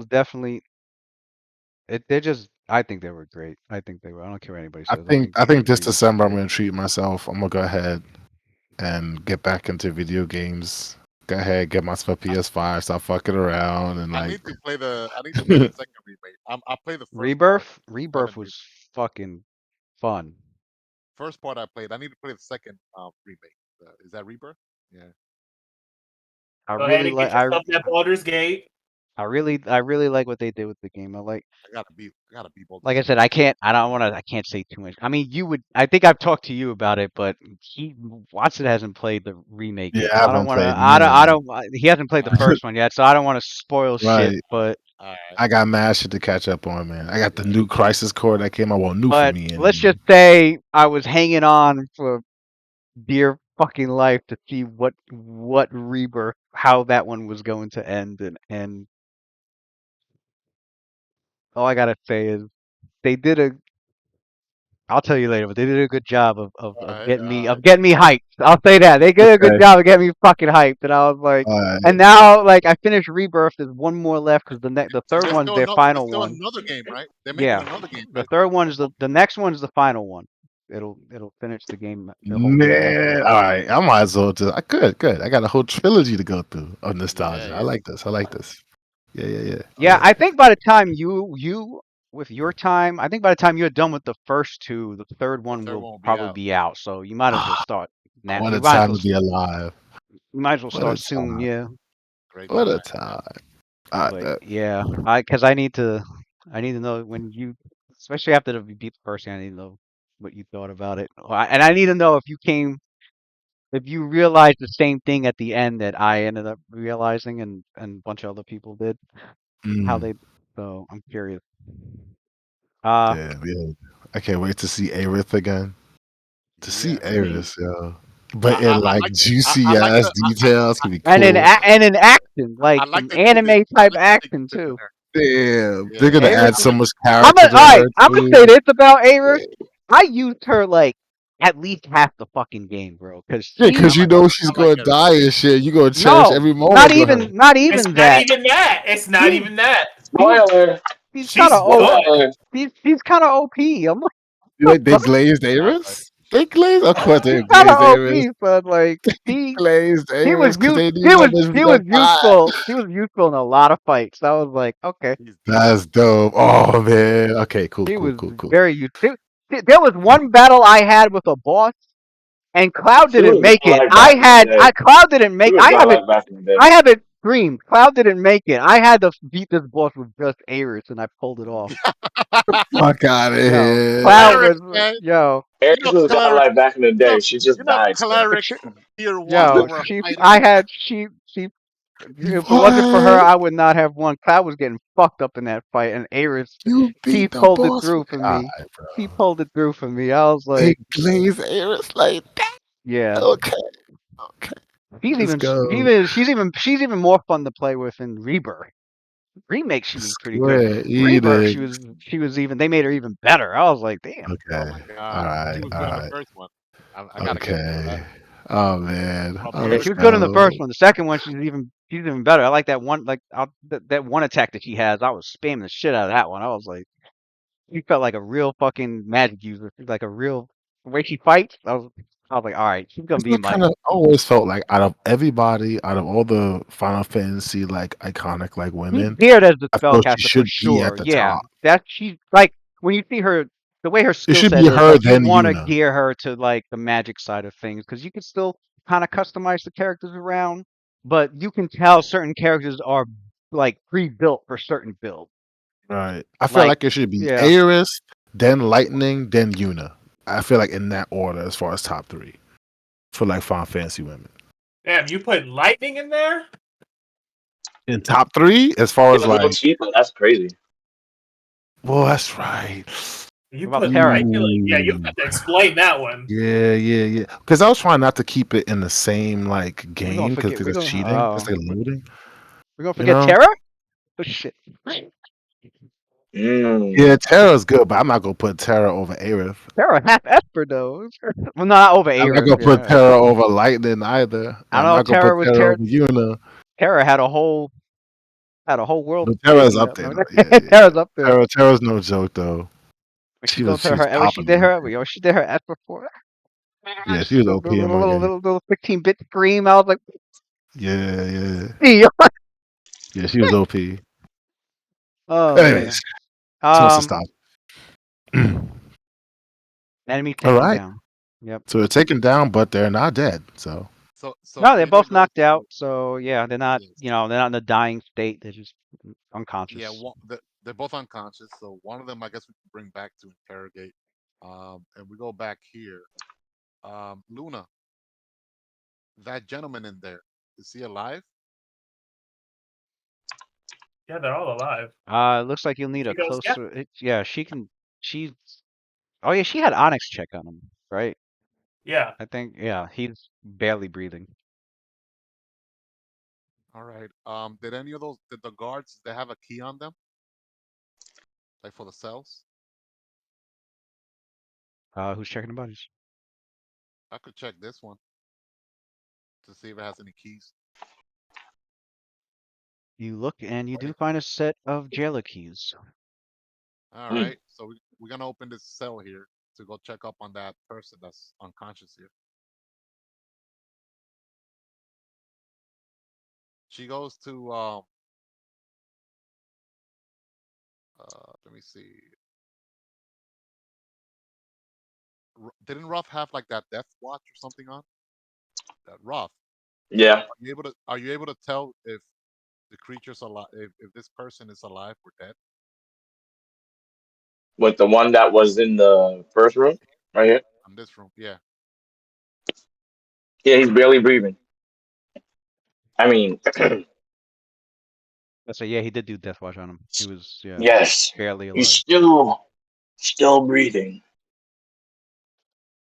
B: definitely. They're just. I think they were great. I think they were. I don't care what anybody
A: I
B: says. I
A: think
B: think
A: I
B: the
A: think this
B: remakes
A: December
B: are
A: I'm
B: great.
A: gonna treat myself. I'm gonna go ahead and get back into video games. Go ahead, get myself a PS5, stop fucking around, and
D: I
A: like
D: need to play the. I need to play the second remake. I played the first part.
B: Rebirth
D: 7
B: was
D: years.
B: fucking fun.
D: First part I played. I need to play the second remake. Is that Rebirth? Yeah.
B: I
E: Go ahead
B: really
E: and
B: like.
E: get yourself that Baldur's Gate.
B: I really like what they did with the game.
D: I gotta beat Baldur's
B: Like I said,
D: Gate.
B: I can't say too much. I mean, I think I've talked to you about it, but Watson hasn't played the remake
A: yeah,
B: yet,
A: I
B: so I don't
A: haven't
B: want to.
A: played none of them.
B: He hasn't played the
D: All right.
B: first one yet, so I don't want to spoil shit.
A: Right.
B: But
D: All right.
A: I got mad shit to catch up on, man. I got the
D: Yeah.
A: new Crisis Core that came out. Well, new for
B: but
A: me
B: let's
A: anyway.
B: just say I was hanging on for dear fucking life to see what Rebirth, how that one was going to end, and all I gotta say is they did a I'll tell you later, but they did a good job of
D: Alright,
B: getting me
D: alright.
B: hyped. I'll say that they did a good
A: Okay.
B: job of getting me fucking hyped, and I was like, and now like I finished Rebirth. There's one more left because the
D: And
B: third one's their
D: there's
B: final
D: still
B: one.
D: another game, right? They're making
B: Yeah,
D: another game,
B: the
D: right?
B: third one's the next one's the final one. It'll finish the game, the whole game
A: Man,
B: message.
A: all right. I might as well just. I could, good. I got a whole trilogy to go through of nostalgia. I
D: Yeah.
A: like this. I like this. Yeah.
B: Yeah, I think by the time you with your time, I think by the time you're done with the first two, the third
D: The
B: one
D: third
B: will
D: one will be
B: probably
D: out.
B: be out. So you might as well start now.
A: What
B: You
A: a
B: might as
A: time
B: well
A: to be alive.
B: start
A: What a
B: soon.
A: time.
B: Yeah,
D: Great
A: What a
D: time.
A: time. I
B: but
A: bet.
B: yeah, because I need to know when you, especially after the beat the first game, I need to know what you thought about it, and I need to know if you realized the same thing at the end that I ended up realizing and a bunch of other people did. How
A: Mm,
B: they, so I'm curious. Uh,
A: yeah. I can't wait to see Aerith again. To see
D: Yeah.
A: Aerith, yo. But in
D: I
A: like
D: like
A: juicy
D: I like
A: ass
D: the
A: details can be
B: and
A: cool.
B: in action, like
D: I like
B: some
D: they keep it
B: anime
D: I
B: type
D: like that they
B: action
D: keep it in
B: too.
D: there.
A: Damn, they're
D: Yeah.
A: gonna
B: Aerith
A: add
D: I
B: is.
A: so
D: like
A: much
B: I'm
A: character
B: gonna,
A: to
B: all right.
A: her
B: I'm gonna say
A: too.
B: this about Aerith. I used her like at least half the fucking game, bro. Cause
A: Yeah,
B: she
A: because you know she's
D: I like
A: gonna
D: Eric.
A: die and shit. You're gonna cherish
B: no,
A: every moment with her.
B: not
E: It's
B: even
E: not
B: that.
E: even that. It's not
B: She's
E: even that.
B: she's
F: Spoiler.
B: she's kind
E: She's
B: of oh
E: good.
F: Spoiler.
B: she's kind of OP. I'm like,
A: You
B: what
A: like
B: the
A: they
B: fuck?
A: glazed
D: Exactly.
A: Aerith? They glazed, of course
B: She's
A: they
B: kind of
A: glazed Aerith.
B: OP, but like she
A: Glazed
B: she was
A: Aerith because
B: used
A: they knew that bitch was
B: she
A: gonna
B: was
A: die.
B: useful. She was useful in a lot of fights. I was like, okay.
D: He's decent.
A: That's dope. Oh man. Okay, cool,
B: He
A: cool,
B: was
A: cool, cool.
B: very useful. There was one battle I had with a boss, and Cloud
F: She
B: didn't
F: was
B: make it.
F: godlike back in the
B: I
F: day.
B: Cloud didn't
F: She
B: make.
F: was godlike back in the day.
B: I have it screamed. Cloud didn't make it. I had to beat this boss with just Aerith, and I pulled it off.
A: Fuck out of
B: Yo,
A: here.
B: Cloud
D: Cleric,
B: was
D: man.
B: yo
D: You
F: Aries
D: know
F: was
D: cleric
F: godlike back in the
D: you know
F: day. She just died still.
B: but
D: cleric tier one
B: yo
D: over a
B: she.
D: fighter.
B: I had she. If it wasn't for her,
A: What?
B: I would not have won. Cloud was getting fucked up in that fight, and Aerith,
A: You
B: she
A: beat the
B: pulled it
A: boss?
B: through for
A: God,
B: me. She
A: bro.
B: pulled it through for me. I was
A: They
B: like,
A: glazed Aerith like that.
B: yeah.
A: Okay, okay. Let's go.
B: She's even more fun to play with in Rebirth. Remake she was pretty good.
A: Square
B: Rebirth
A: Enix.
B: she was even they made her even better. I was like, damn.
D: Oh
A: Okay.
D: my
A: All
D: god. She
A: right.
D: was
A: All
D: good in the
A: right.
D: first one. I gotta give it to her that.
A: Okay. Oh man.
D: Well,
A: Oh,
B: Yeah,
A: let's
B: she
D: perfect.
B: was good in the first
A: go.
B: one. The second one she's even better. I like that one that one attack that she has. I was spamming the shit out of that one. I was like, she felt like a real fucking magic user. She's like a real the way she fights. I was like, all right, she's gonna
A: It's
B: be
A: what
B: my
A: kind of always felt like out of everybody, out of all the Final Fantasy like iconic like
B: she's
A: women,
B: geared as the
A: I feel she
B: spellcaster for
A: should be at
B: sure.
A: the
B: Yeah,
A: top.
B: that she's like when you see her, the way her
A: It
B: skill
A: should
B: set
A: be
B: is,
A: her
B: like you
A: then
B: want to
A: Yuna.
B: gear her to like the magic side of things because you can still kind of customize the characters around, but you can tell certain characters are like pre-built for certain builds.
A: Right. I feel
B: Like,
A: like it should be
B: yeah,
A: Aerith, then Lightning, then Yuna. I feel like in that order as far as top three for like Final Fantasy women.
E: Damn, you put lightning in there?
A: In top three, as far
F: Yeah,
A: as
F: no
A: like,
F: cheaper. That's crazy.
A: well, that's right.
E: You
B: what about
E: put
B: Terra?
E: yeah, you
A: Ooh.
E: have to explain that one.
A: Yeah. Because I was trying not to keep it in the same like
B: We're gonna
A: game because
B: forget.
A: it's cheating. It's like loading.
B: We're gonna
A: You
B: forget
A: know?
B: Terra. Oh shit.
F: Mm.
A: Yeah, Terra's good, but I'm not gonna put Terra over Aerith.
B: Terra half Esper though. Well, not over
A: I'm not
B: Aerith.
A: gonna put
B: Yeah,
A: Terra over Lightning either.
B: I
A: I'm
B: know
A: not gonna put
B: Terra was
A: Terra
B: Terra.
A: over Yuna.
B: Terra had a whole world
A: But
B: to
A: Terra's
B: beat
A: up
B: up.
A: there
B: No,
A: though. Yeah.
B: Terra's up there.
A: Terra's no joke though.
B: When she goes to
A: She was
B: when
A: popping in my game.
B: she did her S before.
A: Yeah, she was OP in my game.
B: Little 16-bit scream. I was like,
A: Yeah.
B: "Hey."
A: Yeah, she was OP.
B: Oh man.
A: Anyways, too much to
B: Um,
A: stop.
B: enemy
A: All
B: taken
A: right.
B: down. Yep.
A: So they're taken down, but they're not dead. So
D: So
B: No, they're
D: either
B: both
D: of those
B: knocked out.
D: two,
B: So yeah, they're not.
D: yes.
B: You know, they're not in a dying state. They're just
D: Yeah,
B: unconscious.
D: they're both unconscious. So one of them, I guess, we can bring back to interrogate. And we go back here. Luna, that gentleman in there, is he alive?
E: Yeah, they're all alive.
B: It looks like you'll need
E: She
B: a
E: goes, yeah.
B: closer. Yeah, she can. She's. Oh yeah, she had Onyx check on him, right?
E: Yeah.
B: I think. Yeah, he's barely breathing.
D: All right. Did any of those did the guards they have a key on them? Like for the cells?
B: Who's checking the bodies?
D: I could check this one to see if it has any keys.
B: You look and you do find a set of jailer keys.
D: All right, so we're gonna open this cell here to go check up on that person that's unconscious here. She goes to let me see. Didn't Ruff have like that death watch or something on? That Ruff.
F: Yeah,
D: Are you able to tell if the creature's alive, if this person is alive or dead?
F: with the one that was in the first room, right here.
D: In this room, yeah.
F: Yeah, he's barely breathing. I mean,
B: So yeah, he did do death watch on him. He was
F: yes,
B: barely
F: he's
B: alive.
F: still breathing.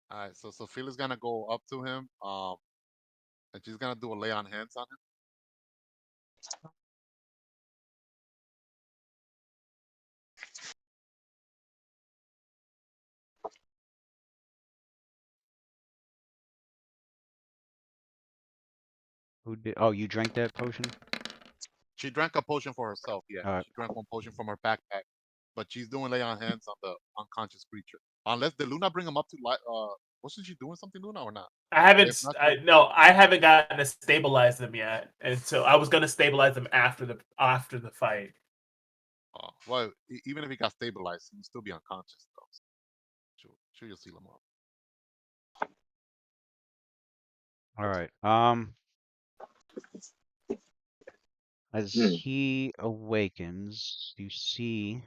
D: All right, so Sophia's gonna go up to him, and she's gonna do a lay on hands on him.
B: Who did? Oh, you drank that potion?
D: She drank a potion for herself. Yeah,
B: All right.
D: she drank one potion from her backpack, but she's doing lay on hands on the unconscious creature. Unless did Luna bring him up to life? Wasn't she doing something, Luna, or not?
E: I haven't.
D: If not,
E: No, I haven't gotten to stabilize them yet, and so I was gonna stabilize them after the fight.
D: well, even if he got stabilized, he'd still be unconscious though. Sure, you'll seal him up.
B: All right. As
F: Hmm.
B: he awakens, you see.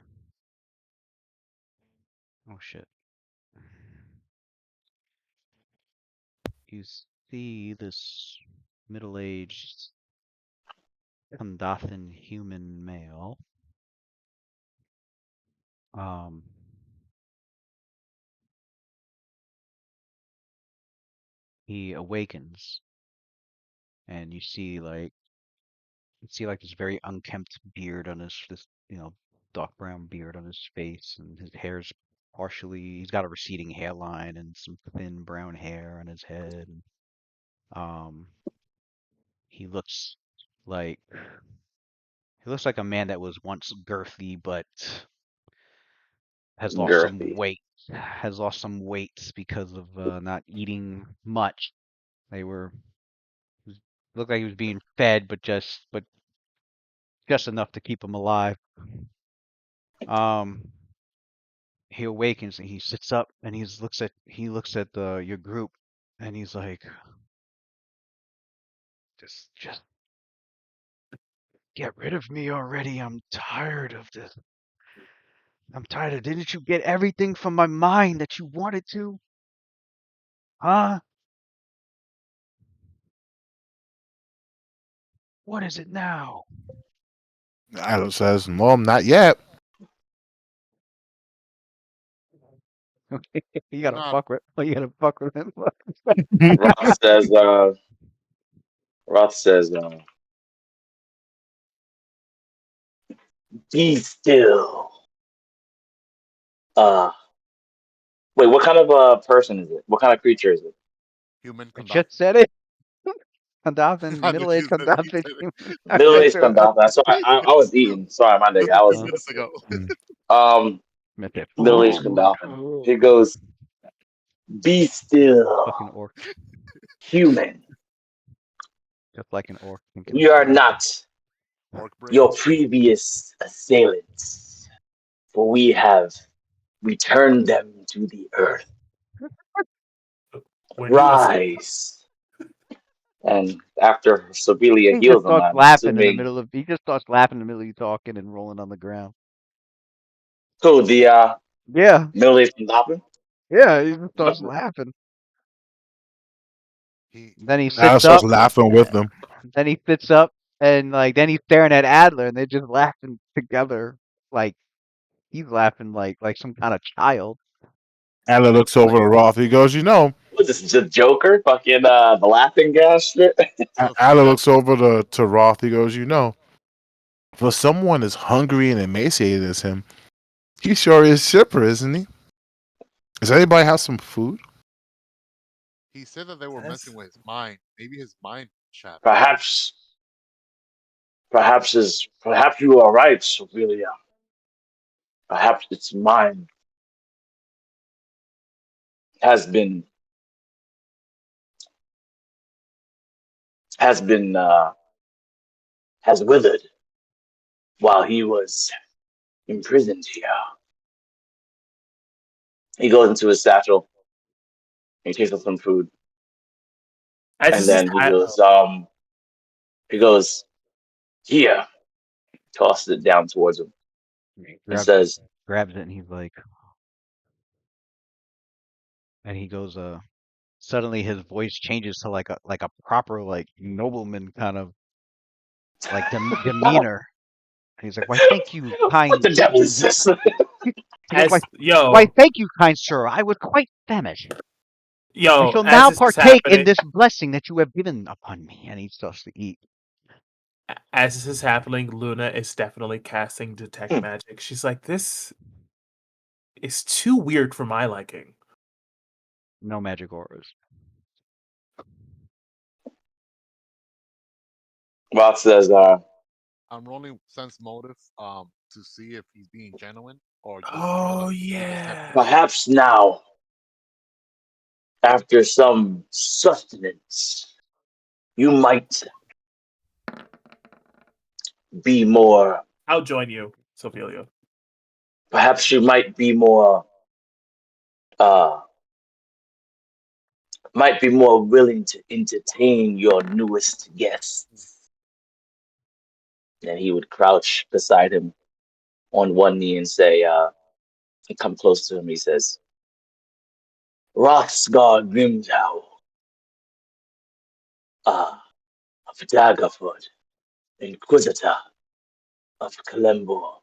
B: Oh shit. You see this middle-aged Kandathan human male. He awakens, and you see this very unkempt beard on this dark brown beard on his face, and his hair's he's got a receding hairline and some thin brown hair on his head. And, he looks like a man that was once girthy but has lost some
F: Girthy.
B: weight. Has lost some weight because of not eating much. They were looked like he was being fed, but just enough to keep him alive. Um, he awakens and he sits up and he looks at your group and he's like, just get rid of me already. I'm tired of this. I'm tired of. Didn't you get everything from my mind that you wanted to? Huh? What is it now?
A: Adam says, "Well, not yet."
B: You gotta
D: Nah,
B: fuck with. You gotta fuck with him.
F: Roth says. Roth says. Be still. Uh, wait. What kind of person is it? What kind of creature is it?
D: human
B: I
D: conduct.
B: just said it. Adopting
D: I knew
B: middle-aged
D: you said it. You
B: adopted
D: said
B: human.
D: it.
F: Middle aged Gandalf. So I was eating. Sorry, my nigga.
D: Just a
F: I
D: few
F: was
D: minutes ago.
B: Meant that
F: middle aged Gandalf. He goes, "Be still,
B: fucking orc,
F: human.
B: just like an orc. Thinking.
F: We are not
D: Orc
F: your
D: brains.
F: previous assailants, for we have returned them to the earth.
E: When you was
F: Rise." And after Sobelia
B: He just
F: heals him,
B: starts
F: I'm
B: laughing in the
F: assuming
B: middle of. He just starts laughing in the middle of you talking and rolling on the ground.
F: who the
B: Yeah,
F: middle aged Gandalf.
B: yeah. He just starts laughing.
D: He
B: Then he
A: Adam
B: sits
A: starts
B: up.
A: laughing with them.
B: Then he sits up and then he's staring at Adler and they're just laughing together. Like he's laughing like some kind of child.
A: Adam looks over to Roth. He goes,
F: What's this? Just Joker? Fucking the laughing gas shit?
D: so
A: Adam
D: Sophia.
A: looks over to Roth. He goes, for someone as hungry and emaciated as him, he sure is chipper, isn't he? Does anybody have some food?
D: He said that they were messing with his mind. Maybe his mind shattered.
F: Perhaps, perhaps you are right, Ophelia. Perhaps its mind has been has been has withered while he was imprisoned here. He goes into his satchel. He takes out some food,
E: As
F: and
E: this is
F: then he goes here, tosses it down towards him,
B: He
F: and
B: grabs
F: says,
B: it, and he's like, and he goes, suddenly his voice changes to like a proper like nobleman kind of like demeanor. And he's like, "Why, thank you,
F: "What
B: kind."
F: the devil is this?"
B: He goes,
E: as
B: "Why, thank you, kind sir. I was quite famished. I shall
E: as
B: now
E: this is
B: partake in
E: happening,
B: this blessing that you have given upon me." And he starts to eat.
E: as this is happening, Luna is definitely casting detect magic. She's like, this is too weird for my liking.
B: No magic auras.
F: Roth says,
D: I'm rolling sense motive to see if he's being genuine or just trying to
E: Oh
D: be
E: yeah.
D: deceptive.
F: "Perhaps now, after some sustenance, you might be more.
E: I'll join you, Sophia.
F: Perhaps you might be more. Uh, might be more willing to entertain your newest guests." And he would crouch beside him on one knee and say, and come close to him. He says, "Rothsgar Grimtau, of Daggerford, Inquisitor of Kalembor.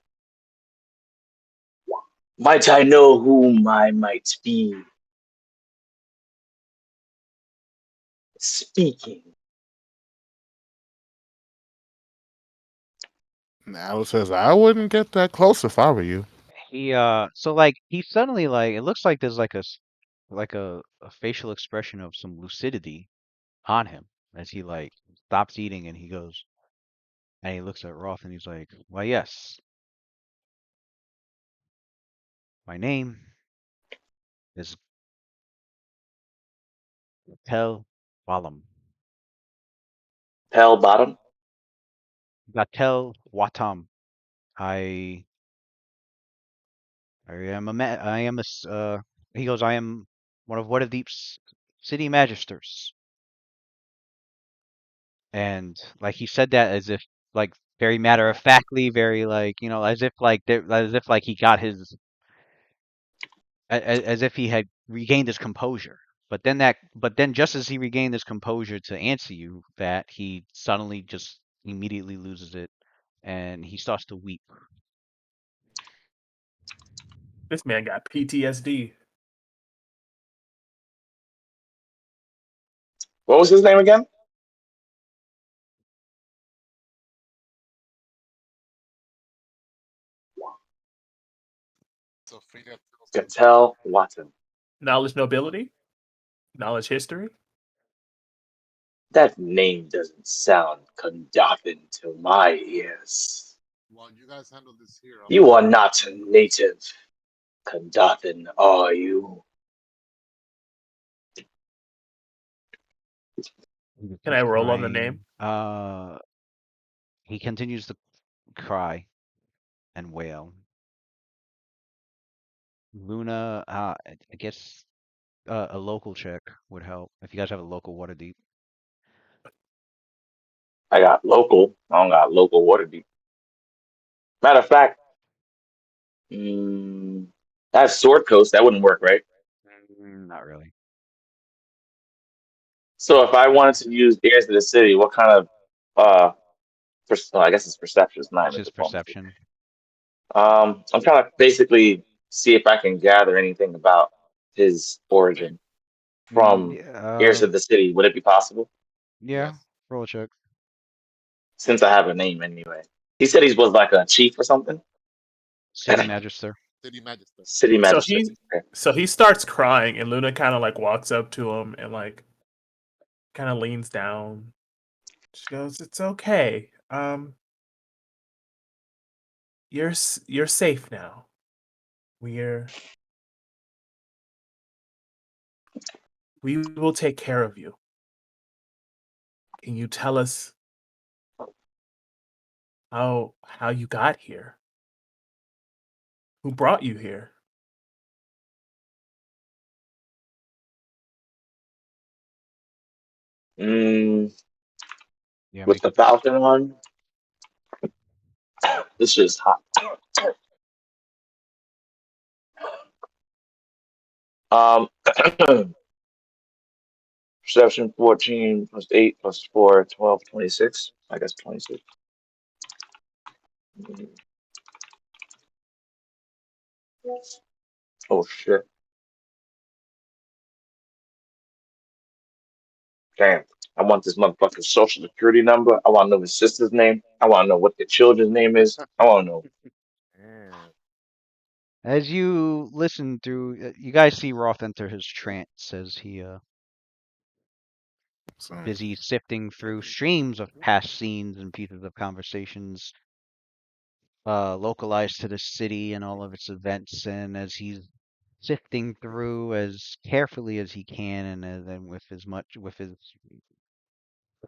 F: Might I know whom I might be speaking?"
A: Now says I wouldn't get that close if I were you.
B: He so like he suddenly like it looks like there's like like a facial expression of some lucidity on him as he like stops eating and he goes and he looks at Roth and he's like, "Why, yes, my name is Gatel Walam.
F: Pell bottom?
B: Gatel Watam. I I am I am he goes, I am one of Waterdeep's city magisters." And like he said that as if like very matter of factly, very like, as if like as if like he got his as if he had regained his composure. But then just as he regained his composure to answer you, that he suddenly just immediately loses it and he starts to weep.
E: This man got PTSD.
F: What was his name again?
D: So Frida tells him,
F: Gatel Watson.
E: Knowledge nobility? Knowledge history?
F: That name doesn't sound Kandothan to my ears.
D: "While you guys handle this here, I'll
F: You
D: be
F: are
D: right
F: not a native Kandothan, are you?"
B: He just
E: Can I
B: keeps
E: roll on the name?
B: crying. He continues to cry and wail. Luna, I guess a local check would help if you guys have a local Waterdeep.
F: I got local. I don't got local Waterdeep. Matter of fact, that's Sword Coast. That wouldn't work, right?
B: Not really.
F: So if I wanted to use Ears of the City, what kind of I guess it's perception. It's not
B: It's
F: even
B: just
F: diplomacy.
B: perception.
F: I'm trying to basically see if I can gather anything about his origin from Ears
B: Yeah,
F: of the City. Would it be possible?
B: yeah.
D: Yes.
B: Roll a check.
F: Since I have a name anyway. He said he was like a chief or something.
B: City Magister.
D: City Magister.
F: City
E: So
F: magistrate.
E: he
F: Okay.
E: so he starts crying, and Luna kind of like walks up to him and like kind of leans down. She goes, "It's okay. You're safe now. We're we will take care of you. Can you tell us how you got here? Who brought you here?"
F: Mm,
B: Yeah,
F: with the Falcon on, this is hot. Um, perception 14 plus 8 plus 4, 12, 26. I guess 26. Oh shit. Damn. I want this motherfucker's social security number. I want to know his sister's name. I want to know what the children's name is. I want to know.
D: Damn.
B: as you listen through, you guys see Roth enter his trance as he
A: So,
B: busy sifting through streams of past scenes and pieces of conversations localized to the city and all of its events, and as he's sifting through as carefully as he can, and then with his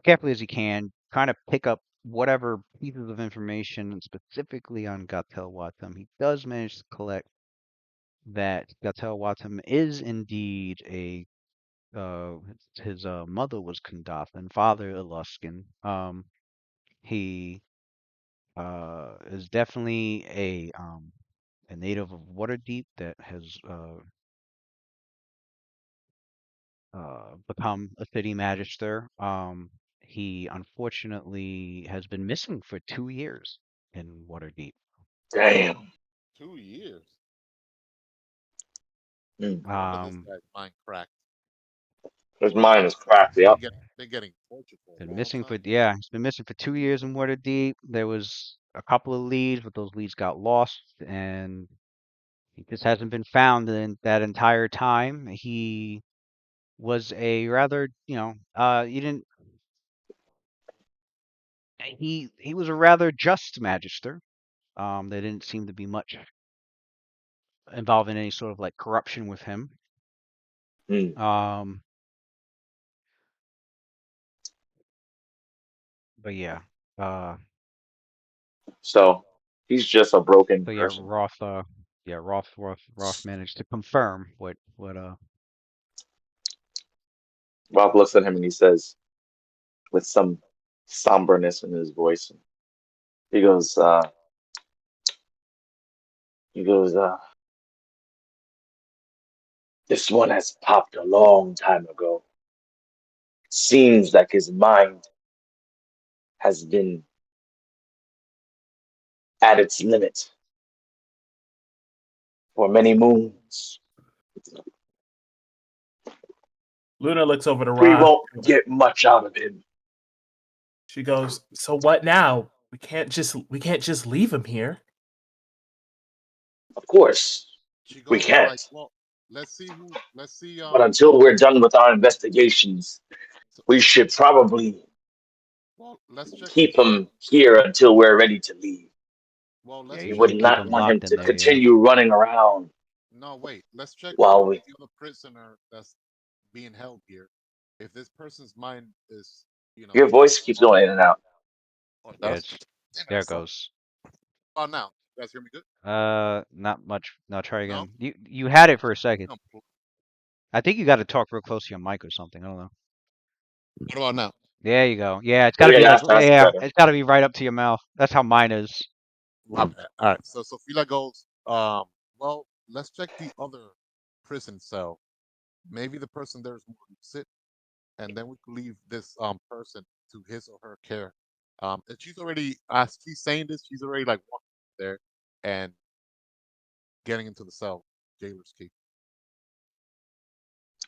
B: carefully as he can, trying to pick up whatever pieces of information, and specifically on Gatel Watam, he does manage to collect that Gatel Watam is indeed a his mother was Kundath and father Eluskin. He is definitely a native of Waterdeep that has become a city magister. He unfortunately has been missing for 2 years in Waterdeep.
F: Damn.
D: 2 years.
F: Mm.
D: No wonder this
B: Um,
D: guy's mind cracked.
F: His
D: Poor guy.
F: mind is cracked. Yep.
D: Been getting tortured for a
B: been
D: long
B: missing for
D: time.
B: yeah, he's been missing for 2 years in Waterdeep. There was a couple of leads, but those leads got lost, and he just hasn't been found in that entire time. He was a rather, you didn't. He was a rather just magister. There didn't seem to be much involved in any sort of like corruption with him.
F: Mm.
B: Um, but yeah, uh,
F: So he's just a broken
B: but yeah,
F: person.
B: Roth managed to confirm what
F: Rob looks at him and he says, with some somberness in his voice, he goes, he goes, this one has popped a long time ago. Seems like his mind has been at its limit for many moons.
E: Luna looks over to
F: We
E: Roth.
F: won't get much out of him.
E: She goes, "So what now? We can't just leave him here."
F: Of course,
D: She
F: we
D: goes
F: can't.
D: like, well, let's see
F: But until we're done with our investigations,
D: so,
F: we should probably
D: well, let's check
F: keep
D: the other.
F: him here until we're ready to leave.
D: Well,
B: yeah,
D: let's
F: We
B: you
D: check
F: would
B: should keep
F: not
B: him
F: want him
B: locked in
F: to
B: there. Yeah,
F: continue running around
D: no, wait. Let's check
F: while we.
D: the other prisoner that's being held here. If this person's mind is,
F: Your voice keeps
D: off,
F: going in and out.
D: or
B: yeah,
D: does.
B: it's
D: Damn it,
B: there
D: I
B: it
D: suck.
B: goes.
D: Oh, now you guys hear me good?
B: Not much. Now try
D: No,
B: again. You had it for a second.
D: no.
B: I think you got to talk real close to your mic or something. I don't know.
D: What about now?
B: There you go. Yeah, it's got to
F: Yeah,
B: be like
F: that's
B: yeah,
F: better.
B: it's got to be right up to your mouth. That's how mine is.
D: My bad. All right. So Sophia goes, well, let's check the other prison cell. Maybe the person there is more lucid, and then we could leave this person to his or her care. And she's already, as she's saying this, she's already like walking there and getting into the cell, jailer's key.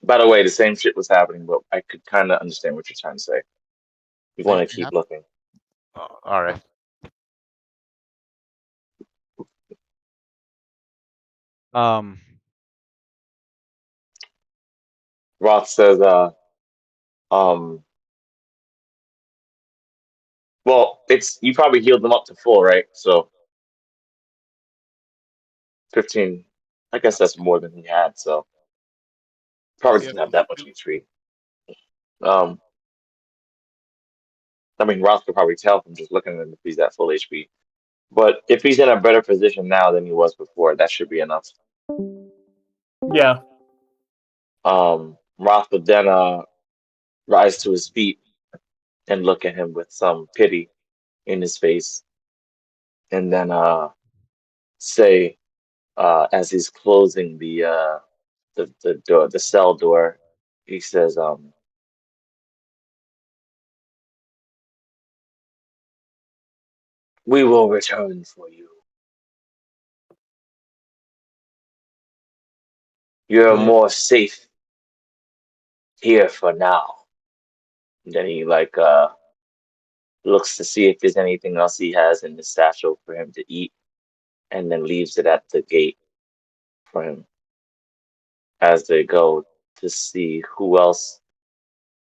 F: By the way, the same shit was happening, but I could kind of understand what you're trying to say. You
D: Same
F: want to
D: thing
F: keep
D: happened.
F: looking.
D: All right.
B: Um,
F: Roth says, um, well, it's you probably healed them up to full, right? So 15. I guess that's more than he had, so
D: Yeah,
F: probably
D: he
F: doesn't
D: had
F: have
D: full
F: that much
D: HP.
F: HP. Um, I mean, Roth could probably tell from just looking at him if he's at full HP. But if he's in a better position now than he was before, that should be enough.
E: Yeah.
F: Roth would then rise to his feet and look at him with some pity in his face, and then say, as he's closing the door, the cell door, he says, "We will return for you. You're
B: good.
F: more safe here for now." And then he looks to see if there's anything else he has in the satchel for him to eat, and then leaves it at the gate for him as they go to see who else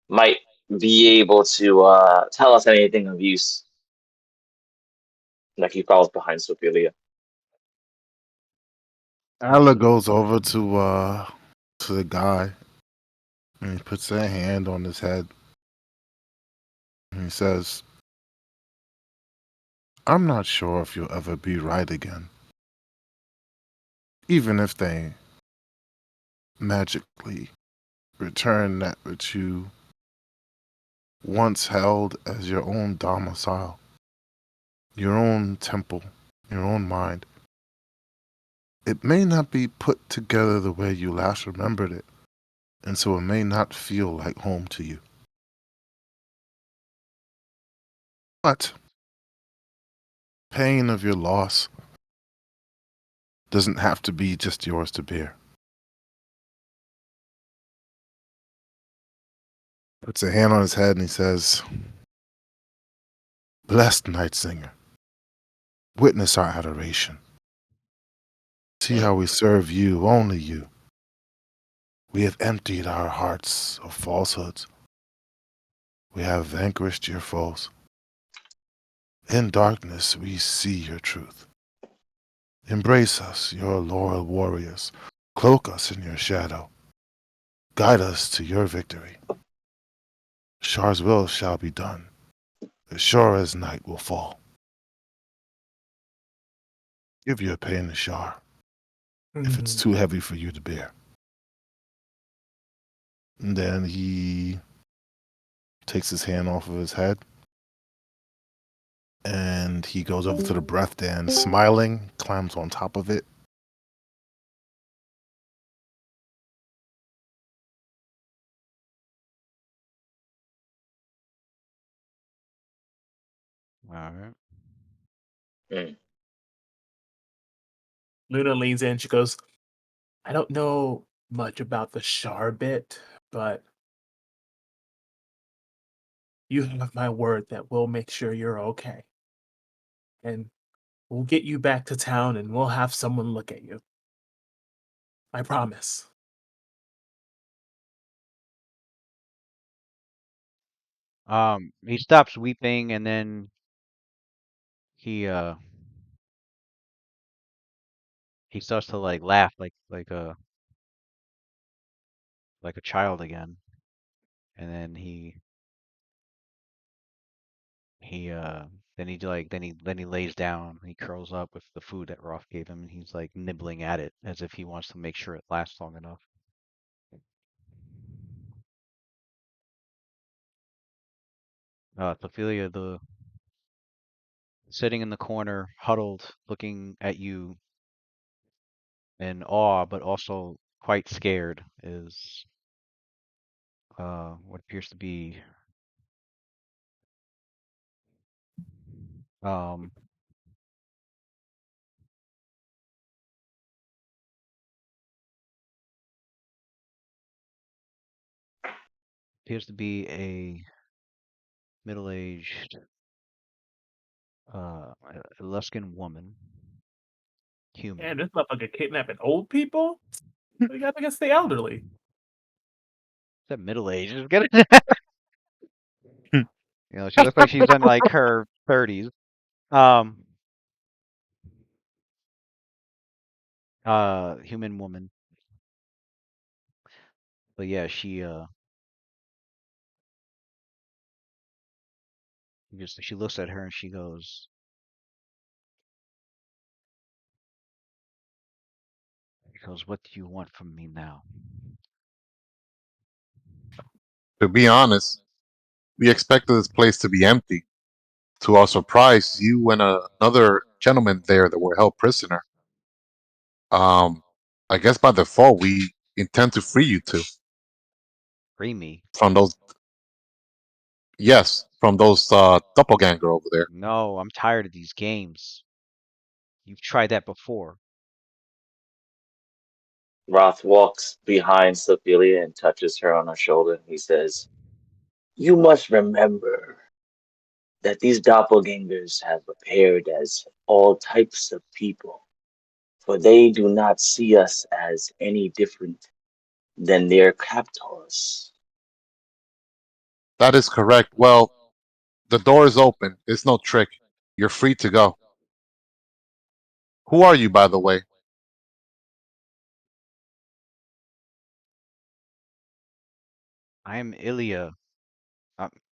F: might be able to tell us anything of use. Like he follows behind Sophia.
A: Ala goes over to the guy and he puts a hand on his head and he says, "I'm not sure if you'll ever be right again, even if they magically return that which you once held as your own domicile, your own temple, your own mind. It may not be put together the way you last remembered it, and so it may not feel like home to you. But pain of your loss doesn't have to be just yours to bear." Puts a hand on his head and he says, "Blessed Night Singer, witness our adoration. See how we serve you, only you. We have emptied our hearts of falsehoods. We have vanquished your foes. In darkness we see your truth. Embrace us, your loyal warriors. Cloak us in your shadow. Guide us to your victory. Shar's will shall be done, as sure as night will fall. Give your pain to Shar, if it's too heavy for you to bear." And then he takes his hand off of his head and he goes over to the breath den, smiling, climbs on top of it.
B: All right.
F: Mm.
E: Luna leans in. She goes, I don't know much about the Shar bit, but you have my word that we'll make sure you're okay. And we'll get you back to town and we'll have someone look at you. I promise.
B: He stops weeping and then he he starts to like laugh like a child again. And then he then he lays down, he curls up with the food that Roth gave him and he's like nibbling at it as if he wants to make sure it lasts long enough. Ophelia, the sitting in the corner, huddled, looking at you in awe, but also quite scared, is what appears to be um a middle-aged Alaskan woman Human.
E: And this motherfucker kidnapping old people. We got against the elderly.
B: That middle age is good. She looks like she's in like her 30s. Um, human woman. But yeah, she looks at her and she goes, "What do you want from me now?"
D: To be honest, we expected this place to be empty. To our surprise, you and another gentleman there that were held prisoner. Um, I guess by default we intend to free you two
B: Free me.
D: from those. Yes, from those doppelganger over there.
B: No, I'm tired of these games. You've tried that before.
F: Roth walks behind Sophia and touches her on her shoulder. He says, "You must remember that these doppelgangers have appeared as all types of people, for they do not see us as any different than their captors."
D: That is correct. Well, the door is open. It's no trick. You're free to go. Who are you, by the way?
B: I am Ilya.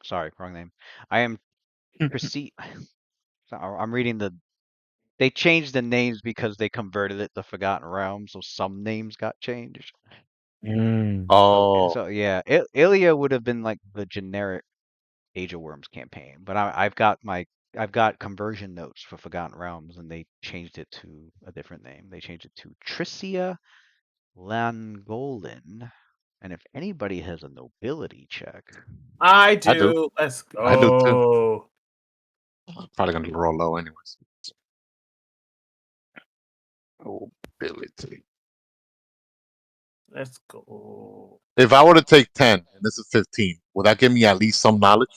B: Sorry, wrong name. I am Chrissy. I'm reading the. They changed the names because they converted it to Forgotten Realms, so some names got changed.
C: Mm.
D: Oh,
B: So yeah, Ilya would have been like the generic Age of Worms campaign, but I've got conversion notes for Forgotten Realms, and they changed it to a different name. They changed it to Tricia Langolin. And if anybody has a nobility check,
E: I
D: I do.
E: do. Let's
D: I do too.
E: go.
D: Probably gonna roll low anyways. Mobility.
E: Let's go.
D: If I were to take 10 and this is 15, would that give me at least some knowledge?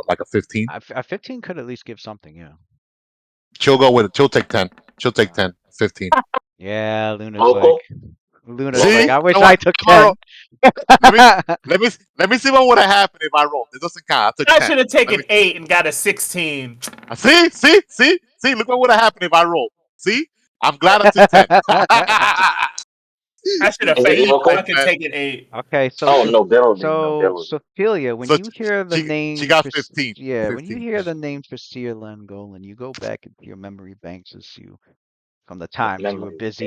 D: Like a 15?
B: a 15 could at least give something, yeah.
D: She'll go with it. She'll take 10. She'll take 10. 15.
B: Yeah,
F: Local,
D: See?
B: I
D: You
B: wish
D: know
B: I
D: what?
B: took
D: I'm gonna roll.
B: 10.
D: Let me let me see what would have happened if I rolled. It doesn't count. I took
E: I
D: 10.
E: should have
D: Let
E: taken
D: me
E: 8 and got a 16.
D: see. Look what would have happened if I rolled. See? I'm glad I took 10.
E: I should have
F: is it
E: faked
F: local?
E: fucking taken 8.
B: Okay,
F: Oh, nobility,
B: so
F: nobility.
B: Sophia, when
D: So
B: you hear the
D: she
B: name
D: got
B: for
D: 15.
B: yeah, when you
D: 15.
B: hear the name for Seer Langolan, you go back into your memory banks as you from the times
F: Memory banks.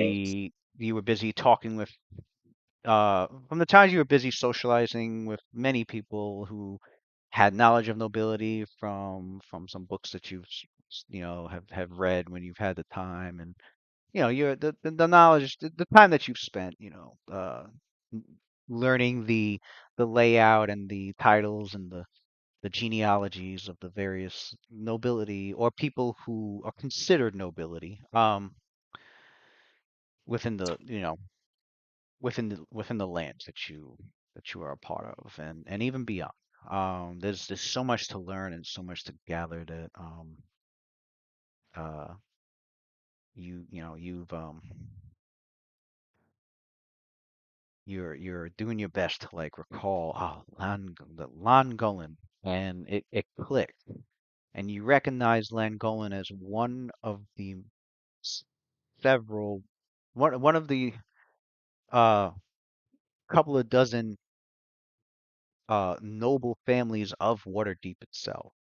B: you were busy talking with from the times you were busy socializing with many people who had knowledge of nobility from some books that have read when you've had the time, and you're the knowledge, the time that you've spent, n- learning the layout and the titles and the genealogies of the various nobility or people who are considered nobility within the within the lands that you are a part of, and even beyond. There's so much to learn and so much to gather that uh you're doing your best to like recall the Langolan, and it clicked, and you recognize Langolan as one of the s- several one of the uh couple of dozen noble families of Waterdeep itself,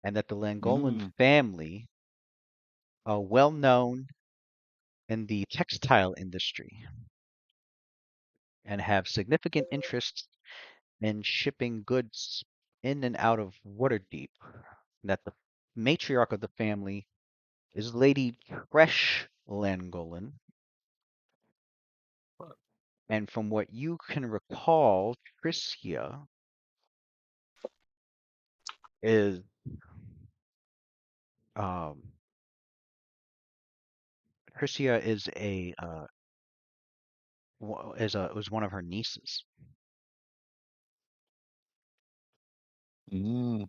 B: and that the Langolan
D: Mm.
B: family are well known in the textile industry and have significant interests in shipping goods in and out of Waterdeep. That the matriarch of the family is Lady Tresh Langolan, and from what you can recall, is um, Tricia is a was one of her nieces.
D: Mm.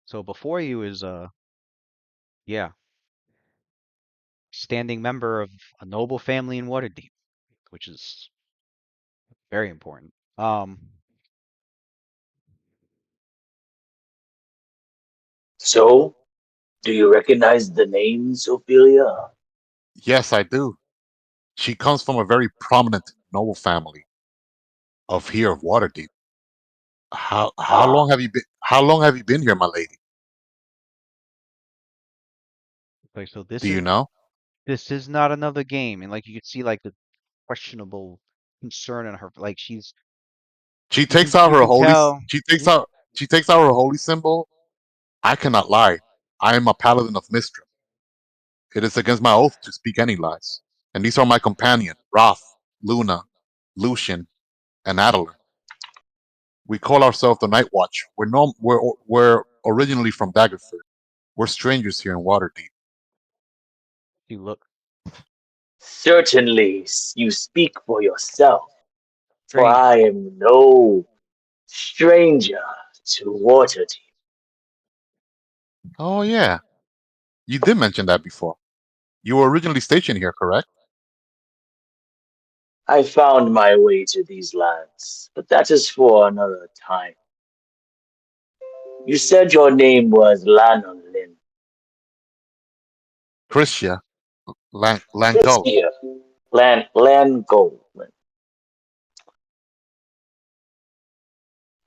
B: So before you is yeah. standing member of a noble family in Waterdeep, which is very important.
F: So, do you recognize the name, Ophelia?
D: Yes, I do. She comes from a very prominent noble family of here of Waterdeep. How
F: Ah,
D: long have you been? How long have you been here, my lady?
B: Like, so
D: Do you know?
B: this is not another game, and like you could see like the questionable concern in her, like
D: She takes out
B: you
D: her
B: can
D: holy.
B: tell.
D: She takes
B: Yeah,
D: out. She takes out her holy symbol. I cannot lie. I am a paladin of Mistra. It is against my oath to speak any lies. And these are my companion, Roth, Luna, Lucian, and Adler. We call ourselves the Night Watch. We're originally from Daggerford. We're strangers here in Waterdeep.
B: you look
F: certainly you speak for yourself, for
B: strange.
F: I am no stranger to Waterdeep.
D: Oh yeah, you did mention that before. You were originally stationed here, correct?
F: I found my way to these lands, but that is for another time. You said your name was Lanolin.
D: Christia, Langul.
F: Christia. Langolin.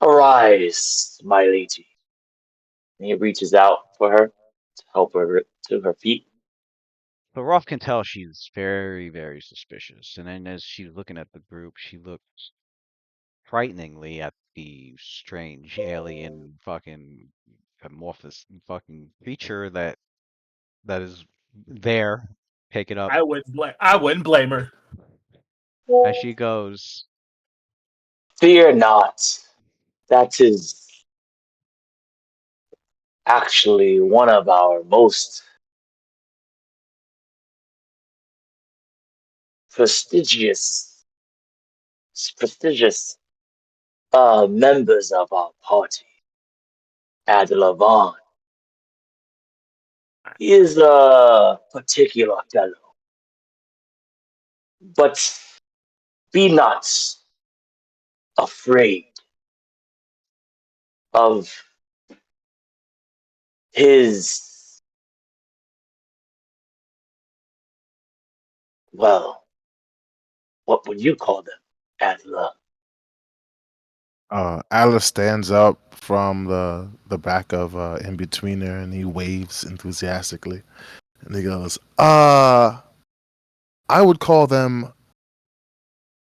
F: Arise, my lady. And he reaches out for her to help her to her feet.
B: But Rolf can tell she's very, very suspicious. And then as she's looking at the group, she looks frighteningly at the strange alien fucking amorphous fucking creature that is there. Pick it up
E: I wouldn't blame her.
B: as she goes.
F: Fear not. That is actually one of our most prestigious prestigious members of our party, Adelavan. He is a particular fellow, but be not afraid of his, well, what would you call them, Adela?
A: Alice stands up from the back of in between there, and he waves enthusiastically, and he goes, I would call them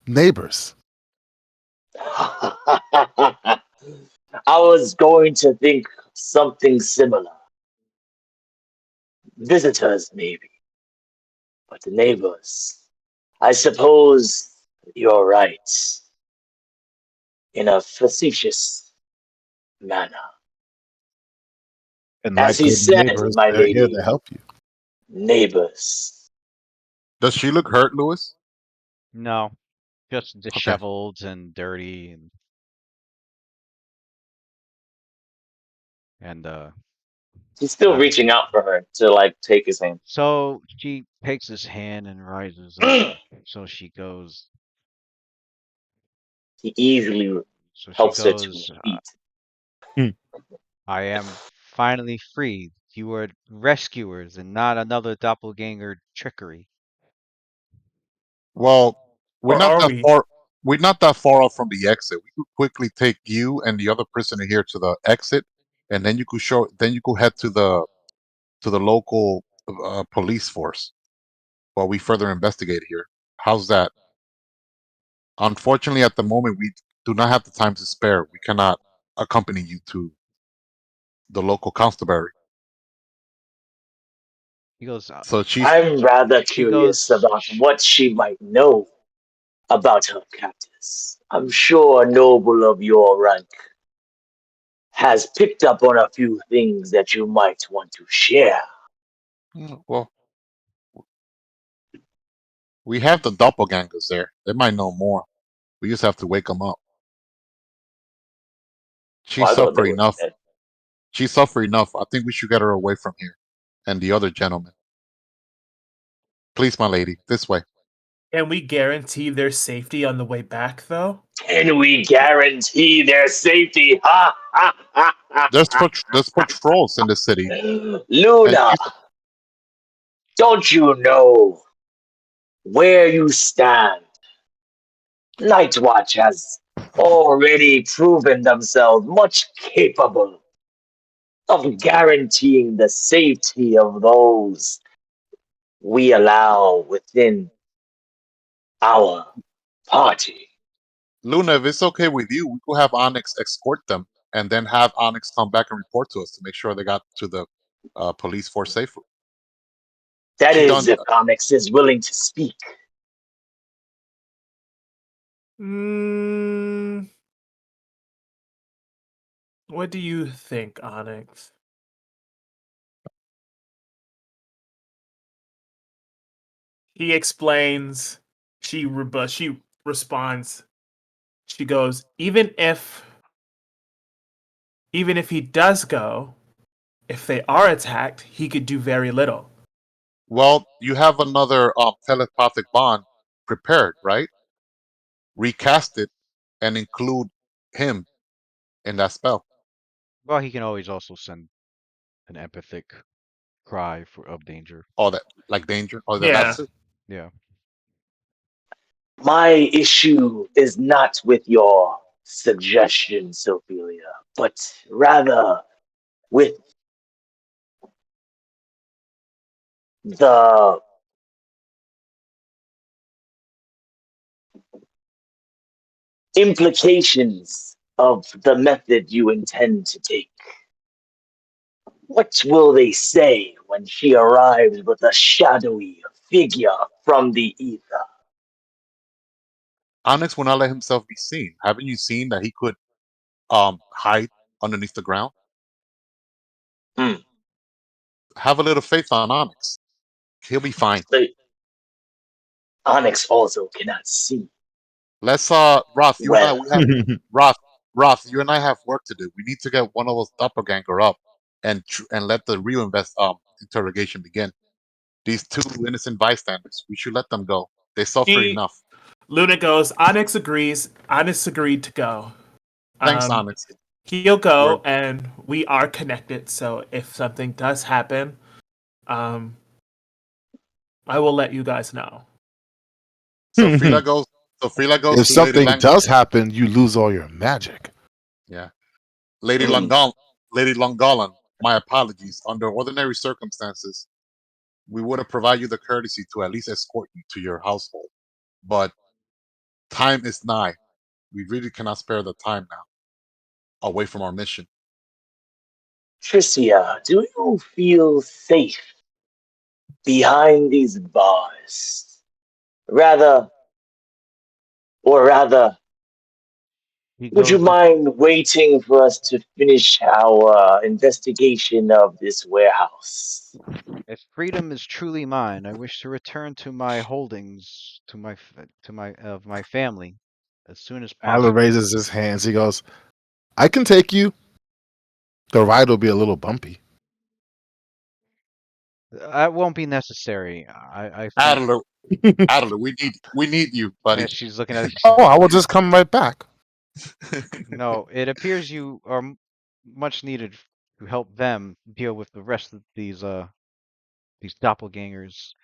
A: neighbors."
F: I was going to think something similar. Visitors, maybe, but the neighbors. I suppose you're right, in a facetious manner.
A: And
F: As
A: like
F: he
A: good
F: said,
A: neighbors,
F: my
A: they're here
F: lady,
A: to help you.
F: neighbors.
D: Does she look hurt, Lewis?
B: No, just
D: Okay.
B: disheveled and dirty and
F: He's still
B: not.
F: reaching out for her to like take his hand.
B: So she takes his hand and rises up. So she goes.
F: He easily
B: So she
F: helps her to her
B: goes.
F: feet.
A: Hmm.
B: I am finally free. You were rescuers and not another doppelganger trickery.
D: Well, we're
E: Or
D: not
E: are
D: that
E: we?
D: far. We're not that far off from the exit. We could quickly take you and the other prisoner here to the exit, and then you could show. Then you could head to the local police force while we further investigate here. How's that? Unfortunately, at the moment, we do not have the time to spare. We cannot accompany you to the local constabulary.
B: He goes.
D: So she's
F: I'm rather
B: She
F: curious
B: goes.
F: about what she might know about her captors. I'm sure a noble of your rank has picked up on a few things that you might want to share.
D: well. We have the doppelgangers there. They might know more. We just have to wake them up. She
F: Well, I thought they
D: suffered
F: were
D: enough.
F: dead.
D: She suffered enough. I think we should get her away from here and the other gentleman. Please, my lady, this way.
E: Can we guarantee their safety on the way back, though?
F: Can we guarantee their safety? Ha ha ha ha!
D: There's patrols in the city, and
F: Luna, don't you know where you stand? Night Watch has already proven themselves much capable of guaranteeing the safety of those we allow within our party.
D: Luna, if it's okay with you, we could have Onyx escort them, and then have Onyx come back and report to us to make sure they got to the police force safely.
F: That
D: She
F: is,
D: done.
F: if Onyx is willing to speak.
E: Mm, what do you think, Onyx? He explains. She responds. She goes, even if he does go, if they are attacked, he could do very little.
D: Well, you have another telepathic bond prepared, right? Recast it and include him in that spell.
B: Well, he can always also send an empathic cry of danger.
D: Or that, like danger, or
E: Yeah.
D: that's it.
B: Yeah.
F: My issue is not with your suggestion, Sophia, but rather with the implications of the method you intend to take. What will they say when she arrives with a shadowy figure from the ether?
D: Onyx will not let himself be seen. Haven't you seen that he could hide underneath the ground?
F: Hmm.
D: Have a little faith on Onyx. He'll be fine.
F: The Onyx also cannot see.
D: Let's Roth, you and I
F: Well,
D: we have Roth, you and I have work to do. We need to get one of those doppelganger up and let the real interrogation begin. These two innocent bystanders, we should let them go. They suffer enough.
E: Luna goes, Onyx agrees. Onyx agreed to go.
D: Thanks, Onyx.
E: He'll
D: We're
E: go, and we are connected. So if something does happen, I will let you guys know.
D: so Frida goes. So Frida goes
A: If
D: to Lady
A: something
D: Lang.
A: does happen, you lose all your magic.
D: Yeah, Lady Longolan. My apologies. Under ordinary circumstances, we would have provided you the courtesy to at least escort you to your household. But time is nigh. We really cannot spare the time now away from our mission.
F: Tricia, do you feel safe behind these bars? Rather, or rather,
B: He
F: would you
B: goes in.
F: mind waiting for us to finish our investigation of this warehouse?
B: If freedom is truly mine, I wish to return to my holdings, to my family, as soon as
A: Alan
B: possible.
A: raises his hands. He goes, I can take you. The ride will be a little bumpy.
B: That won't be necessary. I think.
D: Adler, Adler, we need you,
B: And
D: buddy.
B: she's looking at.
A: Oh, I will just come right back.
B: No, it appears you are much needed to help them deal with the rest of these doppelgangers.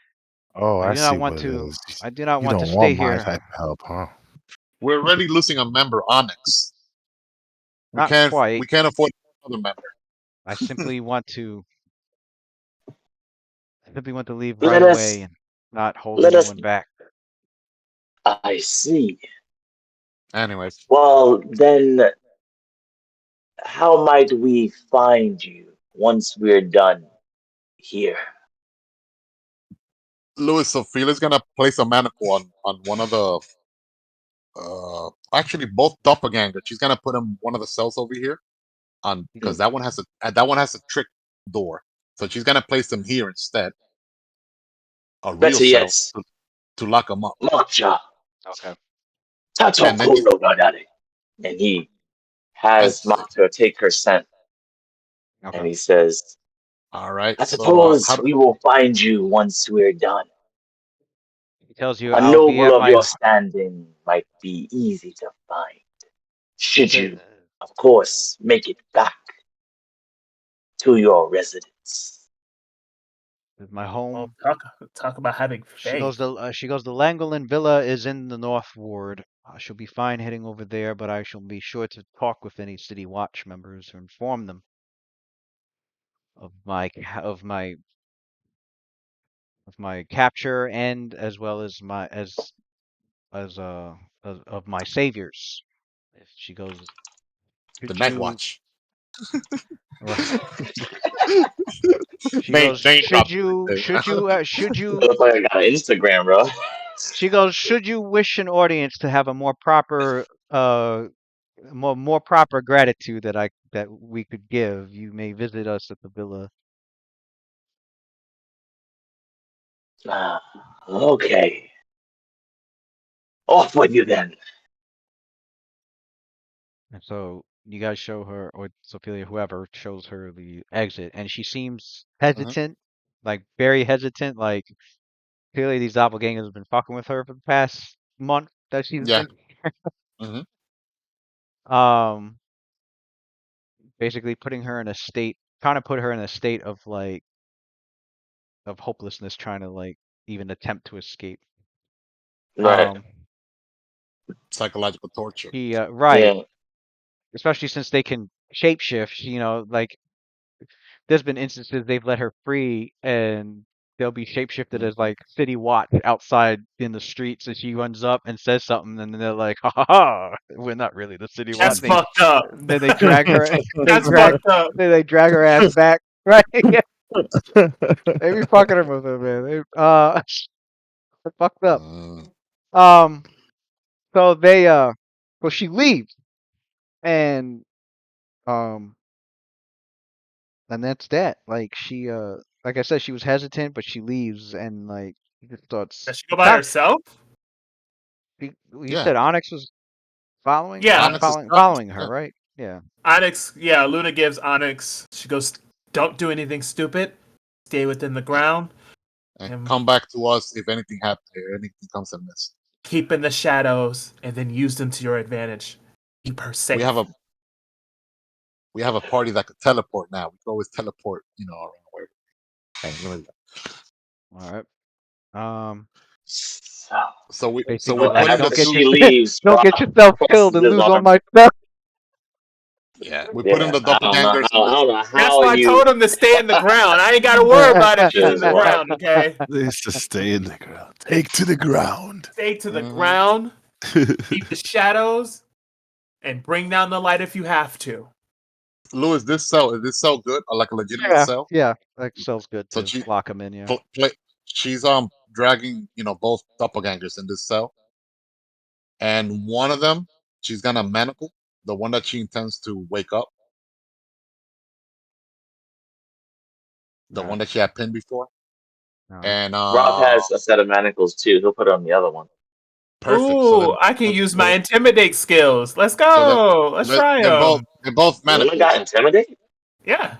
A: Oh,
B: I
A: I
B: do not
A: see
B: want
A: what it
B: to.
A: is.
B: I do not
A: You
B: want to
A: don't
B: stay
A: want my
B: here.
A: type of help, huh?
D: We're already losing a member, Onyx.
B: Not
D: We
B: quite.
D: can't afford another member.
B: I simply want to leave right
F: Let
B: away
F: us,
B: and not hold
F: let us,
B: anyone back.
F: I see.
D: Anyways,
F: Well, then, how might we find you once we're done here?
D: Louis, Sophia's gonna place a manacle on one of the actually both doppelganger. She's gonna put him one of the cells over here on
F: Hmm.
D: because that one has a trick door. So she's gonna place them here instead, a real
F: Better
D: cell
F: yet,
D: to lock them up.
F: Matcha,
B: Okay.
D: And then you
F: Tatokuro Gadare. And he
D: and
F: has Matcha take her scent, and
B: Okay.
F: he says,
D: all right.
F: I
D: So how
F: suppose we will find you once we're done.
B: tells you
F: A
B: I'll be
F: noble
B: at
F: of
B: my.
F: your standing might be easy to find, should
B: Said,
F: you, of course, make it back to your residence.
B: my
E: Oh,
B: home.
E: talk about having faith.
B: She goes. The Langolin Villa is in the North Ward. She'll be fine heading over there, but I shall be sure to talk with any City Watch members to inform them of my capture and as well as my as of my saviors. If she goes,
D: The
B: should
D: Night
B: you
D: Watch.
B: right? She
D: Name
B: goes,
D: name drop.
B: should you
F: Motherfucker got an Instagram, bro.
B: she goes, should you wish an audience to have a more proper more proper gratitude that we could give, you may visit us at the villa.
F: Ah, okay. Off with you then.
B: And so you guys show her, or Sophia, whoever shows her the exit, and she seems
D: Mhm.
B: hesitant, like very hesitant. Like clearly these doppelgangers have been fucking with her for the past month that she's
D: Yeah.
B: been
D: hmm
B: um basically putting her in a state, trying to put her in a state of like of hopelessness, trying to like even attempt to escape.
F: Right.
B: Um,
D: Psychological torture.
B: he right,
F: Yeah.
B: especially since they can shapeshift. Like there's been instances they've let her free and they'll be shapeshifted as
D: Mhm.
B: like city watch outside in the streets, and she runs up and says something, and then they're like, "Ha ha ha! We're not really the city watch."
E: That's fucked up.
B: Then they drag her. They
E: That's
B: drag.
E: fucked up.
B: They drag her ass back. Right? Yeah, they be fucking her with her, man. They're fucked up.
D: Mm.
B: Um, so well, she leaves, and um, and that's that. Like like I said, she was hesitant, but she leaves, and like he just starts.
E: Does she go by
B: Not
E: herself?
B: you
D: Yeah.
B: said Onyx was
E: Yeah,
D: Onyx is
B: following her,
D: yeah.
B: right? Yeah.
E: Onyx. Yeah, Luna gives Onyx. She goes, "Don't do anything stupid. Stay within the ground
D: And
E: and
D: come back to us if anything happens. If anything comes amiss.
E: keep in the shadows, and then use them to your advantage. Keep her
D: We have
E: safe."
D: a party that could teleport now. We can always teleport, around where. Hey,
B: All right. Um,
F: So,
D: so
B: basically
D: we
F: so
D: put
B: like
D: in the
F: after
B: don't get
F: she
B: your
D: two.
F: leaves,
B: don't get
F: Rob
B: yourself killed and
F: presses
B: lose
F: on
B: all
F: her.
B: my stuff.
D: Yeah, we put in
F: Yeah,
D: the
F: I don't know
D: doppelgangers
F: how.
D: in
F: I
D: this.
F: don't know
E: That's
F: how
E: why I
F: you.
E: told him to stay in the ground. I ain't got to worry about it. Stay in
F: Jesus,
E: the
F: what?
E: ground, okay?
A: They used to stay in the ground. Take to the ground.
E: Stay to the
D: hmm
E: ground, keep the shadows, and bring down the light if you have to.
D: Louis, is this cell good? Or like a legitimate
B: Yeah,
D: cell?
B: yeah. That sounds good
D: So
B: to lock them in. Yeah.
D: play, she's dragging both doppelgangers in this cell, and one of them she's gonna manacle, the one that she intends to wake up, the
B: All
D: one
B: right.
D: that she had pinned before,
B: All right.
D: and
F: Rob has a set of manacles too. He'll put it on the other one.
D: perfect. So
E: Ooh, I can use my
D: so,
E: intimidate skills. Let's
D: so that
E: go. Let's try them.
D: they're both
F: Luna got
D: manacles,
F: intimidated.
E: Yeah.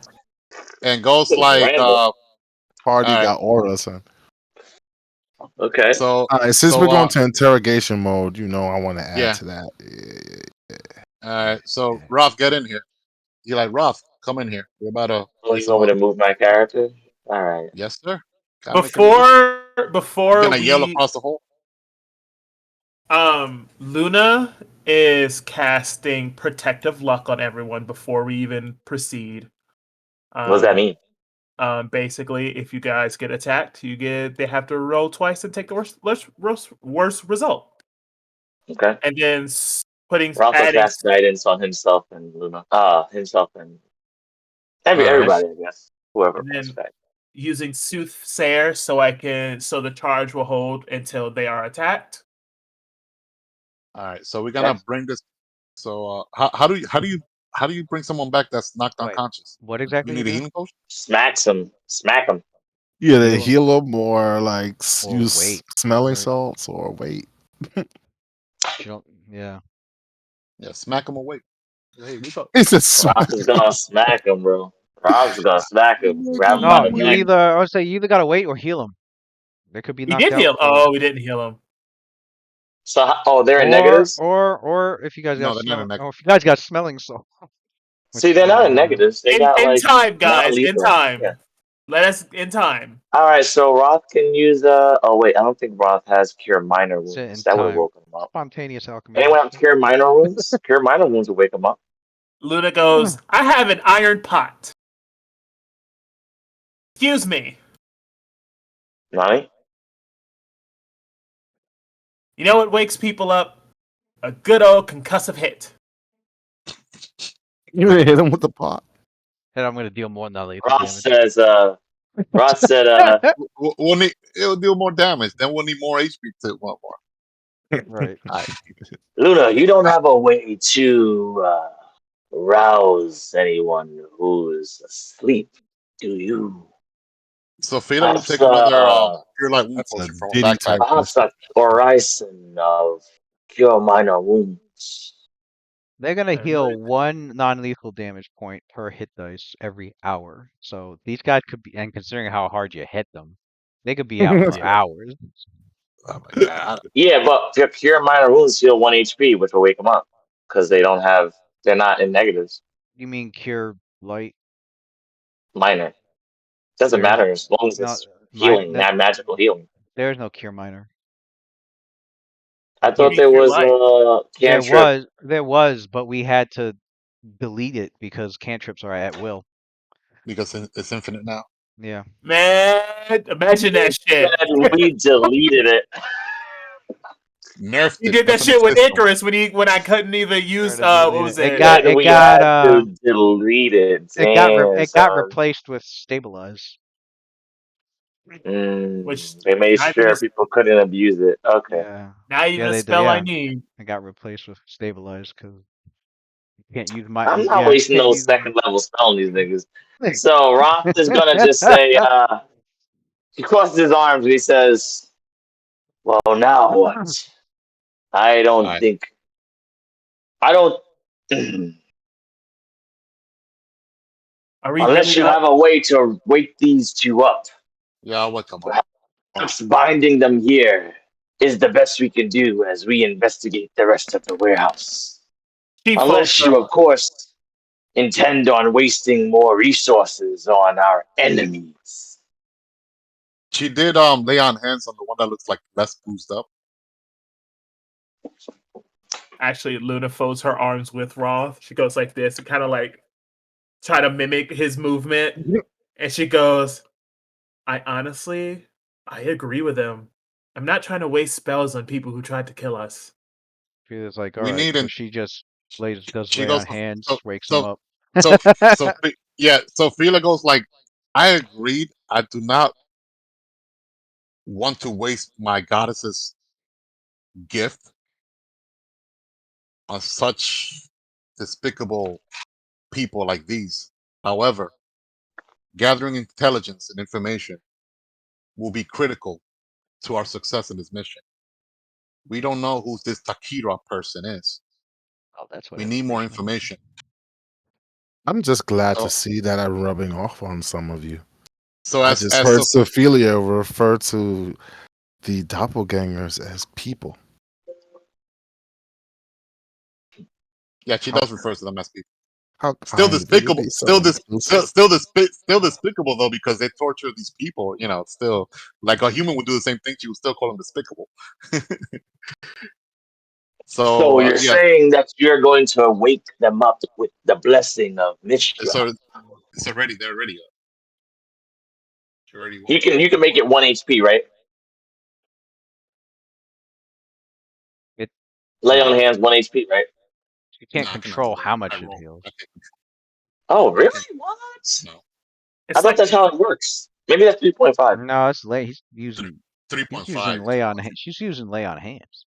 D: and goes
F: Couldn't
D: like
F: ramble.
A: Party
D: all right.
A: got aura, son.
F: Okay.
D: So
A: All right, since we're going to interrogation mode, I want to add
D: yeah.
A: to that. Yeah,
D: All right. So
A: yeah.
D: Ralph, get in here. You like Ralph? Come in here. We're about to
F: Oh,
D: play
F: you
D: some
F: want me to
D: other.
F: move my character? All right.
D: Yes, sir. Gotta make it legit.
E: Before
D: You're
E: before
D: gonna yell
E: we
D: across the hall.
E: Luna is casting protective luck on everyone before we even proceed.
F: What does that
E: Um
F: mean?
E: basically if you guys get attacked, they have to roll twice and take the worst result.
F: Okay.
E: And then putting
F: Ralph will
E: adding
F: cast guidance on himself and Luna. Himself and
D: All right.
F: everybody, I guess. Whoever
E: and
F: wants
E: then
F: back.
E: using soothsayer so the charge will hold until they are attacked.
D: All right. So we're
F: Okay.
D: gonna bring this. So how do you bring someone back that's knocked
B: Wait.
D: unconscious?
B: What
D: You
B: exactly you
D: need a
B: doing?
D: healing potion.
F: Smacks him. Smack him.
A: Yeah, they
B: Heal 'em
A: heal them or like
B: or
A: use
B: wait.
A: smelling
B: Right.
A: salts or wait.
B: You don't. Yeah.
D: Yeah, smack him awake. Hey, what's up?
A: It's a smell.
F: Rob's is gonna smack him, bro. Rob's gonna smack him. Grab him by
B: No,
F: the
B: you
F: neck.
B: either. I would say you either gotta wait or heal him. They could be
E: He
B: knocked
E: did
B: out.
E: heal. Oh, we didn't heal him.
F: So, they're in negatives.
B: Or if you guys
D: No,
B: got
D: they're not
B: smell,
D: in negative.
B: oh, if you guys got smelling salt,
F: See,
B: which
F: they're not in
B: no.
F: negatives. They
E: In
F: got
E: in
F: like
E: time,
F: not
E: guys. In
F: lethal.
E: time.
F: Yeah.
E: Let us in time.
F: All right. So Roth can use. Oh wait, I don't think Roth has cure minor
B: Sit in
F: wounds. That would have
B: time.
F: woken him up.
B: Spontaneous alchemy.
F: Anyone have
B: Shit.
F: cure minor wounds? Cure minor wounds will wake him up.
E: Luna goes, I have an iron pot. Excuse me.
F: Nani?
E: You know what wakes people up? A good old concussive hit.
A: You hit him with the pot.
B: And I'm gonna deal more non-lethal
F: Roth
B: damage.
F: says. Roth said.
D: We'll need. It'll do more damage. Then we'll need more HP to want more.
B: Right.
F: Luna, you don't have a way to rouse anyone who's asleep, do you?
D: So Fela will
F: Perhaps,
D: take another pure light wound
A: That's a
D: potion from her
A: Diddy
D: backpack.
A: type
F: perhaps
A: question.
F: a horizon of cure minor wounds.
B: They're gonna
E: I
B: heal
E: really-
B: one non-lethal damage point per hit dice every hour. So these guys could be, and considering how hard you hit them, they could be out for
E: Yeah.
B: hours.
D: Oh my god!
F: Yeah, but your cure minor wounds heal 1 HP, which will wake them up because they're not in negatives.
B: You mean cure light?
F: Minor doesn't
B: There's
F: matter as long as
B: no
F: it's healing, not magical healing.
B: there's no cure minor.
F: I
B: You
F: thought
B: can't-
F: there
E: Cure
F: was
E: light.
F: a cantrip.
B: there was, but we had to delete it because cantrips are at will.
D: Because it's infinite now.
B: Yeah.
E: Man, imagine that shit.
F: Said we deleted it.
D: Nerfed
E: He
D: it.
E: did that
D: That's an
E: shit with
D: system.
E: Icarus when I couldn't even use
B: Alright,
E: what was
B: it
E: it?
B: got-
F: Said we had to delete it. Damn,
B: it got
F: son.
B: replaced with stabilize.
E: Which
F: They made
E: not
F: sure
E: even
F: people couldn't abuse it. Okay.
B: Yeah.
E: not even
B: Yeah,
E: a
B: they
E: spell I
B: yeah.
E: need.
B: It got replaced with stabilize because you can't use
F: I'm not
B: you
F: wasting
B: can't
F: no
B: use
F: second level spell on these niggas. So Roth is gonna just say, he crosses his arms and he says, well, now what? I don't
D: Alright.
F: think. I don't.
E: Are we
F: Unless
E: really
F: you have a way to wake these two up,
D: Yeah, I'll wake them up.
F: perhaps binding them here is the best we can do as we investigate the rest of the warehouse.
E: She
F: Unless
E: folks
F: you,
E: up.
F: of course, intend on wasting more resources on our enemies.
D: She did lay on hands on the one that looks like less boozed up.
E: Actually, Luna folds her arms with Roth. She goes like this and kind of like try to mimic his movement. And she goes, I agree with him. I'm not trying to waste spells on people who tried to kill us.
B: She was like,
D: We
B: all right,
D: need
B: so
D: an.
B: she just does
D: She
B: lay
D: goes
B: on hands,
D: so
B: wakes
D: so
B: them up.
D: so yeah. So Fela goes like, I agreed. I do not want to waste my goddess's gift on such despicable people like these. However, gathering intelligence and information will be critical to our success in this mission. We don't know who this Takira person is.
B: Oh, that's what
D: We
B: it
D: need
B: was
D: more
B: originally.
D: information.
A: I'm just glad to
D: So,
A: see that I'm rubbing off on some of you.
D: so
A: I
D: as
A: just
D: as
A: heard
D: so,
A: Sophia refer to the doppelgangers as people.
D: yeah, she
A: How,
D: does refer to them as people.
A: how
D: Still
A: kind of you to
D: despicable.
A: be so inclusive.
D: Still despicable though because they torture these people. You know, still like a human would do the same thing. She would still call them despicable.
F: So
D: So
F: you're
D: yeah,
F: saying that you're going to wake them up with the blessing of Mishra.
D: so it's already they're already up. She already woke
F: You can make it 1 HP, right?
B: It
F: Lay on
B: no,
F: hands 1 HP, right?
B: you
D: No,
B: can't
D: I cannot
B: control
D: do that.
B: how much
D: I
B: it
D: roll.
B: heals.
D: I can't control.
F: Oh,
D: I
F: really?
D: can't.
F: What?
D: No,
F: I
E: It's
F: thought that's how it works. Maybe that's 3.5.
B: No, it's lay. He's
D: three
B: he's
D: point
B: using
D: five.
B: lay on. She's using lay on hands.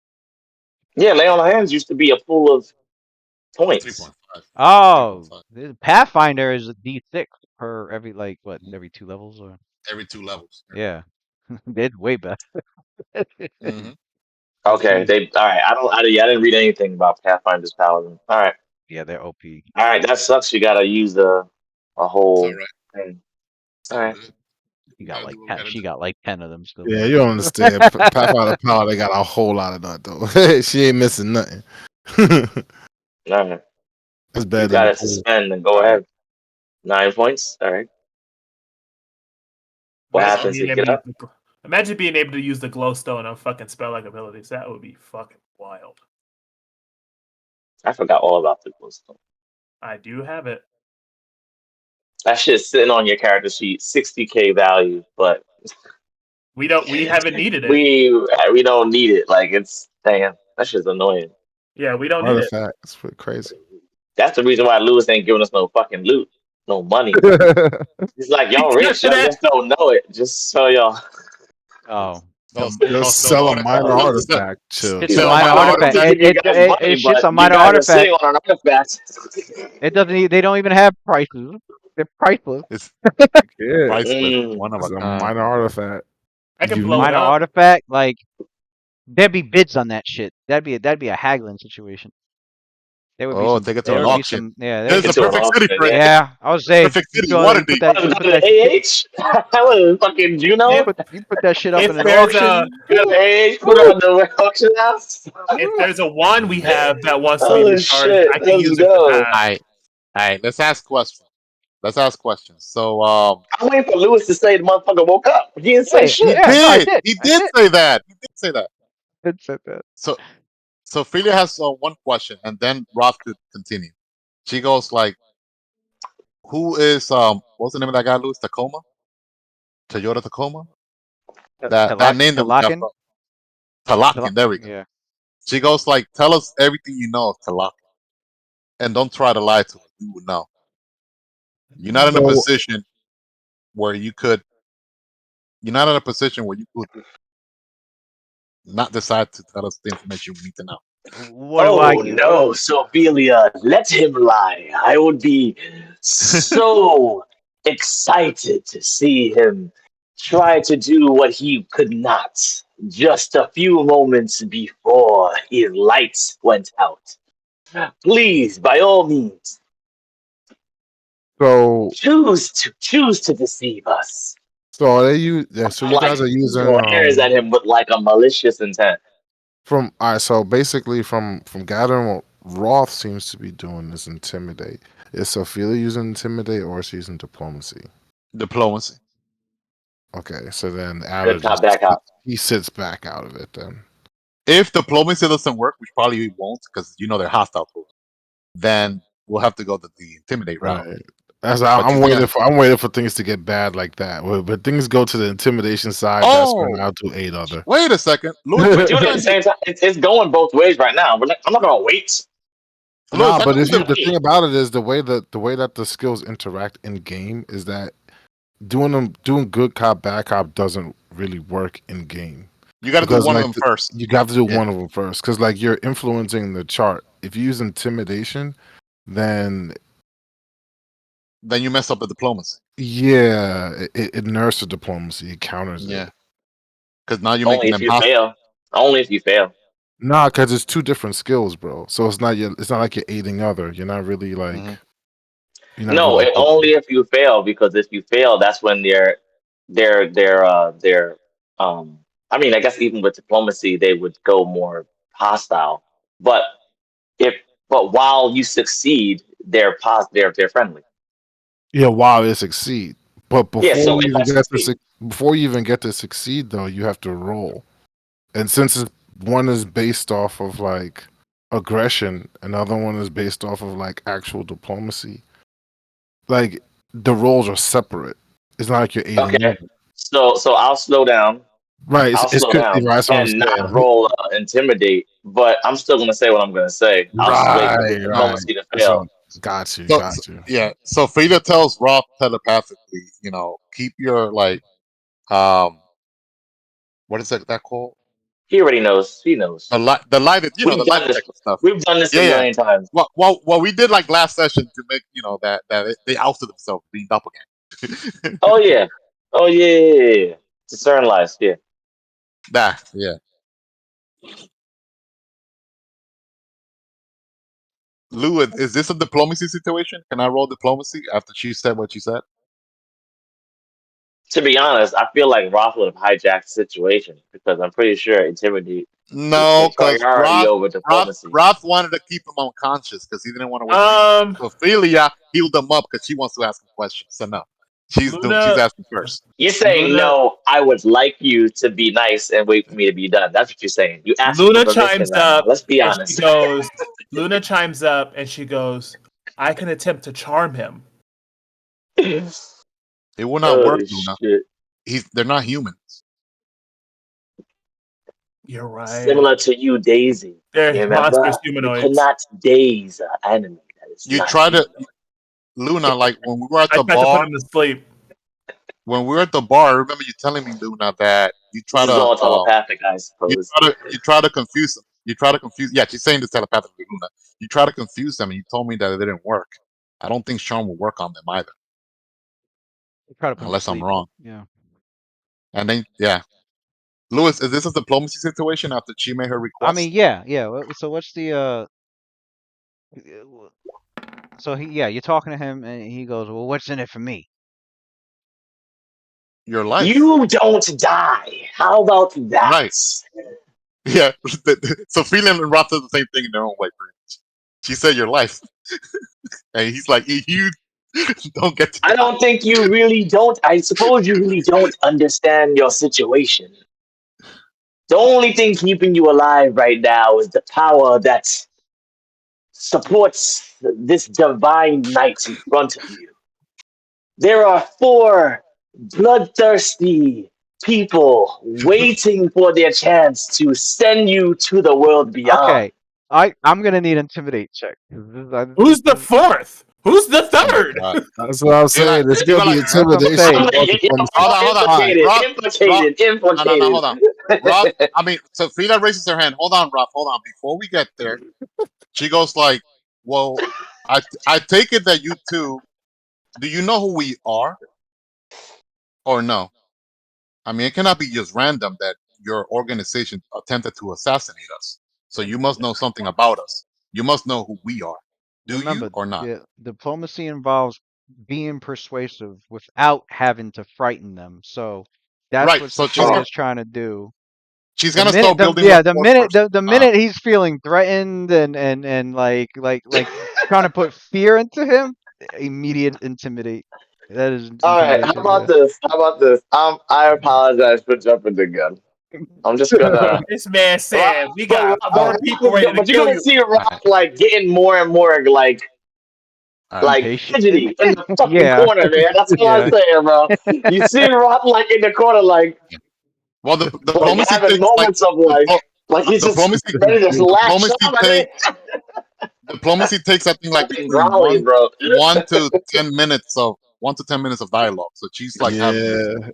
F: Yeah, lay on hands used to be a pool of points.
D: 3.5.
B: Oh,
D: 3.5.
B: the Pathfinder is a D6 per every like what every 2 levels or
D: Every 2 levels.
B: yeah, did way better.
D: Mm-hmm.
F: Okay, they all right. I didn't read anything about Pathfinder's Paladin. All right,
B: Yeah, they're OP.
F: all right. That sucks. You gotta use a
D: It's all
F: whole
D: right.
F: thing.
D: It's
F: All
D: all
F: right.
D: good.
B: She got like
D: Lou
B: 10.
D: got
B: She
D: into-
B: got like 10 of them still.
A: Yeah, you don't understand. Pathfinder Power, they got a whole lot of that though. She ain't missing nothing.
F: No,
A: That's
F: you
A: better than
F: got
A: the
F: to
A: pool.
F: suspend and go ahead. 9 points. All right. What
E: Imagine
F: happens?
E: being
F: You
E: able
F: get
E: to use
F: up.
E: imagine being able to use the glowstone on fucking spell like abilities. That would be fucking wild.
F: I forgot all about the glowstone.
E: I do have it.
F: That shit's sitting on your character sheet, 60K value, but
E: We haven't needed it.
F: we don't need it. Like it's damn, that shit's annoying.
E: Yeah, we don't need it.
A: Artifact. It's pretty crazy.
F: That's the reason why Lewis ain't giving us no fucking loot, no money. He's like, y'all rich, y'all just don't know it. Just so y'all.
B: Oh.
D: No,
A: Just
D: no,
A: sell a
D: no,
A: minor
D: no,
A: artifact. Chill.
B: It's a
D: Sell
F: Sell
B: minor
F: minor
B: artifact.
F: artifacts, give you guys money,
B: It's just
F: but
B: a
F: you
B: minor
F: guys are
B: artifact.
F: sitting on an artifact.
B: It doesn't. They don't even have prices. They're priceless.
D: It's
A: Yeah,
D: priceless,
F: Mm.
D: one of
A: it's
D: a
A: a
D: kind.
A: minor artifact.
E: I can
A: You
E: blow it
B: Minor
E: up.
B: artifact. Like there'd be bids on that shit. That'd be a haggling situation. There would be
D: Oh,
B: some.
D: take it to
B: There
D: an
B: would be
D: auction.
B: some. Yeah. There
D: There's
B: would be
D: a
F: Into an
B: some.
D: perfect city
F: auction,
D: for it.
F: yeah.
B: Yeah. I would say
D: Perfect
B: you
D: city,
B: go. You put
D: Waterdeep.
B: that.
F: What was
B: You put
F: going
B: that.
F: to AH? That was fucking Juno.
B: You put that shit up
E: If
B: in an
E: there's a
B: auction.
F: Go to AH, put it on the auction house.
E: if there's a wand we have that wants to be
F: Oh
E: discharged,
F: shit,
E: I can
F: let's
E: use it for
F: go.
E: that.
D: All right. Let's ask questions. So,
F: I'm waiting for Lewis to say the motherfucker woke up. He didn't say
B: Yeah.
F: shit.
B: Yeah. No, I did.
D: he
B: I
D: did
B: did.
D: say that. He did say that.
B: Did say that.
D: So, Ophelia has one question, and then Roth could continue. She goes like, "Who is what's the name of that guy, Louis Tacoma? Toyota Tacoma? That name that we got
B: Talakin.
D: from Talakin. There we go.
B: Yeah.
D: She goes like, tell us everything you know of Talakin, and don't try to lie to us. We would know. You're not in a
A: So,
D: position where you could. You're not in a position where you could not decide to tell us the information we need to know.
B: What do I
F: Oh
B: get? What?
F: no, Sophia, let him lie. I would be so excited to see him try to do what he could not just a few moments before his lights went out. Please, by all means,
A: so,
F: choose to deceive us.
A: so are they use? Yeah, so
F: I'm
A: you
F: like
A: guys are using
F: glares at him with like a malicious intent.
A: from. All right. So basically, from gathering what Roth seems to be doing is intimidate. Is Sophia using intimidate or is she using diplomacy?
D: Diplomacy.
A: Okay, so then
F: Good
A: Adder
F: cop,
A: just
F: bad cop.
A: he sits back out of it then.
D: If diplomacy doesn't work, which probably won't, because they're hostile to us, then we'll have to go the intimidate route.
A: Right. As
D: But
A: I'm
D: you think
A: waiting for things to get bad like that. But things go to the intimidation side. That's when
D: Oh,
A: I'll do 8 other.
D: wait a second, Louis.
F: We're doing it at the same time. It's going both ways right now. I'm not gonna wait.
D: Louis,
A: Nah,
D: how
A: but
D: come
A: if you
F: Not
A: the
F: wait.
A: thing about it is the way that the skills interact in game is that doing good cop bad cop doesn't really work in game
D: you got to do
A: because
D: one of
A: like
D: them first?
A: you have to do
D: Yeah.
A: one of them first because like you're influencing the chart. If you use intimidation, then
D: Then you mess up the diplomacy.
A: yeah, it nerfs the diplomacy. It counters it.
D: Yeah, because now you're
F: Only
D: making
F: if
D: them
F: you
D: hostile.
F: fail. Only if you fail.
A: Nah, because it's two different skills, bro. So it's not like you're aiding other. You're not really like
D: Mhm.
A: you're not
F: No,
A: really
F: only if you fail, because if you fail, that's when they're I mean, I guess even with diplomacy they would go more hostile. But if but while you succeed, they're friendly.
A: yeah, while it succeed. But
F: Yeah, so if I succeed.
A: before you even get to succeed though, you have to roll. And since one is based off of like aggression, another one is based off of like actual diplomacy. Like the roles are separate. It's not like you're aiding
F: Okay.
A: either.
F: So I'll slow down.
A: Right.
F: I'll
A: It's
F: slow
A: right.
F: down
A: That's what I'm
F: and
A: saying.
F: not roll intimidate, but I'm still gonna say what I'm gonna say. I'll just wait for the
A: Right.
F: diplomacy to
A: That's
F: fail.
A: what got you.
D: So, yeah, so Frida tells Roth telepathically, keep your like, um, what is that called?
F: He already knows. He knows.
D: The light,
F: We've
D: the lie
F: done this.
D: detector stuff.
F: We've done this a
D: Yeah, yeah.
F: million times.
D: What we did like last session to make that they ousted themselves being doppelganger.
F: Oh yeah. Oh yeah. Discern lies. Yeah.
D: Yeah. Lou, is this a diplomacy situation? Can I roll diplomacy after she said what she said?
F: To be honest, I feel like Roth would have hijacked the situation because I'm pretty sure Intimidate would
D: No,
F: take
D: because
F: priority over
D: Roth
F: diplomacy.
D: Roth wanted to keep him unconscious because he didn't want to waste any.
E: Um,
D: Ophelia healed him up because she wants to ask him questions. So no, she's
E: Luna,
D: asking first.
F: You're saying
E: Luna,
F: no. I would like you to be nice and wait for me to be done. That's what you're saying. You asking for
E: Luna
F: permission
E: chimes
F: right now.
E: up
F: Let's be
E: and she
F: honest.
E: goes. Luna chimes up and she goes, "I can attempt to charm him."
D: It will not
F: Oh
D: work, Luna.
F: shit!
D: They're not humans.
E: You're right.
F: Similar to you, Daisy.
E: They're
F: You
E: monstrous
F: remember? You
E: humanoids.
F: cannot daze an enemy that is
D: You
F: not
D: try to
F: humanoid.
D: Luna, like when we were at
E: I
D: the
E: tried to put
D: bar.
E: him to sleep.
D: When we were at the bar, I remember you telling me, Luna, that
F: This is all telepathic, I suppose.
D: you try to confuse them. You try to confuse. Yeah, she's saying this telepathically, Luna. You try to confuse them, and you told me that it didn't work. I don't think Sean will work on them either,
B: Try to put him to
D: unless I'm
B: sleep.
D: wrong.
B: Yeah.
D: And then, yeah, Lewis, is this a diplomacy situation after she made her
B: I mean,
D: request?
B: yeah, yeah. So what's the so yeah, you're talking to him and he goes, "Well, what's in it for me?"
D: Your life,
F: You don't die. How about that?
D: right? Yeah. Sophia and Roth does the same thing in their own way. Pretty much. She said your life, and he's like, you don't get to
F: I
D: die.
F: don't think you really don't. I suppose you really don't understand your situation. The only thing keeping you alive right now is the power that supports this divine knight in front of you. There are four bloodthirsty people waiting for their chance to send you to the world beyond.
B: Okay. I'm gonna need intimidate check.
E: Who's the fourth? Who's the
D: Oh my
E: third?
D: god!
C: That's what I'm
D: You like
C: saying. It's
D: you
C: gonna
D: got
C: be
D: like
B: That's what I'm
C: intimidation
B: saying.
C: or diplomacy.
D: hold on,
C: Fine.
D: Rob, Rob, no, no,
F: Implicated.
D: hold on, Rob. I mean, Sophia raises her hand. Hold on, Rob, hold on. Before we get there, she goes like, "Well, I take it that you two, do you know who we are or no? I mean, it cannot be just random that your organization attempted to assassinate us. So you must know something about us. You must know who we are. Do you
B: Remember,
D: or not?
B: the diplomacy involves being persuasive without having to frighten them. So that's
D: Right.
B: what
D: So she's
F: Oh,
B: Sophilia's trying to do.
D: she's
B: The
D: gonna
B: minute,
D: start
B: the
D: building
B: yeah, the
D: rapport
B: minute,
D: first.
B: the minute he's feeling threatened and like trying to put fear into him, immediate intimidate. That is
F: all right. How
B: intimidation.
F: about
B: Yeah.
F: this? How about this? I apologize for jumping the gun. I'm just gonna.
E: This man
F: Rob,
E: said we
F: but
E: got four people ready to
F: but you're
E: kill
F: gonna
E: you.
F: see
D: All
F: Rob
D: right.
F: like getting more and more
D: All right.
F: like
B: Impatient.
F: fidgety in the fucking
B: Yeah.
F: corner, man. That's all I'm
B: Yeah.
F: saying, bro. You see Rob like in the corner,
D: Well, the
F: like
D: diplomacy
F: having
D: takes
F: moments of like he's just
D: diplomacy
F: ready to lash
D: diplomacy
F: out. I mean,
D: take diplomacy takes I think like
F: fucking
D: between
F: growly, bro.
D: 1 to 10 minutes of dialogue. So she's like having
C: Yeah.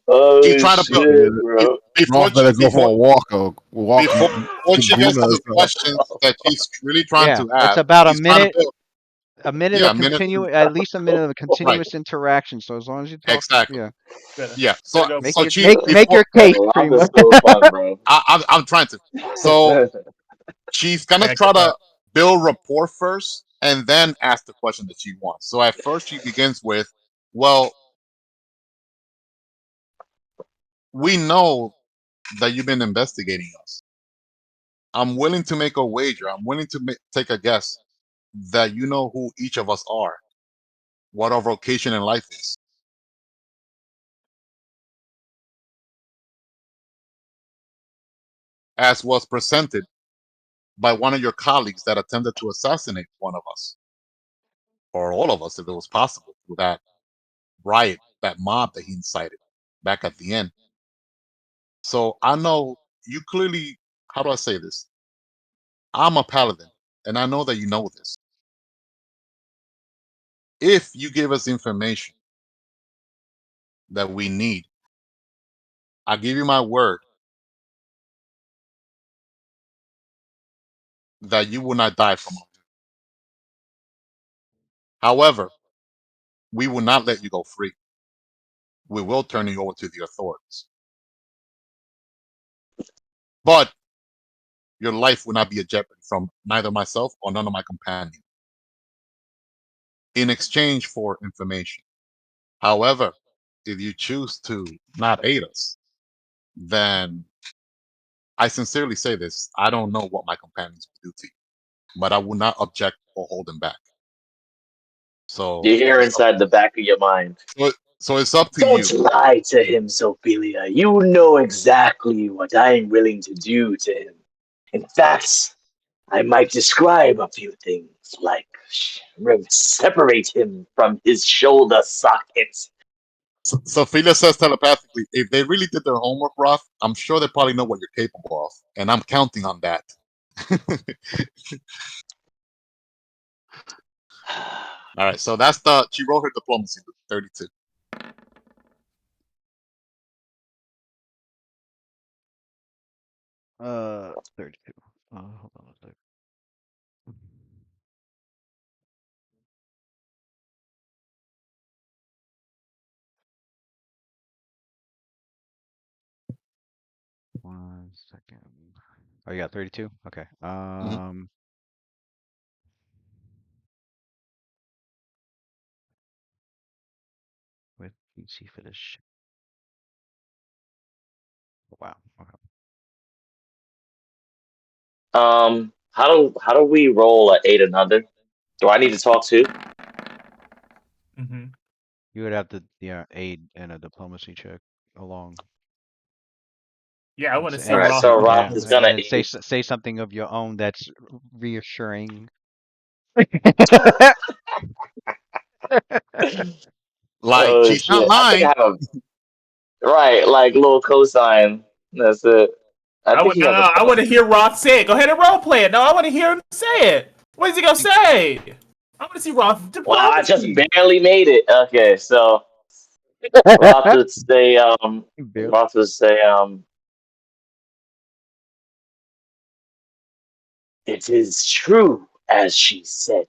D: she's
F: Oh
D: trying to build
C: Yeah.
F: shit, bro.
C: Roth better go for a walk or walk
D: before
C: to
D: she gets
C: Buna
D: to
C: or
D: the
C: something.
D: questions that she's really trying
B: Yeah.
D: to
B: It's
D: have.
B: about
D: She's trying to build
B: a minute
D: yeah
B: of
D: a minute to
B: at least a minute of
D: right
B: continuous interaction. So as long as you talk,
D: exactly
B: yeah,
D: yeah.
E: Better
D: So
E: go
B: make
D: so
B: your
D: she
B: make
D: before
B: your
F: Yo,
B: case pretty
F: Rob is
B: much.
F: so fun, bro.
D: I'm trying to so she's gonna
E: back it
D: try to
E: up.
D: build rapport first and then ask the question that she wants. So at first she begins with, well, we know that you've been investigating us. I'm willing to make a wager. I'm willing to take a guess that you know who each of us are, what our vocation in life is, as was presented by one of your colleagues that attempted to assassinate one of us, or all of us, if it was possible, through that riot, that mob that he incited back at the end. So I know you clearly, how do I say this? I'm a paladin, and I know that you know this. If you give us information that we need, I give you my word that you will not die from it. However, we will not let you go free. We will turn you over to the authorities. But your life will not be a jeopardy from neither myself or none of my companions in exchange for information. However, if you choose to not aid us, then I sincerely say this. I don't know what my companions would do to you, but I will not object or hold them back. So
F: You hear
D: it's up.
F: inside the back of your mind.
D: So it's up to you.
F: Don't lie to him, Sophia. You know exactly what I am willing to do to him. In fact, I might describe a few things, like separate him from his shoulder socket.
D: Sophia says telepathically, if they really did their homework, Roth, I'm sure they probably know what you're capable of, and I'm counting on that. All right, so that's the she wrote her diplomacy with 32.
B: 32. Hold on a sec. One second. Oh, you got 32? Okay.
D: Mhm.
B: With PC for this shit. Wow. Okay.
F: How do we roll at 8 another? Do I need to talk too?
E: Mm-hmm.
B: You would have to, aid in a diplomacy check along.
E: Yeah, I want to see
F: All
B: And
F: right,
E: Roth
F: so
E: do
F: Roth
E: that.
F: is
B: and
F: gonna
B: then
F: aid.
B: say something of your own that's reassuring.
D: Like
F: Oh
D: she's not
F: shit! I think
D: lying.
F: I have a right, like little cosign. That's it. I
E: I
F: think
E: would
F: he
E: no,
F: has a
E: no, I
F: point.
E: want to hear Roth say it. Go ahead and role play it. No, I want to hear him say it. What is he gonna say? I want to see Roth
F: Well, I just
E: diplomacy.
F: barely made it. Okay, so Roth would say,
B: Bill.
F: Roth would say, it is true as she said.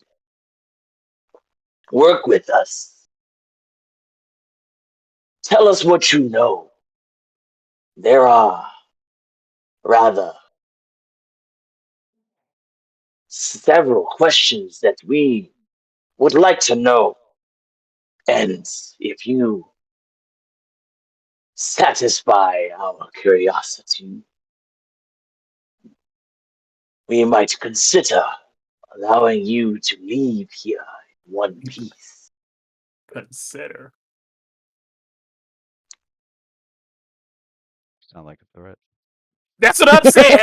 F: Work with us. Tell us what you know. There are rather several questions that we would like to know. And if you satisfy our curiosity, we might consider allowing you to leave here in one piece.
E: Consider.
B: Sound like a threat.
E: That's what I'm saying.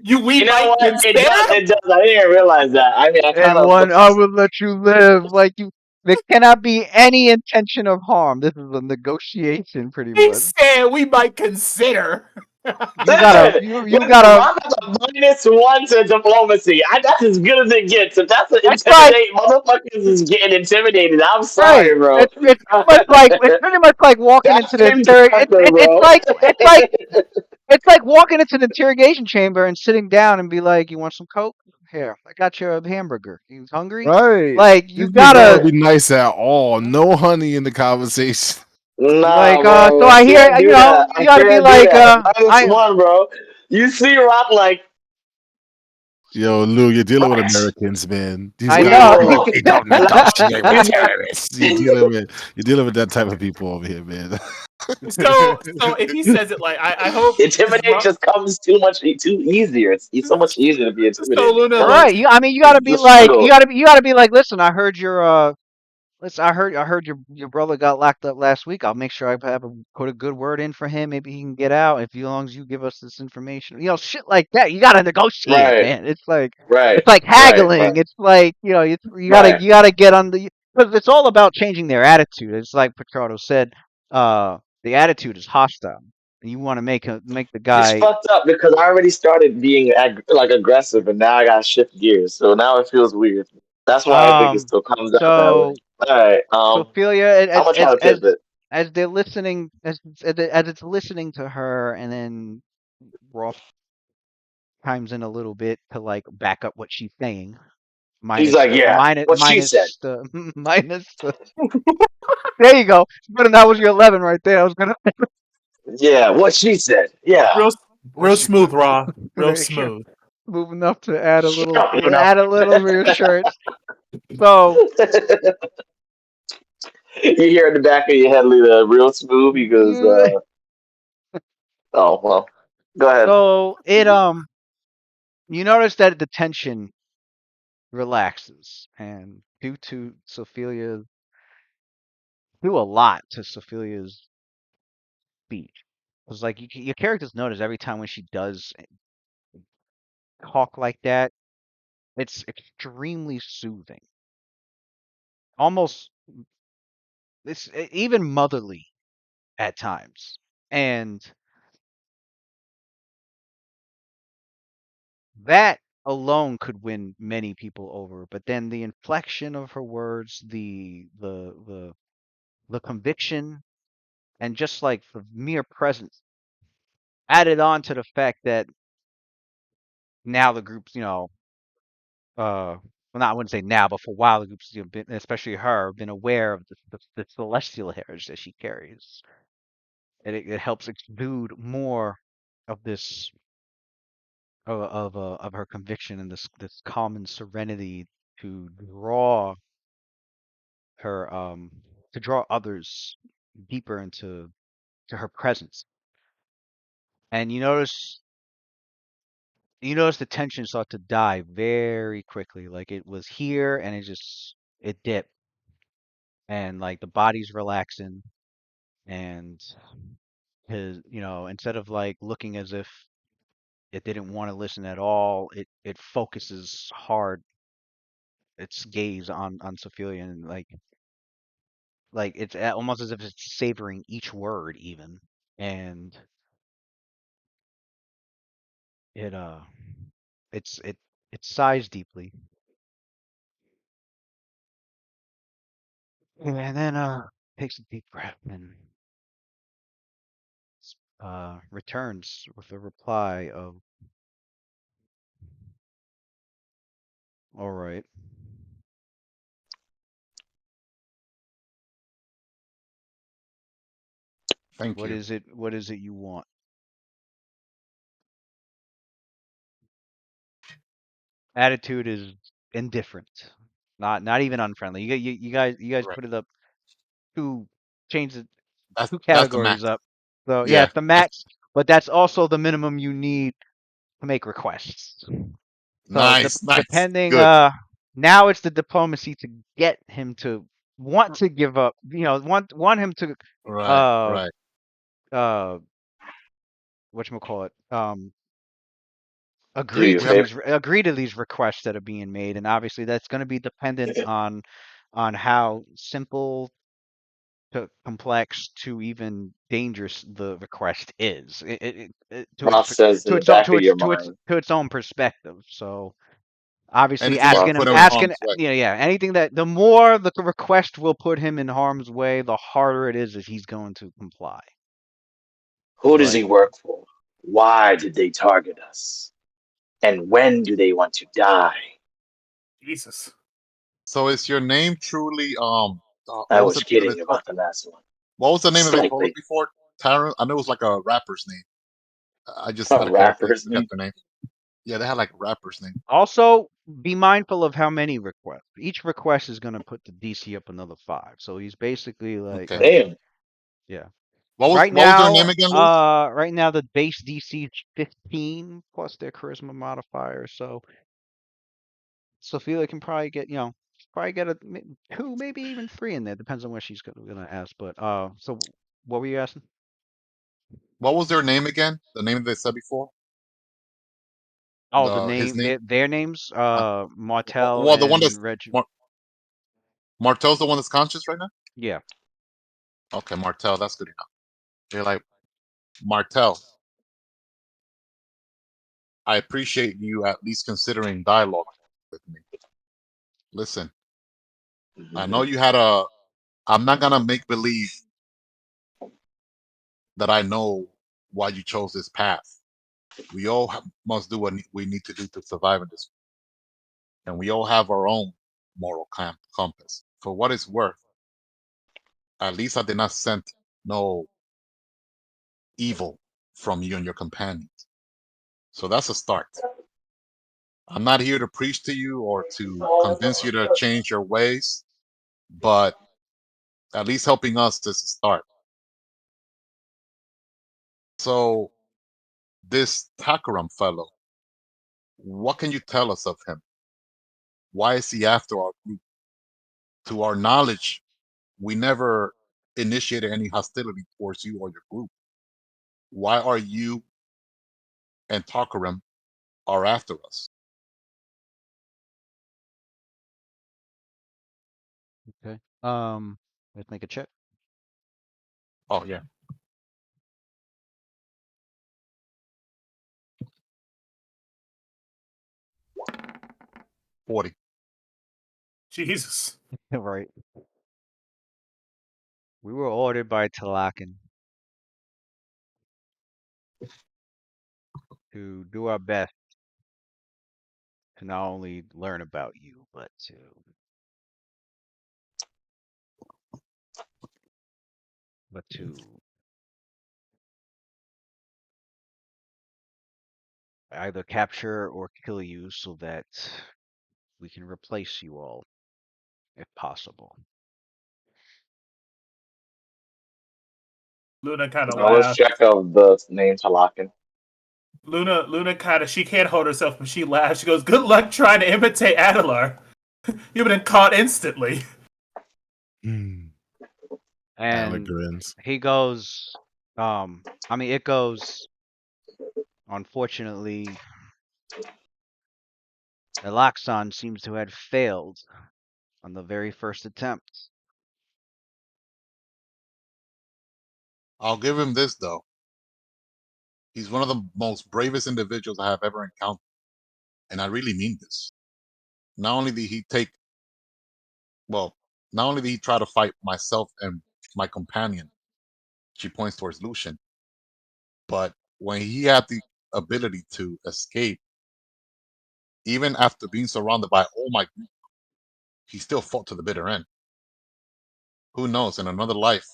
E: We
F: You know
E: might
F: what? It
E: consider.
F: does. It does. I didn't realize that. I mean, I kind
B: And
F: of
B: one,
F: looked.
B: I will let you live. Like you, there cannot be any intention of harm. This is a negotiation, pretty
E: He
B: much.
E: said we might consider.
B: You gotta,
F: Listen,
B: you
F: listen.
B: gotta.
F: Rock has a -1 to diplomacy. That's as good as it gets. If that's an
B: That's like
F: intimidate, motherfuckers is getting intimidated. I'm
B: right.
F: sorry, bro.
B: It's pretty much like it's pretty much like walking
F: That's
B: into the
F: him
B: inter.
F: character, bro.
B: It's like walking into the interrogation chamber and sitting down and be like, "You want some coke? Here, I got you a hamburger. You hungry?"
A: Right.
B: Like
A: This
B: you
A: nigga
B: gotta
A: don't be nice at all. No honey in the conversation.
F: Nah,
B: like.
F: bro.
B: So
F: I
B: I hear
F: can't do that.
B: you
F: I
B: gotta be
F: can't do
B: like,
F: that.
B: I
F: -1, bro. You see Rock like,
A: Yo, Lou, you're dealing with
F: right.
A: Americans, man. These
B: I
A: guys,
F: We
B: know.
F: will.
A: they don't negotiate with
F: Inter-
A: terrorists. You're dealing with that type of people over here, man.
E: So if he says it like I hope this is
F: Intimidate
E: Roth.
F: just comes too easier. It's so much easier to be
E: So
F: intimidating,
E: Luna,
F: but
E: like
B: Right. I mean, you gotta
F: it's
B: be
F: the
B: like,
F: struggle.
B: you gotta be like, listen, I heard your. Listen, I heard your brother got locked up last week. I'll make sure I put a good word in for him. Maybe he can get out if you, as long as you give us this information. Shit like that. You gotta negotiate,
F: Right,
B: man.
F: right,
B: It's like
F: right,
B: haggling.
F: right,
B: It's like
F: right.
B: you gotta get on the because it's all about changing their attitude. It's like Pichardo said. The attitude is hostile. You want to make the
F: It's
B: guy.
F: fucked up because I already started being like aggressive, and now I gotta shift gears. So now it feels weird. That's why I think it
B: Um.
F: still comes out that way.
B: So
F: All right.
B: Sophia,
F: I'm gonna try to pivot.
B: as they're listening, as it's listening to her, and then Roth chimes in a little bit to like back up what she's saying,
F: He's like, yeah, what she said.
B: minus the minus the. There you go. But that was your 11 right there. I was gonna
F: Yeah, what she said. Yeah.
E: real
A: What
E: real
A: she
E: smooth, Roth. Real
B: make sure
E: smooth.
B: move enough to add a
F: Shut
B: little
F: up, Luna.
B: reassurance. So
F: You hear in the back of your head, real smooth because, oh, well, go ahead.
B: So you notice that the tension relaxes, and due a lot to Sophilia's speech. Because like your characters notice every time when she does talk like that, it's extremely soothing, almost it's even motherly at times, and that alone could win many people over. But then the inflection of her words, the conviction, and just like the mere presence added on to the fact that now the group's, well, not I wouldn't say now, but for a while the group's, been, especially her, been aware of the celestial heritage that she carries, and it helps exude more of this of her conviction and this common serenity to draw her to draw others deeper into to her presence. And you notice the tension start to die very quickly. Like it was here and it dipped, and like the body's relaxing, and instead of like looking as if it didn't want to listen at all, it focuses hard its gaze on Sophia, and like it's almost as if it's savoring each word even, and it it's it sighs deeply, and then takes a deep breath and returns with a reply of, all right,
D: Thank you.
B: what is it you want? Attitude is indifferent, not even unfriendly. You guys
D: Right.
B: put it up two change the two
D: That's the
B: categories
D: max.
B: up. So yeah,
D: Yeah.
B: it's the max, but that's also the minimum you need to make requests. So
D: Nice. Nice.
B: depending,
D: Good.
B: now it's the diplomacy to get him to want to give up. Want him to
D: Right.
B: uh
D: Right.
B: uh whatchamacallit,
F: Do you
D: We have
B: agree to these requests that are being made, and obviously that's going to be dependent on how simple to complex to even dangerous the request is, to its
F: process in
B: to
F: the
B: its own
F: back of your mind?
B: to its own perspective. So obviously
D: anything that
F: Pro-
D: could
B: asking
D: put
B: him
D: him in
B: asking
D: harm's way.
B: yeah, anything that the more the request will put him in harm's way, the harder it is if he's going to comply.
F: Who does
B: But
F: he work for? Why did they target us? And when do they want to die?
E: Jesus.
D: So is your name truly
F: I
D: what was
F: was
D: the name that they
F: kidding
D: told
F: about the last one.
D: what was the name that they told us
F: Slightly.
D: before? Tyrant? I know it was like a rapper's name. I just
F: A
D: out of character
F: rapper's
D: forgot
F: name.
D: their name. Yeah, they had like a rapper's name.
B: also be mindful of how many requests. Each request is going to put the DC up another 5. So he's basically
D: Okay.
B: like
F: Damn.
B: yeah.
D: What was their name again, Louis?
B: Right now the base DC is 15 plus their charisma modifier. So Sophia can probably get 2, maybe even 3 in there. Depends on what she's gonna ask. But so what were you asking?
D: What was their name again? The name they said before?
B: Oh, the
D: His
B: name,
D: name?
B: their names,
D: Uh,
B: Martel
D: well, the one that's
B: and Reg.
D: Martel's the one that's conscious right now.
B: Yeah.
D: Okay, Martel, that's good enough. They're like Martel. I appreciate you at least considering dialogue with me. Listen, I know you had a. I'm not gonna make believe that I know why you chose this path. We all must do what we need to do to survive in this, and we all have our own moral compass. For what it's worth, at least I did not scent no evil from you and your companions. So that's a start. I'm not here to preach to you or to convince you to change your ways, but At least helping us to start. So this Takaram fellow, what can you tell us of him? Why is he after our group? To our knowledge, we never initiated any hostility towards you or your group. Why are you and Takaram are after us?
B: Okay. Let's make a check.
D: Oh yeah, 40.
E: Jesus.
B: Right. We were ordered by Talakan to do our best to not only learn about you, but to either capture or kill you so that we can replace you all if possible.
E: Luna kind of
F: Knowledge
E: laughed.
F: check of the name Talakin.
E: Luna kind of, she can't hold herself, but she laughs. She goes, "Good luck trying to imitate Adelar. You've been caught instantly."
B: And
A: Allegrins.
B: he goes, I mean, it goes, unfortunately, Elaxon seems to have failed on the very first attempt.
D: I'll give him this though. He's one of the most bravest individuals I have ever encountered, and I really mean this. Not only did he take, well, not only did he try to fight myself and my companion, she points towards Lucian, but when he had the ability to escape, even after being surrounded by all my group, he still fought to the bitter end. Who knows? In another life,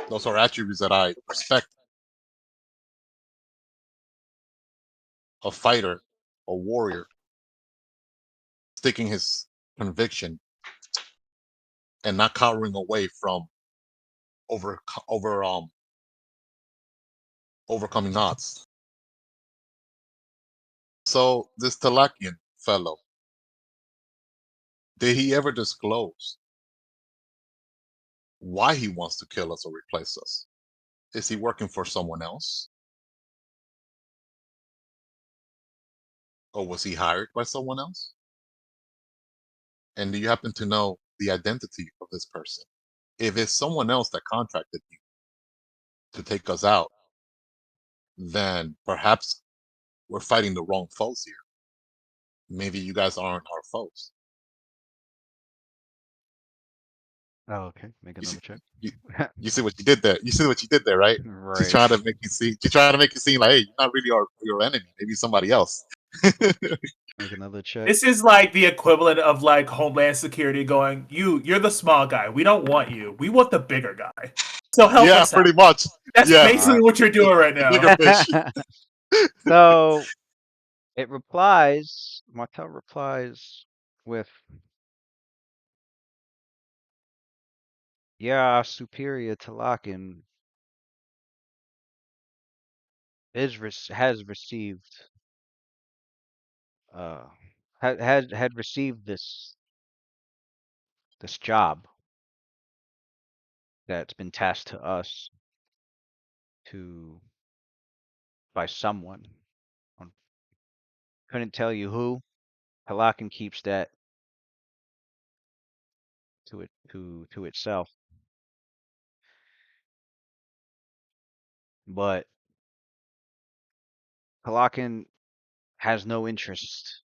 D: those are attributes that I respect. A fighter, a warrior, sticking his conviction and not cowering away from over over overcoming odds. So this Talakian fellow, did he ever disclose why he wants to kill us or replace us? Is he working for someone else? Or was he hired by someone else? And do you happen to know the identity of this person? If it's someone else that contracted you to take us out, then perhaps we're fighting the wrong foes here. Maybe you guys aren't our foes.
B: Oh, okay. Make
D: You see,
B: another check.
D: you, you see what you did there. You see what you did there, right? She's
B: Right.
D: trying to make you see. She's trying to make you seem like, hey, you're not really your enemy. Maybe somebody else.
B: Make another check.
E: This is like the equivalent of like Homeland Security going, "You're the small guy. We don't want you. We want the bigger guy. So help
D: Yeah,
E: us out."
D: pretty much.
E: That's
D: Yeah,
E: basically what you're doing right
D: the bigger
E: now.
D: fish.
B: So it replies, Martel replies with, yeah, superior Talakin has received uh had received this job that's been tasked to us to by someone. Um, Couldn't tell you who. Talakin keeps that to itself. But Talakin has no interest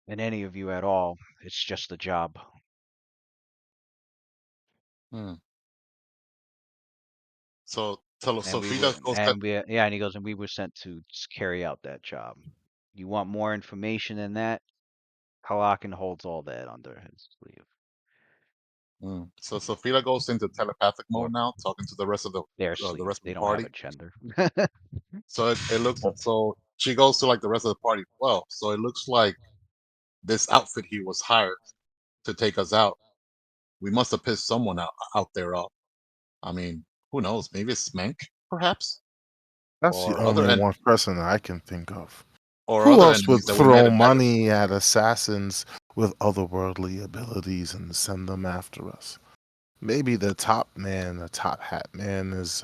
B: in any of you at all. It's just a job.
D: Hmm. So
B: And we
D: Sophia
B: were
D: goes to,
B: and we yeah, and he goes, and we were sent to just carry out that job. You want more information than that? Talakin holds all that under his sleeve.
D: so Sophia goes into telepathic mode
B: Or
D: now, talking to the rest of
B: their
D: the
B: sleeve.
D: rest of
B: They
D: the
B: don't have
D: party.
B: a gender.
D: So it looks so she goes to like the rest of the party. Well, so it looks like this outfit he was hired to take us out We must have pissed someone out there off. I mean, who knows? Maybe it's Smank, perhaps,
A: That's the
D: or other
A: only one person I can think of.
D: or
A: Who
D: other
A: else would
D: enemies that we might
A: throw
D: have met.
A: money at assassins with otherworldly abilities and send them after us? Maybe the top man, the top hat man, is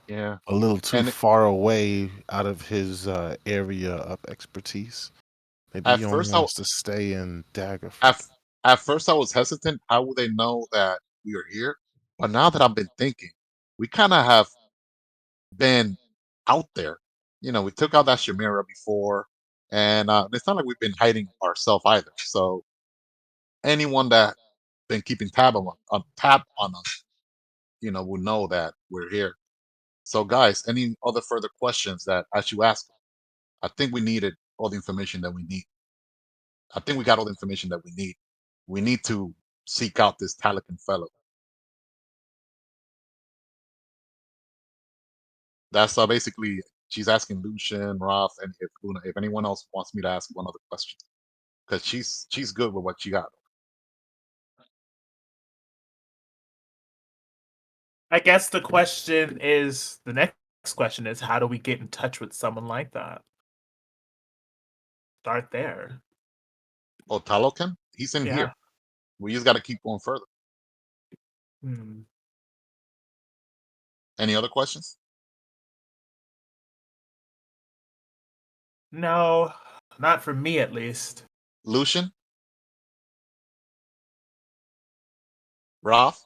D: Yeah,
A: a little too
D: and
A: far away out of his area of expertise. Maybe
D: at
A: he only
D: first, I
A: wants to stay in Daggerford.
D: at, at first I was hesitant. How would they know that we are here? But now that I've been thinking, we kind of have been out there. You know, we took out that Chimera before, and it's not like we've been hiding ourselves either. So anyone that been keeping tab on us, you know, will know that we're here. So, guys, any other further questions that I should ask? I think we needed all the information that we need. I think we got all the information that we need. We need to seek out this Talican fellow. That's basically she's asking Lucian, Roth, and if Luna, if anyone else wants me to ask one other question, because she's good with what she got.
E: I guess the next question is, how do we get in touch with someone like that? Start there.
D: Oh, Talocan, he's in
E: Yeah.
D: here. We just got to keep going further.
E: Hmm.
D: Any other questions?
E: No, not for me at least.
D: Lucian, Roth,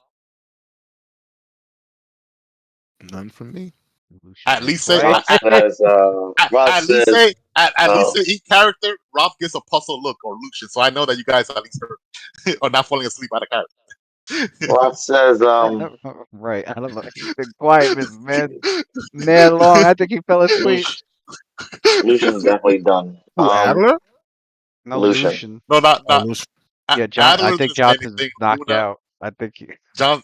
A: None from me.
B: Lucian
D: at
B: is
D: least say
B: right.
F: Roth says, Roth
D: at least
F: says,
D: say at least
F: oh,
D: say each character. Roth gets a puzzle look or Lucian, so I know that you guys at least heard or not falling asleep out of character.
F: Roth says,
B: Right. I don't know. He's been quiet, man long. I think he fell asleep.
F: Lucian, Lucian's definitely done.
A: Who, Adler?
B: No,
F: Lucian.
B: Lucian.
D: No,
A: Oh,
D: not
A: Lucian.
B: Yeah, I
D: Adler
B: think
D: didn't say
B: Johnson's
D: anything.
B: knocked
D: Luna,
B: out. I think he,
D: John.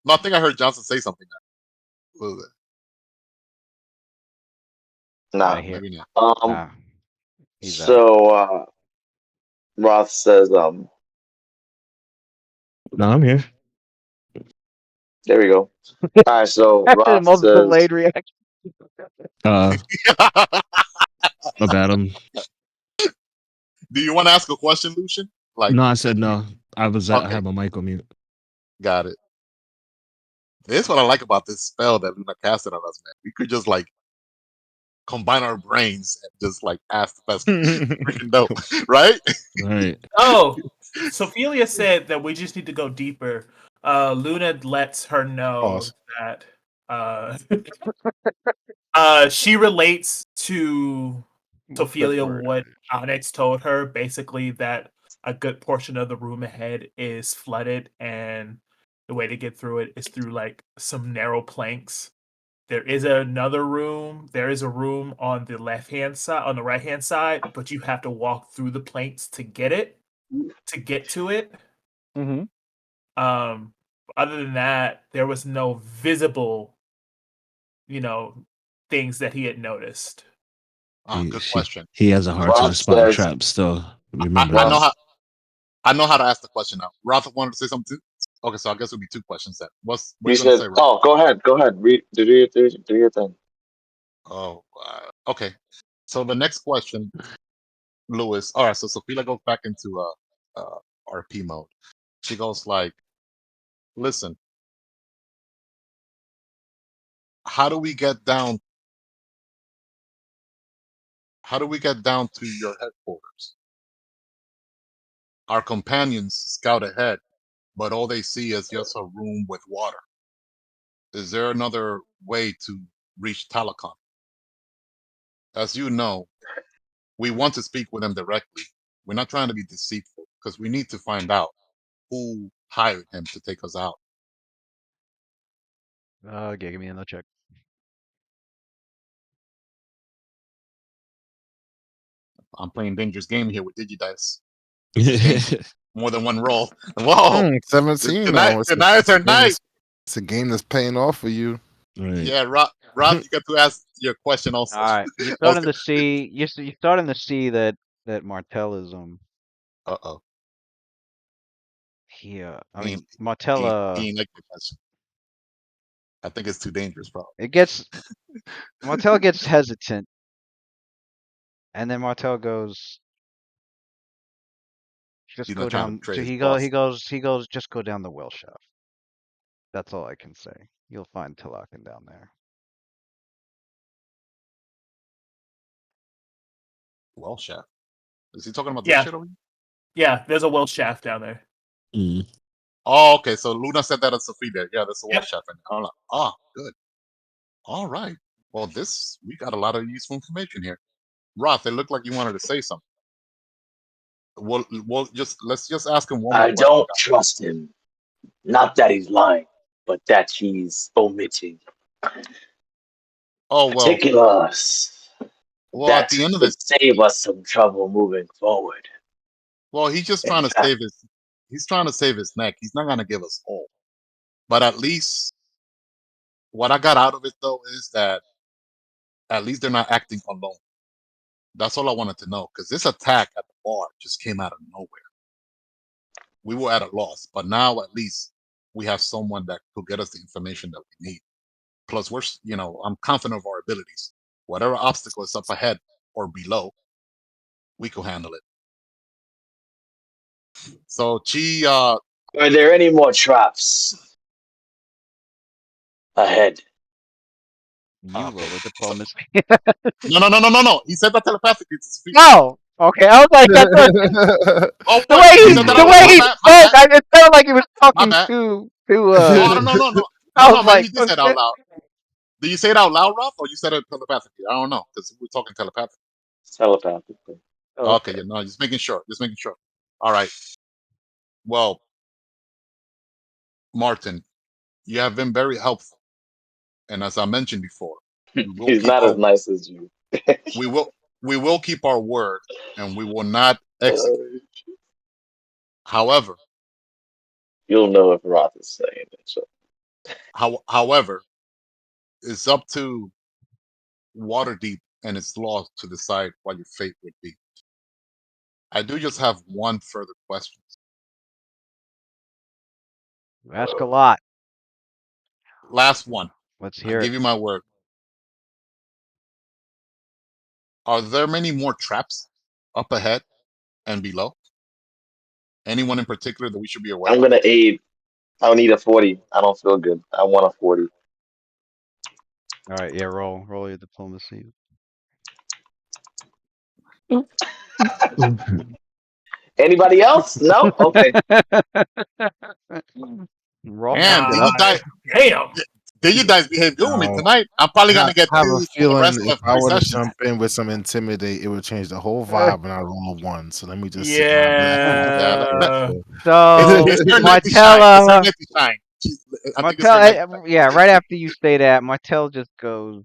D: No, I think I heard Johnson say something. What was it?
B: I
F: Nah.
B: hear.
D: Maybe not.
F: Um,
B: Nah, he's out.
F: so, Roth says,
C: No, I'm here.
F: there we go. All right, so
B: After the
F: Roth
B: most
F: says,
B: delayed reaction.
C: Uh, about him.
D: Do you want to ask a question, Lucian? Like,
C: No, I said no. I
D: okay,
C: had my mic on mute.
D: got it. This is what I like about this spell that Luna casted on us, man. We could just like combine our brains and just like ask the best question we can know, right?
C: Right.
E: Oh, Sophia said that we just need to go deeper. Luna lets her know
A: Pause.
E: that she relates to
B: What's that
E: Sophia
B: word?
E: what Onyx told her, basically that a good portion of the room ahead is flooded, and the way to get through it is through like some narrow planks. There is another room. There is a room on the right hand side, but you have to walk through the planks to get to it.
B: Mm-hmm.
E: Other than that, there was no visible, things that he had noticed.
D: Ah, good question.
C: He has a hard time
F: Roth
C: spotting
F: says,
C: traps. Still,
D: I,
C: remember
D: I
C: that.
D: know
F: Roth,
D: how I know how to ask the question now. Roth wanted to say something too. Okay, so I guess it'll be two questions then. What are
F: you
D: you gonna
F: said,
D: say, Roth?
F: oh, go ahead, read, do your thing.
D: Oh, okay. So the next question, Lewis. All right, so Sophia goes back into RP mode. She goes like, "Listen, how do we get down? How do we get down to your headquarters? Our companions scout ahead, but all they see is just a room with water. Is there another way to reach Talakon? As you know, we want to speak with them directly. We're not trying to be deceitful because we need to find out who hired him to take us out."
B: Okay, give me another check.
D: I'm playing dangerous game here with Digidice. This is dangerous. More than one roll. Whoa!
A: 17
D: Tonight,
A: though.
D: tonight's our night.
A: It's a game that's paying off for you.
C: Right.
D: Yeah, Rob, you got to ask your question also.
B: All right, you're starting
D: Okay.
B: to see. You're starting to see that Martell is
D: Uh oh.
B: I
D: He
B: mean,
D: ain't, he
B: Martella.
D: ain't like that question. I think it's too dangerous, bro.
B: It gets Martell gets hesitant, and then Martell goes, "Just
D: He's
B: go
D: not trying to
B: down."
D: betray
B: So
D: his
B: he
D: boss.
B: goes, "Just go down the well shaft." That's all I can say. You'll find Tilakin down there.
D: Well, chef. Is he talking about this
E: Yeah,
D: shit over here?
E: yeah. There's a well shaft down there.
C: Mm.
D: Oh, okay. So Luna said that at Sophia. Yeah, that's a well
E: Yep.
D: chef. And I'm like, ah, good. All right. Well, we got a lot of useful information here. Roth, it looked like you wanted to say something. Let's just ask him one more
F: I
D: question,
F: don't
D: guys.
F: trust him. Not that he's lying, but that he's omitting
D: Oh
F: particulars
D: well. At
F: that
D: the end of
F: could
D: this,
F: save us some trouble moving forward.
D: well, he's just
F: In
D: trying to
F: fact,
D: save his. He's trying to save his neck. He's not gonna give us all. But at least what I got out of it though is that at least they're not acting alone. That's all I wanted to know because this attack at the bar just came out of nowhere. We were at a loss, but now at least we have someone that could get us the information that we need. Plus, I'm confident of our abilities. Whatever obstacle is up ahead or below, we can handle it. So, Chi,
F: are there any more traps ahead?
B: You
D: okay.
B: roll a
D: So,
B: diplomacy.
D: no. He said that telepathically to Sophia.
B: Oh, okay. I was like, I thought
D: Oh,
B: the
D: wait,
B: way
D: he
B: he
D: said that
B: the
D: out loud.
B: way
D: My
B: he
D: bad, my
B: spoke,
D: bad,
B: it sounded like he was
D: my
B: talking
D: bad.
B: to.
D: Oh, I don't know,
B: I
D: no.
B: was
D: Maybe
B: like,
D: he did
B: oh
D: say it out
B: shit.
D: loud. Did you say it out loud, Rob, or you said it telepathically? I don't know because we're talking telepathically.
F: Telepathically.
D: Okay,
B: Okay.
D: yeah, no, just making sure. Just making sure. All right. Well, Martin, you have been very helpful, and as I mentioned before, we will
F: He's
D: keep
F: not as
D: our
F: nice as you.
D: we will we will keep our word, and we will not execute. However,
F: You'll know if Roth is saying it. So.
D: however, it's up to Waterdeep and its laws to decide what your fate would be. I do just have one further question.
B: You ask a lot.
D: Last one.
B: Let's
D: I
B: hear it.
D: give you my word. Are there many more traps up ahead and below? Anyone in particular that we should be aware
F: I'm
D: of?
F: gonna aid. I'll need a 40. I don't feel good. I want a 40.
B: All right, yeah, roll your diplomacy.
F: Anybody else? No? Okay.
B: Rolf
D: Damn,
B: fucked it
E: Nah,
B: up.
E: damn.
D: did you guys behave good with me
A: No,
D: tonight? I'm probably
A: I
D: gonna get
A: have a
D: two for the
A: feeling
D: rest
A: if
D: of
A: I
D: three
A: were to
D: sessions.
A: jump in with some intimidate, it would change the whole vibe, and I roll a one. So let me just sit my back and be
D: Yeah,
E: Yeah.
A: careful.
B: So
D: it's her night to shine. It's her
B: Martella,
D: night to shine. I think it's
B: Martell,
D: her night to shine.
B: yeah, right after you say that, Martell just goes.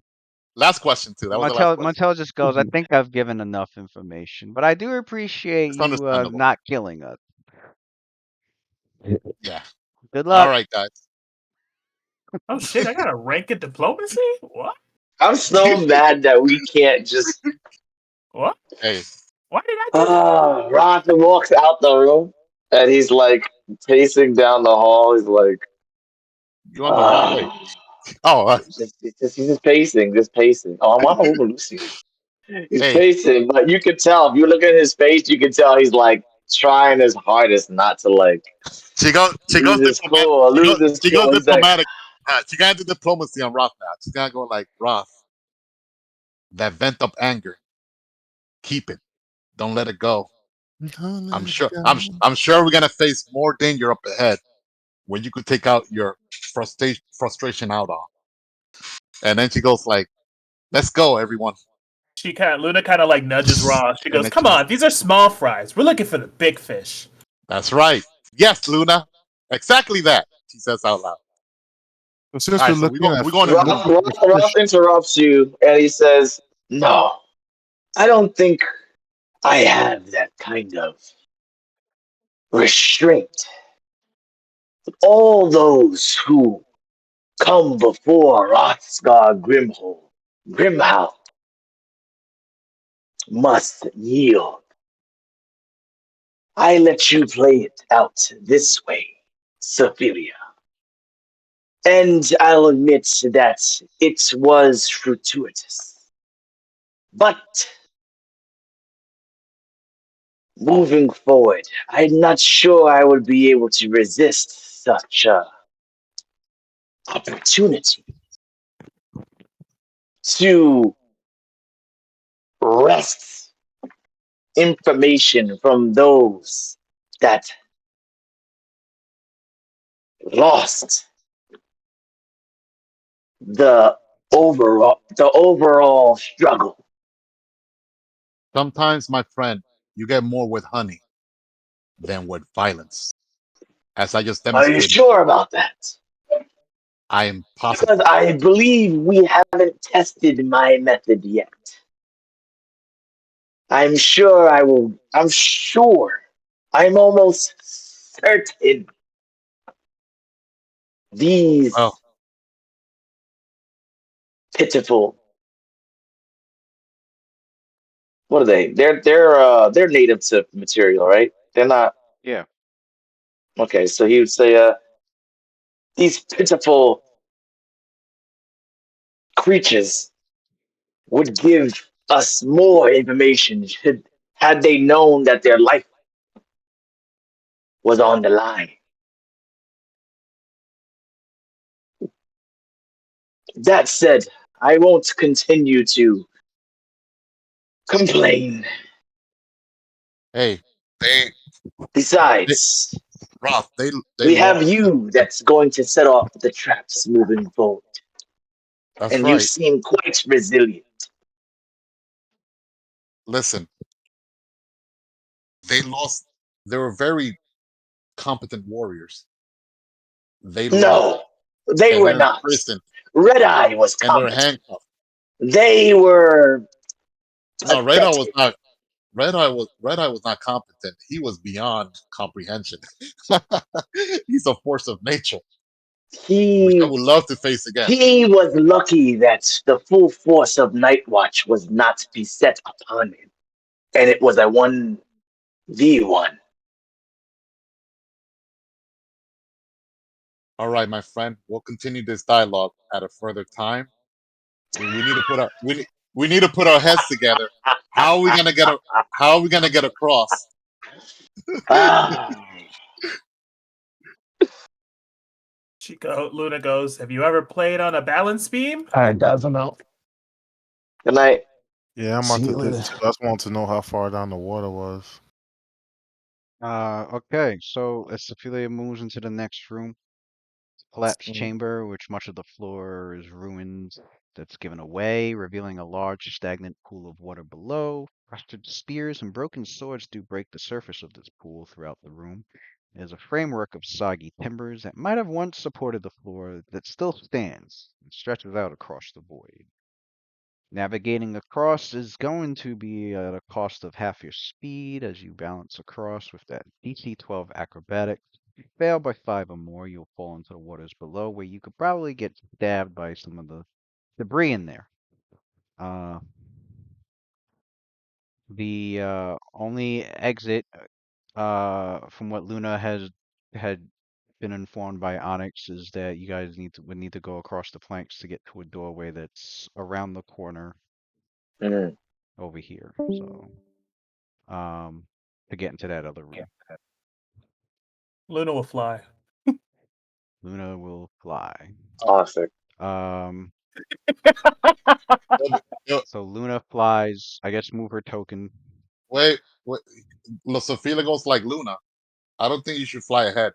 D: Last question too. That was the last question.
B: Martell just goes. I think I've given enough information, but I do appreciate
D: It's
B: you
D: understandable.
B: not killing us.
D: Yeah.
B: Good
D: All
B: luck.
D: right, guys.
E: Oh shit! I got a rank in diplomacy. What?
F: I'm so mad that we can't just.
E: What?
D: Hey,
E: Why did I do that?
F: Roth walks out the room and he's like pacing down the hall. He's like,
D: you on the wrong way. Oh,
F: he's just pacing, just pacing. Oh, I want to over Lucy. He's
D: hey,
F: pacing, but you can tell if you look at his face, you can tell he's like trying his hardest not to like
D: she goes
F: lose his
D: diplomatic.
F: cool or lose his
D: She goes
F: cool. He's like,
D: diplomatic. She got to do diplomacy on Roth now. She's gonna go like Roth. That vent up anger. Keep it. Don't let it go.
A: Don't
D: I'm
A: let it
D: sure.
A: go.
D: I'm sure we're gonna face more danger up ahead when you could take out your frustration out on. And then she goes like, "Let's go, everyone."
E: Luna kind of like nudges Ross. She
A: And
E: goes,
A: the
E: "Come
A: key.
E: on, these are small fries. We're looking for the big fish."
D: That's right. Yes, Luna. Exactly that. She says out loud.
A: So
D: All
A: since we're
D: right, so
A: looking at
D: we're going into
F: Roth,
D: war.
A: looking for
F: Roth
A: fish,
F: interrupts you and he says, "No, I don't think I have that kind of restraint. All those who come before Rothsgar Grimhow must yield. I let you play it out this way, Sophia. And I'll admit that it was fortuitous. But moving forward, I'm not sure I would be able to resist such a opportunity to wrest information from those that lost the overall struggle.
D: Sometimes, my friend, you get more with honey than with violence. As I just
F: Are you
D: demonstrated,
F: sure about that?
D: I am
F: Because
D: positive.
F: I believe we haven't tested my method yet. I'm sure. I'm almost certain these
D: Well,
F: pitiful, what are they? They're native to material, right? They're not.
B: Yeah.
F: Okay, so he would say these pitiful creatures would give us more information had they known that their life was on the line. That said, I won't continue to complain.
D: hey, they
F: Besides,
D: Roth, they
F: we have
D: lost.
F: you that's going to set off the traps moving forward.
D: That's
F: And you
D: right.
F: seem quite resilient.
D: Listen, they lost. They were very competent warriors. They lost,
F: No, they
D: and
F: were
D: they're in
F: not.
D: prison,
F: Red Eye was
D: and they're
F: competent.
D: handcuffed.
F: They were
D: No, Red Eye was
F: pathetic.
D: not. Red Eye was not competent. He was beyond comprehension. He's a force of nature, which I
F: He
D: would love to face again.
F: he was lucky that the full force of Night Watch was not beset upon him, and it was a 1v1.
D: All right, my friend. We'll continue this dialogue at a further time. We need to put our we need to put our heads together. How are we gonna get a How are we gonna get across?
F: Ah,
E: Luna goes, "Have you ever played on a balance beam?"
C: All right, guys, I'm out.
F: good night.
A: Yeah, I'm about
C: See
A: to
C: you
A: dip
C: later.
A: too. I just wanted to know how far down the water was.
B: Okay, so as Ophelia moves into the next room, collapsed chamber, which much of the floor is ruined, that's given away, revealing a large stagnant pool of water below. Rusted spears and broken swords do break the surface of this pool throughout the room. There's a framework of soggy timbers that might have once supported the floor that still stands and stretches out across the void. Navigating across is going to be at a cost of half your speed as you balance across with that DC 12 acrobatics. If you fail by 5 or more, you'll fall into the waters below, where you could probably get stabbed by some of the debris in there. Uh, the only exit, from what Luna had been informed by Onyx, is that you guys would need to go across the planks to get to a doorway that's around the corner
F: Mhm.
B: over here. So, to get into that other room,
E: Luna will fly.
B: Luna will fly.
F: Toxic.
B: Um,
D: Yo, yo,
B: so Luna flies. I guess move her token.
D: wait. Sophia goes like Luna. I don't think you should fly ahead.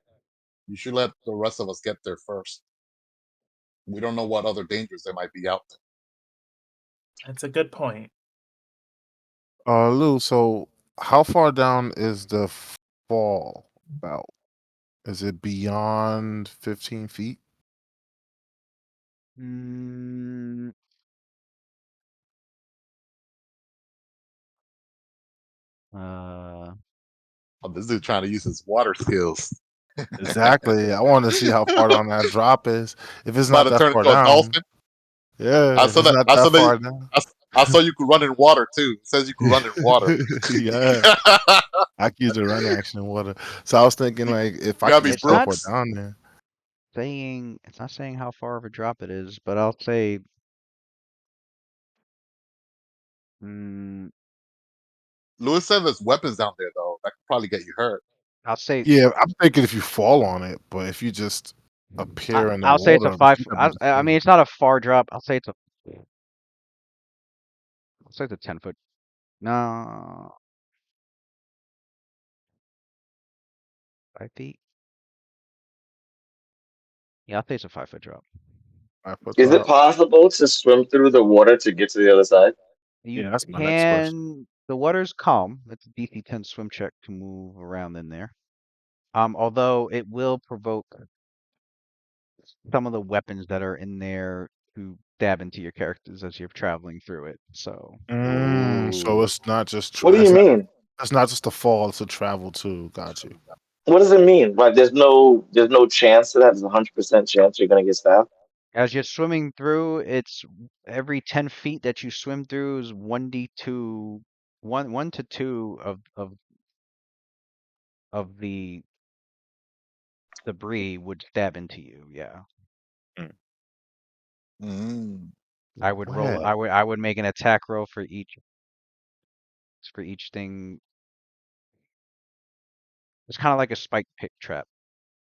D: You should let the rest of us get there first. We don't know what other dangers there might be out there.
E: That's a good point.
A: Lou, so how far down is the fall about? Is it beyond 15 feet?
B: Mm, uh,
D: Oh, this dude trying to use his water skills.
A: Exactly. I want to see how far down that drop is. If it's
D: About
A: not
D: to
A: that
D: turn
A: far
D: into a
A: down,
D: dolphin.
A: yeah.
D: I
A: If
D: saw
A: it's
D: that.
A: not
D: I
A: that
D: saw that.
A: far down,
D: I saw you could run in water too. It says you could run in water.
A: Yeah, I could use the run action in water. So I was thinking, like, if I
D: Gotta
A: could
D: be
A: just
B: It's not
A: teleport
D: Brooks.
A: down there.
B: saying it's not saying how far of a drop it is, but I'll say mm,
D: Lewis said there's weapons down there though. That could probably get you hurt.
B: I'll say
A: Yeah, I'm thinking if you fall on it, but if you just appear in the
B: I'll say it's a
A: water,
B: five.
A: you gotta be able to
B: I
A: see
B: mean,
A: it.
B: it's not a far drop. I'll say it's a 10 foot. No, 5 feet. Yeah, I'll say it's a 5 foot drop.
A: 5 foot
F: Is it
A: drop.
F: possible to swim through the water to get to the other side?
B: You
A: Yeah, that's my next question.
B: can. The water's calm. It's a DC 10 swim check to move around in there. Although it will provoke some of the weapons that are in there to stab into your characters as you're traveling through it. So
A: So
F: Ooh.
A: it's not just
F: What do you mean?
A: it's not just a fall; it's a travel too. Got you.
F: What does it mean? Like there's no chance to that. There's 100% chance you're gonna get stabbed.
B: as you're swimming through, it's every 10 feet that you swim through is 1d2, 1 to 2 of the debris would stab into you. Yeah.
D: Mm.
B: I would roll.
A: Where?
B: I would make an attack roll for each thing. It's kind of like a spike pit trap.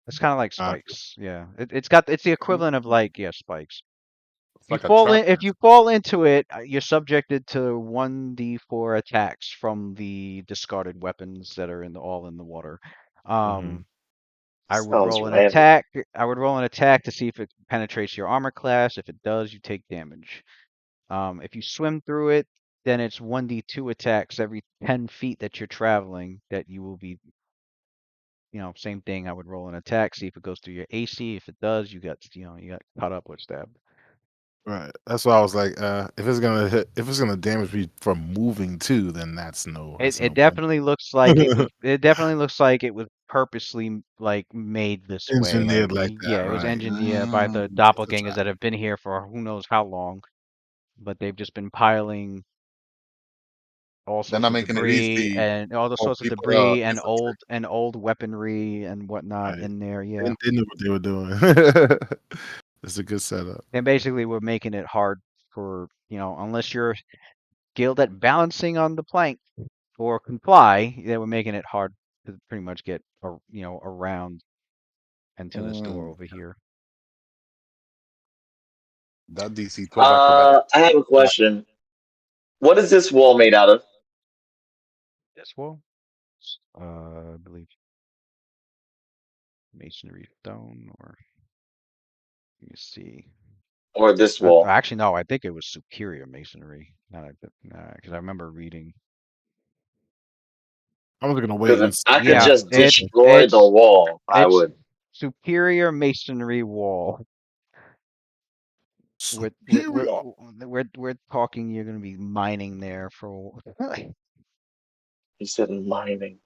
B: It's kind of like
A: Got
B: spikes. Yeah. It's the equivalent of like yeah spikes.
D: It's like a trap
B: If you
D: master.
B: fall into it, you're subjected to 1d4 attacks from the discarded weapons that are all in the water.
A: Mm-hmm.
B: Um, I would
F: Sounds
B: roll an
F: random.
B: attack. I would roll an attack to see if it penetrates your armor class. If it does, you take damage. If you swim through it, then it's 1d2 attacks every 10 feet that you're traveling that you will be, same thing. I would roll an attack, see if it goes through your AC. If it does, you got caught up with stab.
A: Right. That's why I was like, if it's gonna if it's gonna damage me from moving too, then
B: It
A: that's
B: it
A: no point.
B: definitely looks like it was it definitely looks like it was purposely like made this way. Like
A: Engineered like that,
B: yeah, it was
A: right?
B: engineered by the
A: To
B: doppelgangers
A: try.
B: that have been here for who knows how long, but they've just been piling all
D: They're
B: sorts
D: not
B: of
D: making it
B: debris
D: easy
B: and all the
D: for
B: sorts of
D: people to
B: debris and
D: infiltrate.
B: old weaponry and whatnot
A: Right.
B: in there. Yeah.
A: They knew what they were doing. It's a good setup.
B: And basically we're making it hard for, unless you're skilled at balancing on the plank or can fly, they were making it hard to pretty much get around into this door
D: Mm.
B: over here.
D: That DC 12 acrobatic.
F: I have a question. What is this wall made out of?
B: This wall, I believe masonry stone, or let me see.
F: Or this wall?
B: Actually, no, I think it was superior masonry. Because I remember reading.
A: I'm just gonna wait
F: Because if
A: and see.
F: I could
B: Yeah,
F: just destroy the
B: it's
F: wall, I
B: it's
F: would.
B: superior masonry wall.
A: Superior.
B: We're talking. You're gonna be mining there for.
F: He said mining.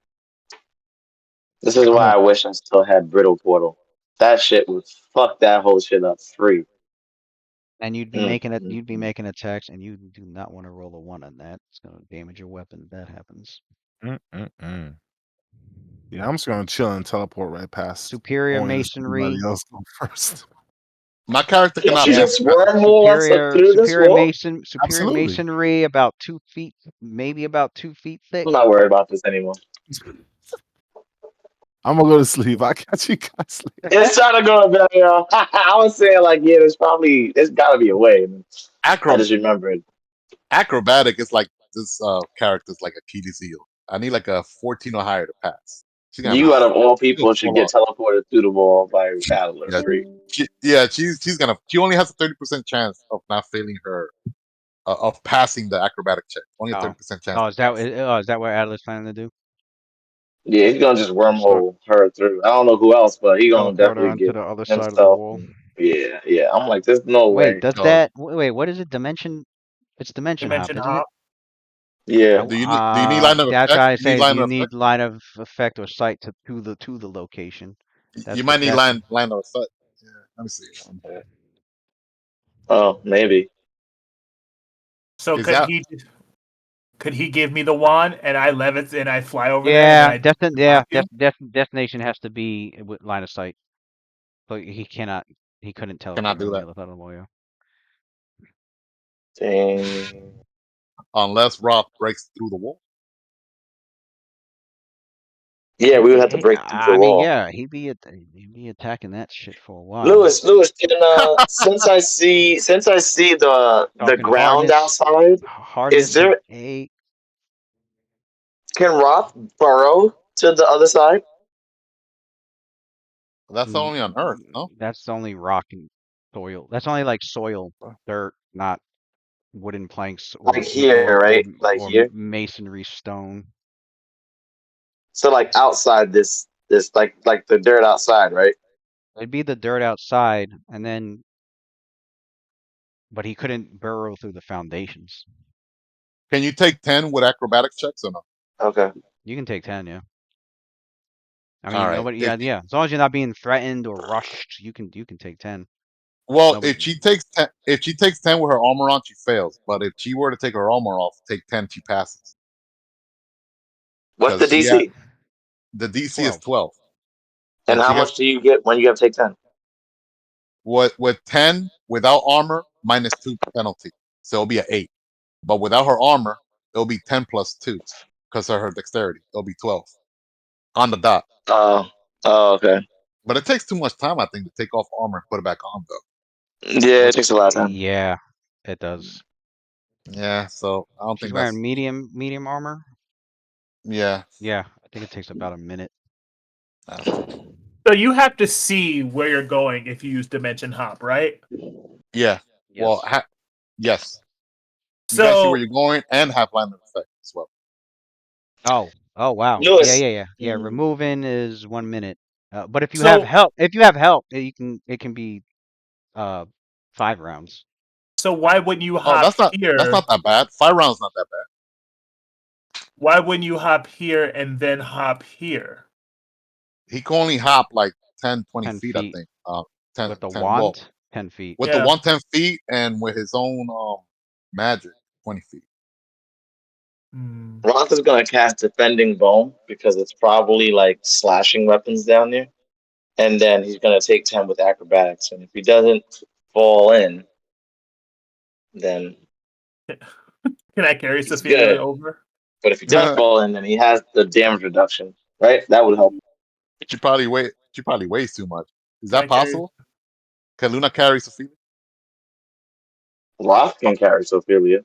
F: This is
A: I'm
F: why
A: a,
F: I wish I still had brittle portal. That shit would fuck that whole shit up free.
B: And you'd be
F: Mm,
B: making it.
F: mm,
B: You'd be
F: mm.
B: making attacks, and you do not want to roll a 1 on that. It's gonna damage your weapon if that happens.
A: mm. Yeah, I'm just gonna chill and teleport right past
B: Superior
A: only let everybody
B: masonry.
A: else go first.
D: My character
F: Can't
D: cannot
F: you
B: Yeah,
F: just
D: pass.
F: wormhole us up through this wall?
B: superior
A: Absolutely.
B: masonry about 2 feet, maybe about 2 feet thick.
F: I'm not worried about this anymore.
A: I'm gonna go to sleep. I catch you guys later.
F: It's trying to go to bed, yo. I was saying like, yeah, there's gotta be a way. I
D: Acro
F: just remembered.
D: acrobatic is like this character's like Achilles heel. I need like a 14 or higher to pass. She's gonna be
F: You out of all
D: she's gonna
F: people should
D: fall
F: get
D: off.
F: teleported through the wall by Battler
D: Yeah,
F: free.
D: she only has a 30% chance of not failing her of passing the acrobatic check. Only a
B: Oh,
D: 30% chance
B: oh,
D: to pass.
B: is that what Atlas planning to do?
F: Yeah, he's gonna just
B: Teleport,
F: wormhole her through. I don't know who else, but he gonna
B: teleport her
F: definitely
B: onto
F: get
B: the other side of the
F: himself.
B: wall.
F: Yeah, yeah. I'm like, there's no
B: Wait,
F: way.
B: does
D: So
B: that? Wait, what is it? Dimension? It's dimension hop,
E: Dimension
B: isn't it?
E: hop.
F: Yeah.
D: do you need line of
B: That's
D: effect?
B: why I
D: You need
B: say
D: line
B: you
D: of effect?
B: need line of effect or sight to the location.
D: You
B: That's the
D: might need
B: that's
D: line of effect. Yeah, let me see. Wormhole.
F: Oh, maybe.
E: So
D: Is that
E: could he give me the wand and I levitate and I fly over there and then I
B: Destination has to be with line of sight. But he couldn't teleport
D: cannot do
B: from the
D: that
B: other side of the wall.
F: Dang.
D: unless Roth breaks through the wall?
F: Yeah, we would have to break through the
B: I mean,
F: wall.
B: yeah, he'd be attacking that shit for a while.
F: Lewis, can since I see the
B: Talking
F: ground
B: hardness,
F: outside, is
B: hardness is
F: there
B: 8.
F: can Roth burrow to the other side?
D: That's only on Earth, no?
B: That's only rock and soil. That's only like soil, dirt, not wooden planks
F: Like here, right? Like
B: or
F: here.
B: masonry stone.
F: So like outside this like the dirt outside, right?
B: It'd be the dirt outside, and then, but he couldn't burrow through the foundations.
D: Can you take 10 with acrobatic checks or no?
F: Okay.
B: You can take 10, yeah. I
D: All
B: mean,
D: right.
B: nobody, yeah. As long as you're not being threatened or rushed, you can take 10.
D: Well,
B: Nobody.
D: if she takes 10 with her armor on, she fails. But if she were to take her armor off, take 10, she passes.
F: What's the
D: Because
F: DC?
D: the DC is
B: 12.
D: 12.
F: And
D: And
F: how
D: she has
F: much do you get when you have to take 10?
D: with 10 without armor, -2 penalty. So it'll be an 8. But without her armor, it'll be 10 plus 2 because of her dexterity. It'll be 12 on the dot.
F: Oh, okay.
D: But it takes too much time, I think, to take off armor and put it back on, though.
F: Yeah, it takes a lot of time.
B: Yeah, it does.
D: Yeah, so I don't
B: She's
D: think
B: wearing
D: that's.
B: medium armor.
D: Yeah.
B: Yeah, I think it takes about a minute.
E: So you have to see where you're going if you use dimension hop, right?
D: Yeah.
B: Yes.
D: Well, yes. You guys see where you're going and have line of effect as well.
B: Oh wow.
F: Lewis.
B: Yeah. Removing is 1 minute. But if you
E: So-
B: have help, it can be 5 rounds.
E: So why wouldn't you
D: Oh,
E: hop here?
D: that's not that bad. 5 rounds not that bad.
E: Why wouldn't you hop here and then hop here?
D: He can only hop like 10, 20
B: 10
D: feet, I
B: feet.
D: think. 10,
B: With the
D: 10 well,
B: wand, 10 feet.
D: with
E: Yeah.
D: the 110 feet and with his own magic, 20 feet.
E: Hmm.
F: Roth is gonna cast defending bone because it's probably like slashing weapons down there. And then he's gonna take 10 with acrobatics. And if he doesn't fall in, then
E: Can I carry
F: he's
E: Sophia
F: good.
E: over?
F: But if he does fall in, then he has the damage reduction, right? That would help.
D: She probably weighs too much. Is
E: Can I
D: that
E: carry-
D: possible? Can Luna carry Sophia?
F: Roth can carry Sophelia.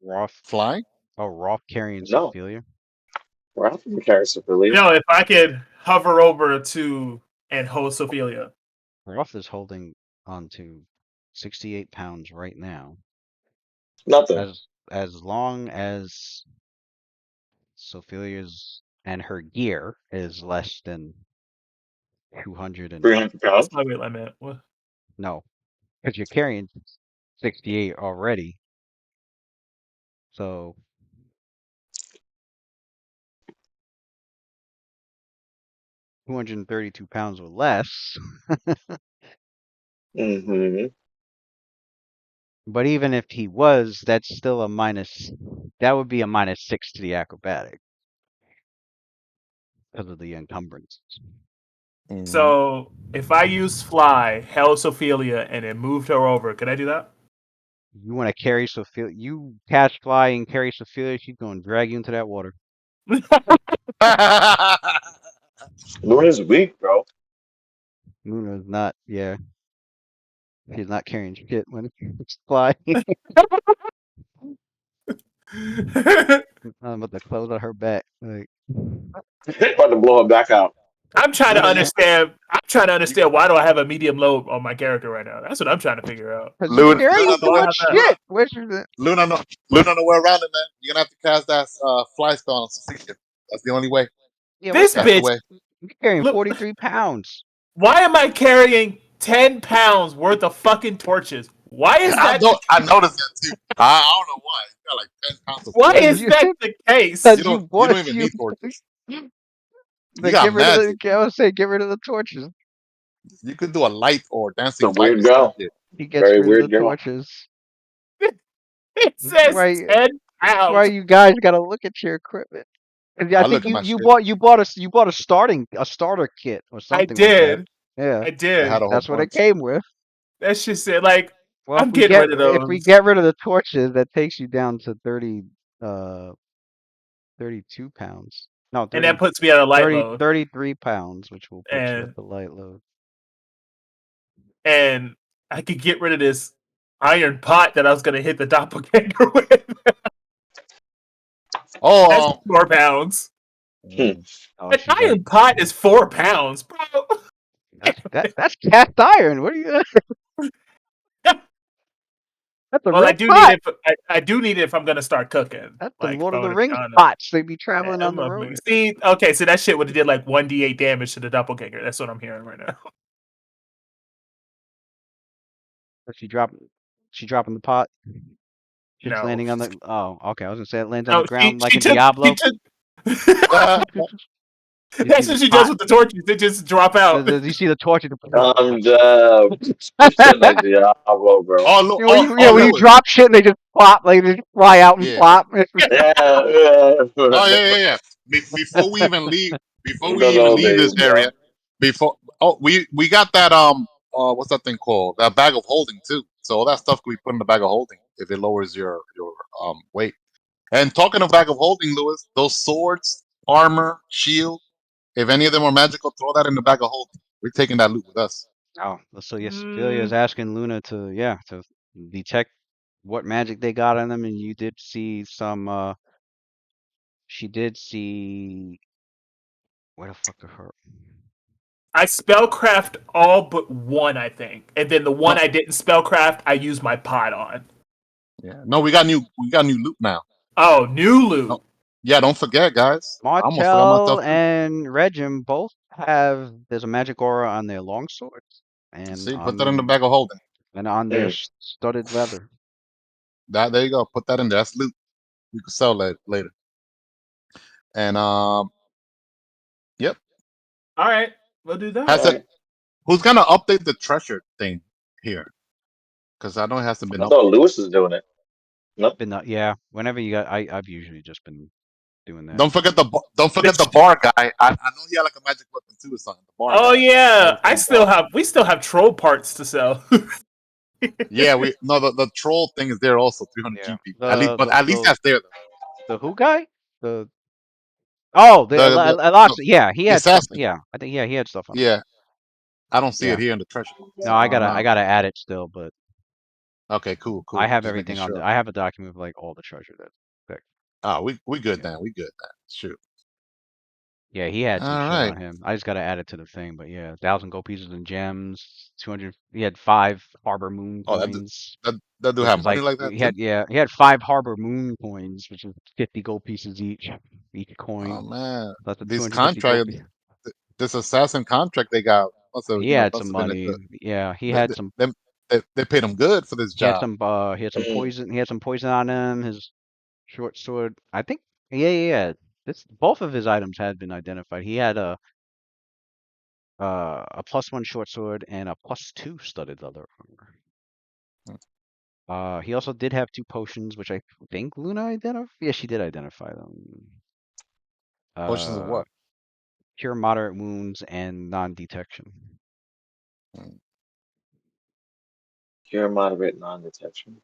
B: Roth.
D: Flying?
B: Oh, Roth carrying
F: No.
B: Sophelia.
F: Roth can carry Sophelia.
E: No, if I could hover over to and hold Sophia.
B: Roth is holding on to 68 pounds right now.
F: Nothing.
B: As long as Sophilia's and her gear is less than 200 and
F: 300
E: What's
F: pounds.
E: my weight limit? What?
B: no, because you're carrying 68 already. So 232 pounds or less.
F: Mm-hmm.
B: But even if he was, that's still a minus. That would be a -6 to the acrobatic because of the encumbrance.
D: Mhm.
E: So if I use fly, held Sophia, and then moved her over, could I do that?
B: You want to carry Sophia? You cast fly and carry Sophia. She's going to drag you into that water.
F: Luna's weak, bro.
B: Luna's not. Yeah, she's not carrying shit when it's fly. Nothing but the clothes on her back. Like,
F: About to blow her back out.
E: I'm trying to
D: Luna,
E: understand. I'm trying to understand why do I have a medium load on my character right now? That's what I'm trying to figure out.
B: because
D: Luna,
B: there
D: Luna,
B: ain't
D: know
B: doing
D: where,
B: shit. Where's your?
D: Luna, know where around it, man. You're gonna have to cast that fly spell on Sophia. That's the only way.
B: Yeah, what
E: This
B: the
D: That's the
E: bitch.
D: way.
B: You're carrying
E: Look,
B: 43 pounds.
E: why am I carrying 10 pounds worth of fucking torches? Why is that?
D: I noticed that too. I don't know why. You got like 10 pounds of
E: Why
D: torches.
E: is that the case?
B: Because
D: You
B: want
D: don't even need torches. You
B: get
D: got
B: rid of the.
D: magic.
B: I would say get rid of the torches.
D: You could do a light or
F: It's a
D: dancing light or
F: weird
D: some
F: girl.
D: shit.
B: He gets
F: Very
B: rid of
F: weird
B: the
F: girl.
B: torches.
E: It
B: That's
E: says
B: why.
E: 10
B: That's why
E: pounds.
B: you guys gotta look at your equipment. 'Cause I
D: I
B: think
D: look at
B: you
D: my
B: you
D: shit.
B: bought you bought a starter kit or
E: I
B: something like that.
E: did.
B: Yeah,
E: I
D: I had
E: did.
D: a whole
B: that's what it
D: bunch.
B: came with.
E: That shit said, like,
B: Well,
E: I'm getting rid of
B: if we
E: those.
B: get rid of the torches, that takes you down to uh 32 pounds. No,
E: And that puts me at a light load.
B: 33 pounds, which will put you at
E: And
B: the light load.
E: and I could get rid of this iron pot that I was gonna hit the doppelganger with. That's
D: Oh,
E: 4 pounds.
F: Hmm.
B: Oh,
E: An
B: she's like,
E: iron pot is 4 pounds, bro.
B: that's cast iron. What are you? That's a
E: Well, I
B: real
E: do need
B: pot.
E: it. I do need it if I'm gonna start cooking.
B: That's the
E: Like, if
B: Lord
E: I
B: of the
E: want to be
B: Rings
E: honest.
B: pots. They be traveling on the road.
E: See, okay, so that shit would have did like 1d8 damage to the doppelganger. That's what I'm hearing right now.
B: But she dropping the pot. Shit's
E: No,
B: landing on the. Oh, okay. I was gonna say it lands on the
E: no,
B: ground like
E: she
B: in
E: took she
B: Diablo.
E: took.
D: uh,
B: You see
E: That's
B: the
E: what she does
B: pot.
E: with the torches. They just drop out.
B: You see the torch.
F: I'm This shit like Diablo, bro.
D: oh,
B: You know,
D: oh,
B: when you
D: Lewis.
B: drop shit and they just plop, like they just fly out and
D: Yeah.
B: plop.
F: Yeah,
D: Oh,
F: yeah.
D: yeah. Before we even leave,
F: Those old
D: this
F: days,
D: area,
F: bro.
D: we got that what's that thing called? That bag of holding too. So all that stuff can be put in the bag of holding if it lowers your weight. And talking of bag of holding, Lewis, those swords, armor, shield, if any of them are magical, throw that in the bag of holding. We're taking that loot with us.
B: Oh, so yes, Ophelia is
E: Mm,
B: asking Luna to detect what magic they got on them, and you did see some. She did see. Where the fuck are her?
E: I spellcraft all but one, I think, and then the one
D: No,
E: I didn't spellcraft, I used my pot on.
D: yeah, no, we got new loot now.
E: Oh, new
D: No,
E: loot.
D: yeah, don't forget, guys. I almost forgot
B: Martel
D: myself too.
B: and Regim both have. There's a magic aura on their longswords and
D: See, put that in the bag of holding.
B: on their
F: Hmm.
B: studded leather.
D: That there you go. Put that in there. That's loot. You can sell that later. And yep.
E: All right, we'll do that.
D: Has
F: All
D: it?
F: right.
D: Who's gonna update the treasure thing here? Because I know it hasn't been
F: I thought
D: updated.
F: Lewis was doing it. Nope.
B: Been yeah. Whenever you got, I've usually just been doing that.
D: Don't forget the
E: This-
D: bar guy. I know he had like a magic weapon too or something. The bar
E: oh
D: guy. That
E: yeah,
D: was getting bar.
E: we still have troll parts to sell.
D: Yeah, we no the troll thing is there also 300
B: Yeah.
D: GP at least, but
B: The
D: at least that's there
B: the who guy? The oh the
D: though.
B: Alexa. Yeah, he
D: The
B: had stuff.
D: assassin.
B: Yeah, I think he had stuff on him.
D: Yeah, I don't see it
B: Yeah.
D: here in the treasure.
B: No,
D: So I don't
B: I
D: know.
B: gotta add it still, but
D: Okay,
B: I
D: cool.
B: have
D: Just making
B: everything on
D: sure.
B: I have a document with like all the treasure that's picked.
D: Ah, we good
B: Yeah.
D: then. We good then. Shoot.
B: Yeah, he had some
D: All
B: shit
D: right.
B: on him. I just gotta add it to the thing, but yeah, 1,000 gold pieces and gems, 200. He had 5 Harbor Moon
D: Oh,
B: coins,
D: that do
B: which
D: have
B: is
D: money
B: like
D: like that too.
B: he had 5 Harbor Moon coins, which is 50 gold pieces each
D: Oh
B: coin.
D: man,
B: That's a
D: these
B: 250 gold
D: contract,
B: piece.
D: this assassin contract they got must have
B: He had
D: must
B: some
D: have been a
B: money.
D: good.
B: Yeah, he
D: They,
B: had
D: they,
B: some.
D: them- they paid him good for this job.
B: He had some
F: Hmm.
B: poison. He had some poison on him. His short sword. I think. Yeah. This both of his items had been identified. He had a +1 short sword and a +2 studded leather armor. He also did have 2 potions, which I think Luna identified. Yeah, she did identify them.
D: Potions of
B: Uh,
D: what?
B: cure moderate wounds and non-detection.
D: Mm,
F: Cure moderate non-detection.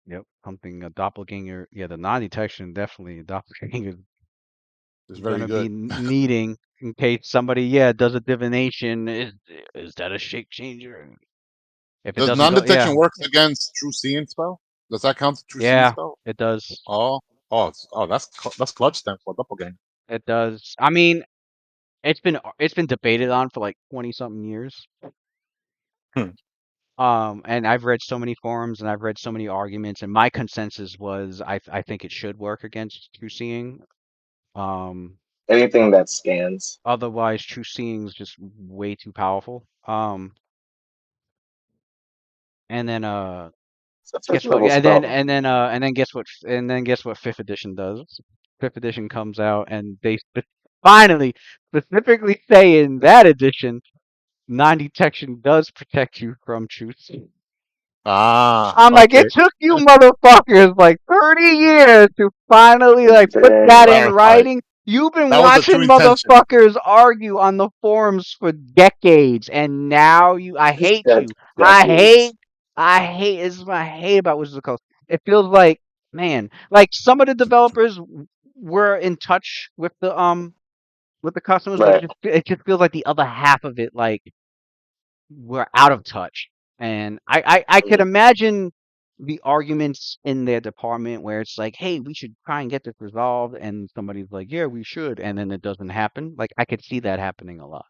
B: Yep, something a doppelganger. Yeah, the non-detection definitely a doppelganger
D: it's
B: is
D: very
B: gonna be
D: good.
B: needing in case somebody does a divination. Is that a shape changer? If it
D: Does
B: doesn't go,
D: non-detection work against true seeing spell? Does that count as true seeing
B: yeah,
D: spell?
B: it does.
D: Oh, that's clutch then for doppelganger.
B: It does. I mean, it's been debated on for like 20 something years.
D: Hmm.
B: And I've read so many forums and I've read so many arguments, and my consensus was I think it should work against true seeing. Um,
F: Anything that scans.
B: otherwise, true seeing is just way too powerful. And then
F: It's a
B: guess
F: first
B: what?
F: level
B: Yeah,
F: spell.
B: and then guess what fifth edition does? Fifth edition comes out and they finally specifically say in that edition non-detection does protect you from true seeing.
D: Ah,
B: I'm like, it
D: okay.
B: took you motherfuckers like 30 years to finally like put that
F: Damn.
B: in
D: Clarify.
B: writing. You've been
D: That was the true
B: watching
D: intention.
B: motherfuckers argue on the forums for decades, and now I hate
F: That's
B: you.
F: decades.
B: I hate. This is what I hate about Wizards of the Coast. It feels like, man, like some of the developers were in touch with the customers, but
F: Right.
B: it just feels like the other half of it like we're out of touch. And I could
F: Mm,
B: imagine the arguments in their department where it's like, hey, we should try and get this resolved, and somebody's like, yeah, we should, and then it doesn't happen. Like I could see that happening a lot.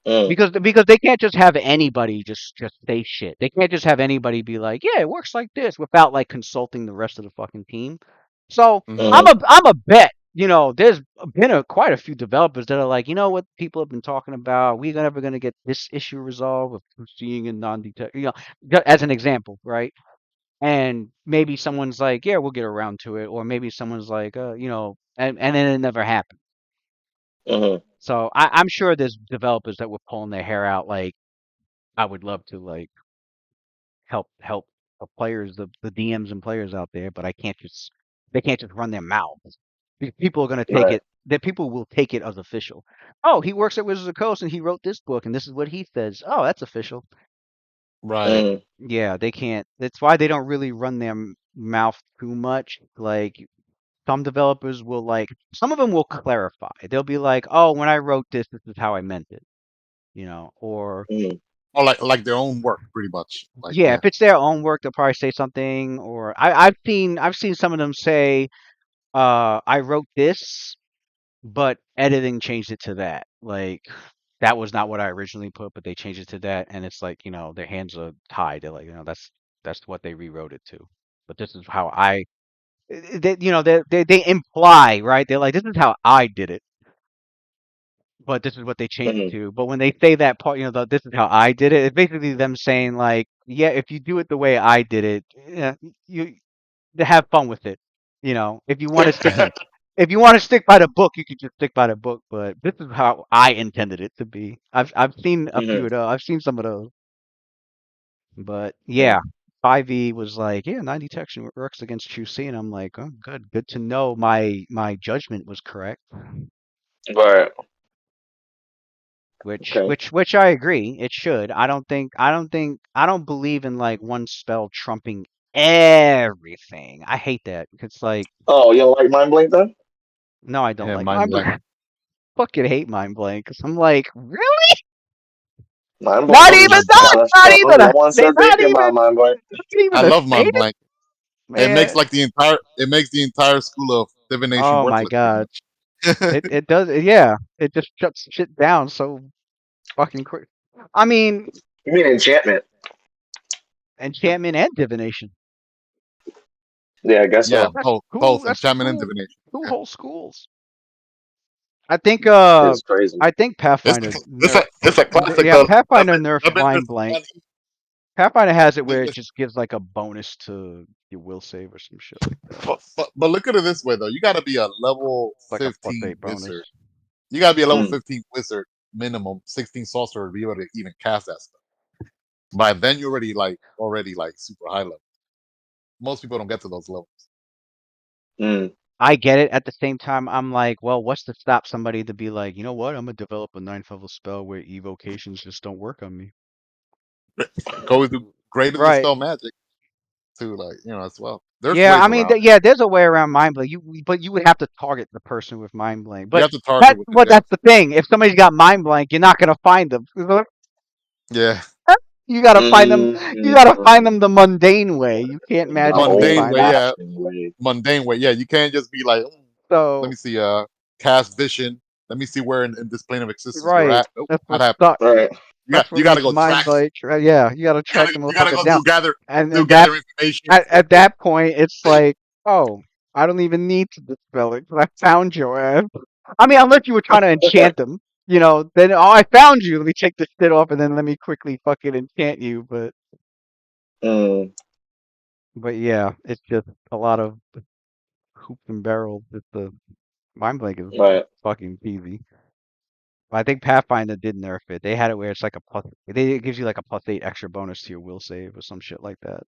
F: mm,
B: Because they can't just have anybody just say shit. They can't just have anybody be like, yeah, it works like this without like consulting the rest of the fucking team. So
D: Hmm.
F: mm,
B: I'm a bet. There's been quite a few developers that are like, you know what people have been talking about. We're never gonna get this issue resolved with seeing and non-detect. As an example, right? And maybe someone's like, yeah, we'll get around to it, or maybe someone's like, and then it never happened.
F: mm,
B: So I'm sure there's developers that were pulling their hair out, like I would love to like help the players, the DMs and players out there, but I can't just they can't just run their mouths. People are gonna take
F: right.
B: it. That people will take it as official. Oh, he works at Wizards of the Coast and he wrote this book and this is what he says. Oh, that's official.
D: Right.
F: Mm,
B: Yeah, they can't. That's why they don't really run their mouth too much. Like some developers will like some of them will clarify. They'll be like, "Oh, when I wrote this, this is how I meant it," or
F: mm,
D: Or like their own work, pretty much. Like,
B: yeah,
D: yeah.
B: if it's their own work, they'll probably say something. Or I've seen some of them say, I wrote this, but editing changed it to that. Like that was not what I originally put, but they changed it to that, and it's like their hands are tied. They're like, that's what they rewrote it to. But this is how they imply, right? They're like, this is how I did it, but this is what they changed it
F: mm,
B: to. But when they say that part, this is how I did it, it's basically them saying like, yeah, if you do it the way I did it, yeah, you to have fun with it. If you want to stick if you want to stick by the book, you can just stick by the book. But this is how I intended it to be. I've seen a few
F: mm,
B: of those. I've seen some of those. But yeah,
F: mm.
B: 5e was like, yeah, 9 detection works against QC, and I'm like, oh, good to know my judgment was correct.
F: Right.
B: Which
F: Okay.
B: which which I agree, it should. I don't believe in like one spell trumping everything. I hate that. It's like,
F: Oh, you don't like Mind Blink then?
B: no, I don't
D: Yeah,
B: like
D: mind
B: mind
D: blank.
B: blank. Fucking hate mind blank. 'Cause I'm like, really?
F: Mind Blink
B: Not
F: is
B: even
F: just
B: not
F: kind of
B: not
F: strong.
B: even
F: No
B: a
F: one said anything about Mind Blink.
B: not even
D: I
B: a
D: love mind
B: statement,
D: blank. It makes
B: man.
D: like the entire school of divination
B: Oh my
D: worthless, pretty
B: god.
D: much.
B: It does, yeah. It just shuts shit down so fucking quick. I mean,
F: You mean enchantment?
B: enchantment and divination.
F: Yeah, I guess
D: Yeah,
F: so.
B: That's cool.
D: both
B: That's
D: enchantment and
B: cool.
D: divination.
B: Two
D: Yeah.
B: whole schools. I think
F: It's crazy.
D: It's
B: Pathfinder
D: it's a
B: nerf
D: it's a classic
B: yeah,
D: of
B: Pathfinder nerfed
D: Diviners
B: mind blank.
D: and
B: Pathfinder has it where it
D: it's,
B: just gives like a bonus to your will save or some shit like that.
D: but look at it this way though. You got to be a level
B: It's like a +8
D: 15
B: bonus.
D: wizard. You got to be a level
F: Mm,
D: 15 wizard minimum, 16 sorcerer to be able to even cast that stuff. By then you're already like super high level. Most people don't get to those levels.
F: mm,
B: I get it. At the same time, I'm like, well, what's to stop somebody to be like, you know what? I'm gonna develop a 9th level spell where evocations just don't work on me.
D: Go to greater than
B: Right.
D: spell magic too, like as well. There's
B: Yeah, I
D: ways
B: mean,
D: around it.
B: yeah, there's a way around mind blink. But you would have to target the person with mind blink.
D: You
B: But
D: have to target with it. Yeah,
B: that's the thing. If somebody's got mind blank, you're not gonna find them.
D: yeah.
B: You gotta find them. You gotta find them
F: mm.
B: the mundane way. You can't
F: The
B: magically
F: old
D: Mundane
B: find
D: way,
B: them.
D: yeah.
F: fashioned way.
D: Mundane way, yeah. You can't just be like, let
B: So
D: me see, cast vision. Let me see where in this plane of existence they're
B: right,
D: at. Nope,
B: that's
D: not
B: what
D: happening.
B: sucks.
F: Right.
D: You got
B: That's what
D: you got to
B: makes
D: go
B: mind
D: track.
B: blank. Yeah, you gotta track the
D: You got to
B: motherfucker
D: go
B: down.
D: do
B: And
D: gather information.
B: at that point, it's like, oh, I don't even need to dispel it 'cause I found your ass. I mean, unless you were trying to enchant them, then oh, I found you. Let me take this shit off and then let me quickly fucking enchant you.
F: Mm,
B: But yeah, it's just a lot of hoops and barrels. It's the mind blank is
F: right.
B: fucking easy. I think Pathfinder did nerf it. They had it where it's like a plus. It gives you like a +8 extra bonus to your will save or some shit like that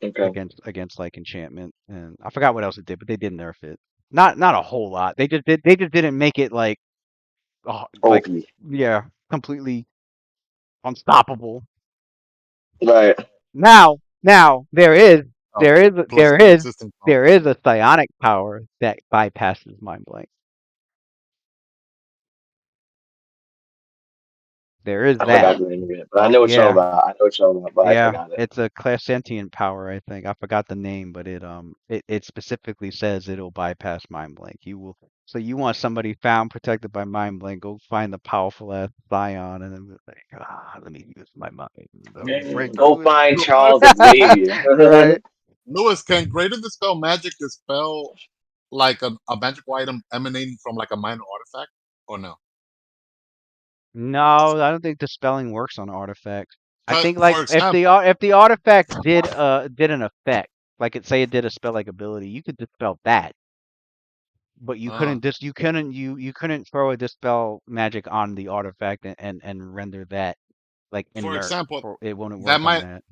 F: Okay.
B: against like enchantment. And I forgot what else it did, but they did nerf it. Not a whole lot. They just didn't make it like
F: OP.
B: yeah, completely unstoppable.
F: Right.
B: Now
D: Oh, plus
B: there
D: two
B: is
D: existing
B: there
D: powers.
B: is a psionic power that bypasses mind blank. There is
F: I
B: that.
F: forgot the name of it, but I know what y'all
B: Yeah,
F: about. I know what y'all about, but I
B: yeah.
F: forgot it.
B: It's a class sentient power, I think. I forgot the name, but it specifically says it'll bypass mind blank. You will. So you want somebody found protected by mind blank? Go find the powerful ass Scion, and then be like, let me use my mind. Let me break
F: Go
B: through
F: find
D: So,
F: Charles Xavier.
B: Right.
D: Lewis, can greater dispel magic dispel like a magical item emanating from like a minor artifact, or no?
B: No, I don't think the spelling works on artifacts. I
D: 'Cause,
B: think like
D: for example,
B: if the artifact did an effect, like it say it did a spell like ability, you could dispel that, but
D: uh,
B: you couldn't throw a dispel magic on the artifact and render that like
D: for
B: inert,
D: example,
B: or it wouldn't
D: that
B: work on
D: might
B: that.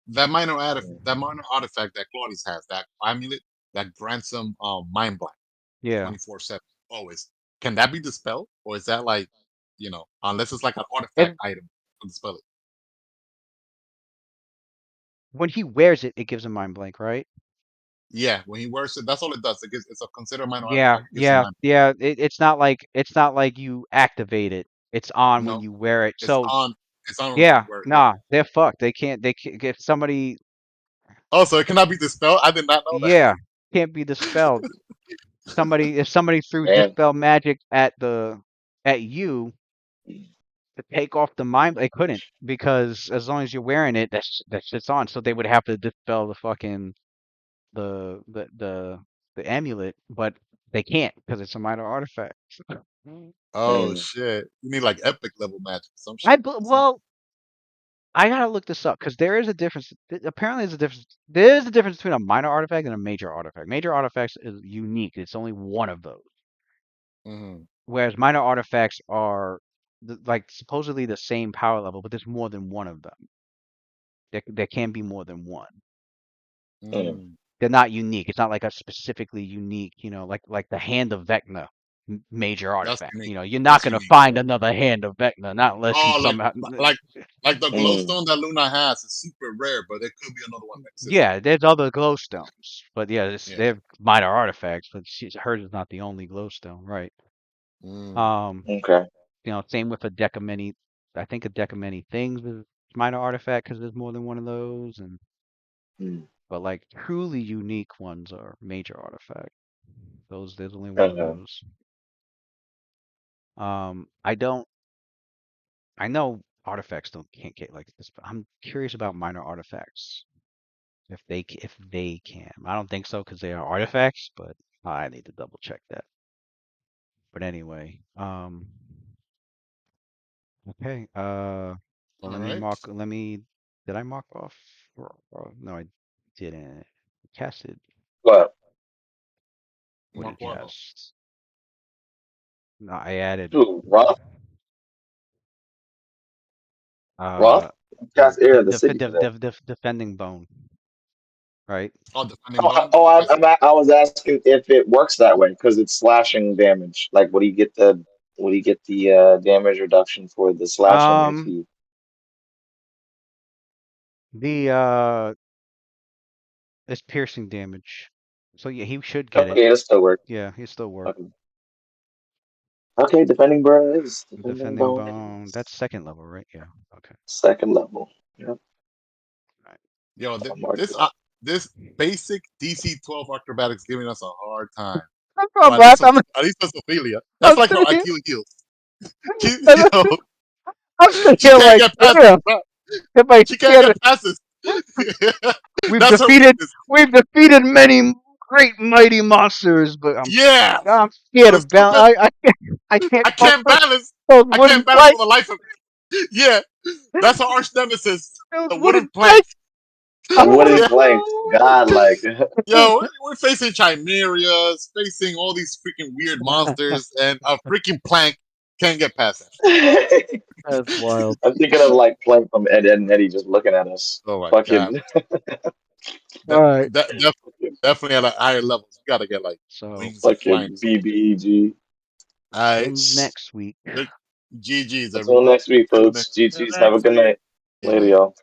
D: that minor artifact that Claudius has, that amulet that grants him mind blank
B: Yeah.
D: 24/7 always. Can that be dispelled, or is that like, unless it's like an
B: If
D: artifact item to dispel it?
B: when he wears it, it gives him mind blank, right?
D: Yeah, when he wears it, that's all it does. It's a considered minor
B: Yeah,
D: artifact. It gives him
B: yeah,
D: mind
B: yeah. It's not like you activate it. It's on
D: blank.
B: when
D: No,
B: you wear it.
D: it's
B: So
D: on. It's on when you
B: yeah,
D: wear it. Yeah.
B: nah, they're fucked. They can't if somebody
D: Oh, so it cannot be dispelled. I did not know that.
B: yeah, can't be dispelled. If somebody threw
F: Man.
B: dispel magic at you to take off the mind, they couldn't because as long as you're wearing it, that shit's on. So they would have to dispel the fucking the the the the amulet, but they can't because it's a minor artifact.
D: Oh
F: Mm.
D: shit! You need like epic level magic, some shit. Some.
B: Well, I gotta look this up because there is a difference. Apparently, there's a difference. There is a difference between a minor artifact and a major artifact. Major artifacts is unique. It's only one of those.
D: Mhm.
B: Whereas minor artifacts are like supposedly the same power level, but there's more than one of them. There can be more than one.
F: Mm.
D: Mm.
B: They're not unique. It's not like a specifically unique, like the hand of Vecna, major
D: That's
B: artifact.
D: unique.
B: You're not
D: That's
B: gonna
D: unique.
B: find another hand of Vecna, not unless you
D: Oh, like
B: somehow.
D: like like the
F: Mm.
D: glowstone that Luna has is super rare, but there could be another one that exists.
B: Yeah, there's other glowstones, but yeah,
D: Yeah.
B: they're minor artifacts. But hers is not the only glowstone, right?
D: Mm.
B: Um,
F: Okay.
B: same with a deck of many. I think a deck of many things is minor artifact because there's more than one of those, and
F: Mm.
B: but like truly unique ones are major artifact. Those there's only one of
F: Uh-huh.
B: those. I don't. I know artifacts don't can't get like this, but I'm curious about minor artifacts if they can. I don't think so because they are artifacts, but I need to double check that. But anyway, okay.
D: All
B: Let me
D: right.
B: mark. Let me. Did I mark off? No, I didn't. Casted.
F: What?
B: What
D: Mark
B: did
D: what off?
B: cast? No, I added.
F: Who? Roth?
B: Uh,
F: Roth? Cast Air of the City today.
B: defending bone. Right.
D: Oh, defending
F: Oh,
D: bone. Okay, so
F: I was asking if it works that way because it's slashing damage. Like, would he get the damage reduction for the slashing if
B: Um,
F: he?
B: the it's piercing damage. So yeah, he should get it.
F: Okay, it'll still work.
B: Yeah, he still work.
F: Okay. Okay, defending
B: Defending
F: bone
B: bone.
F: is
B: That's second level, right? Yeah. Okay.
F: second level. Yep,
B: All
D: yo,
F: I'll mark
D: this
F: that.
D: this basic DC 12 acrobatics giving us a hard time.
B: right.
D: Or at least for Ophelia. That's
B: I'm
D: like her
B: sitting here.
D: Achilles heels. She,
B: I'm
D: yo,
B: sitting
D: she
B: here
D: can't
B: like,
D: get past this,
B: damn.
D: bro.
B: If I
D: She can't
B: scared
D: get
B: of,
D: past this.
B: we've
D: That's her
B: defeated
D: weakness.
B: we've defeated many great mighty monsters, but
D: Yeah,
B: I'm scared
D: but
B: of
D: stupid.
B: I can't
D: I can't balance.
B: those
D: I
B: wooden
D: can't balance for
B: planks.
D: the life of me. Yeah, that's her arch nemesis.
B: Those
D: The wooden
B: wooden
D: plank.
B: planks. Oh
F: Wooden
D: Yeah,
F: planks,
B: no.
F: godlike.
D: yo, we're facing chimerias, facing all these freaking weird monsters, and a freaking plank Can't get past that.
B: That's wild.
F: I'm thinking of like Plank from Ed, and Eddie just looking at us.
D: Oh my god.
F: Fucking.
B: All right.
D: Definitely at a higher levels. You gotta get like
B: So
D: wings of flying.
F: Fucking BBEG.
D: All
B: till
D: right.
B: next week.
D: GG's
F: Until
D: everyone.
F: next week,
D: See you
F: folks.
D: next.
E: Till
F: GG's. Have a
E: next
F: good
E: week.
F: night.
D: Yeah,
F: Later,
D: man.
F: y'all.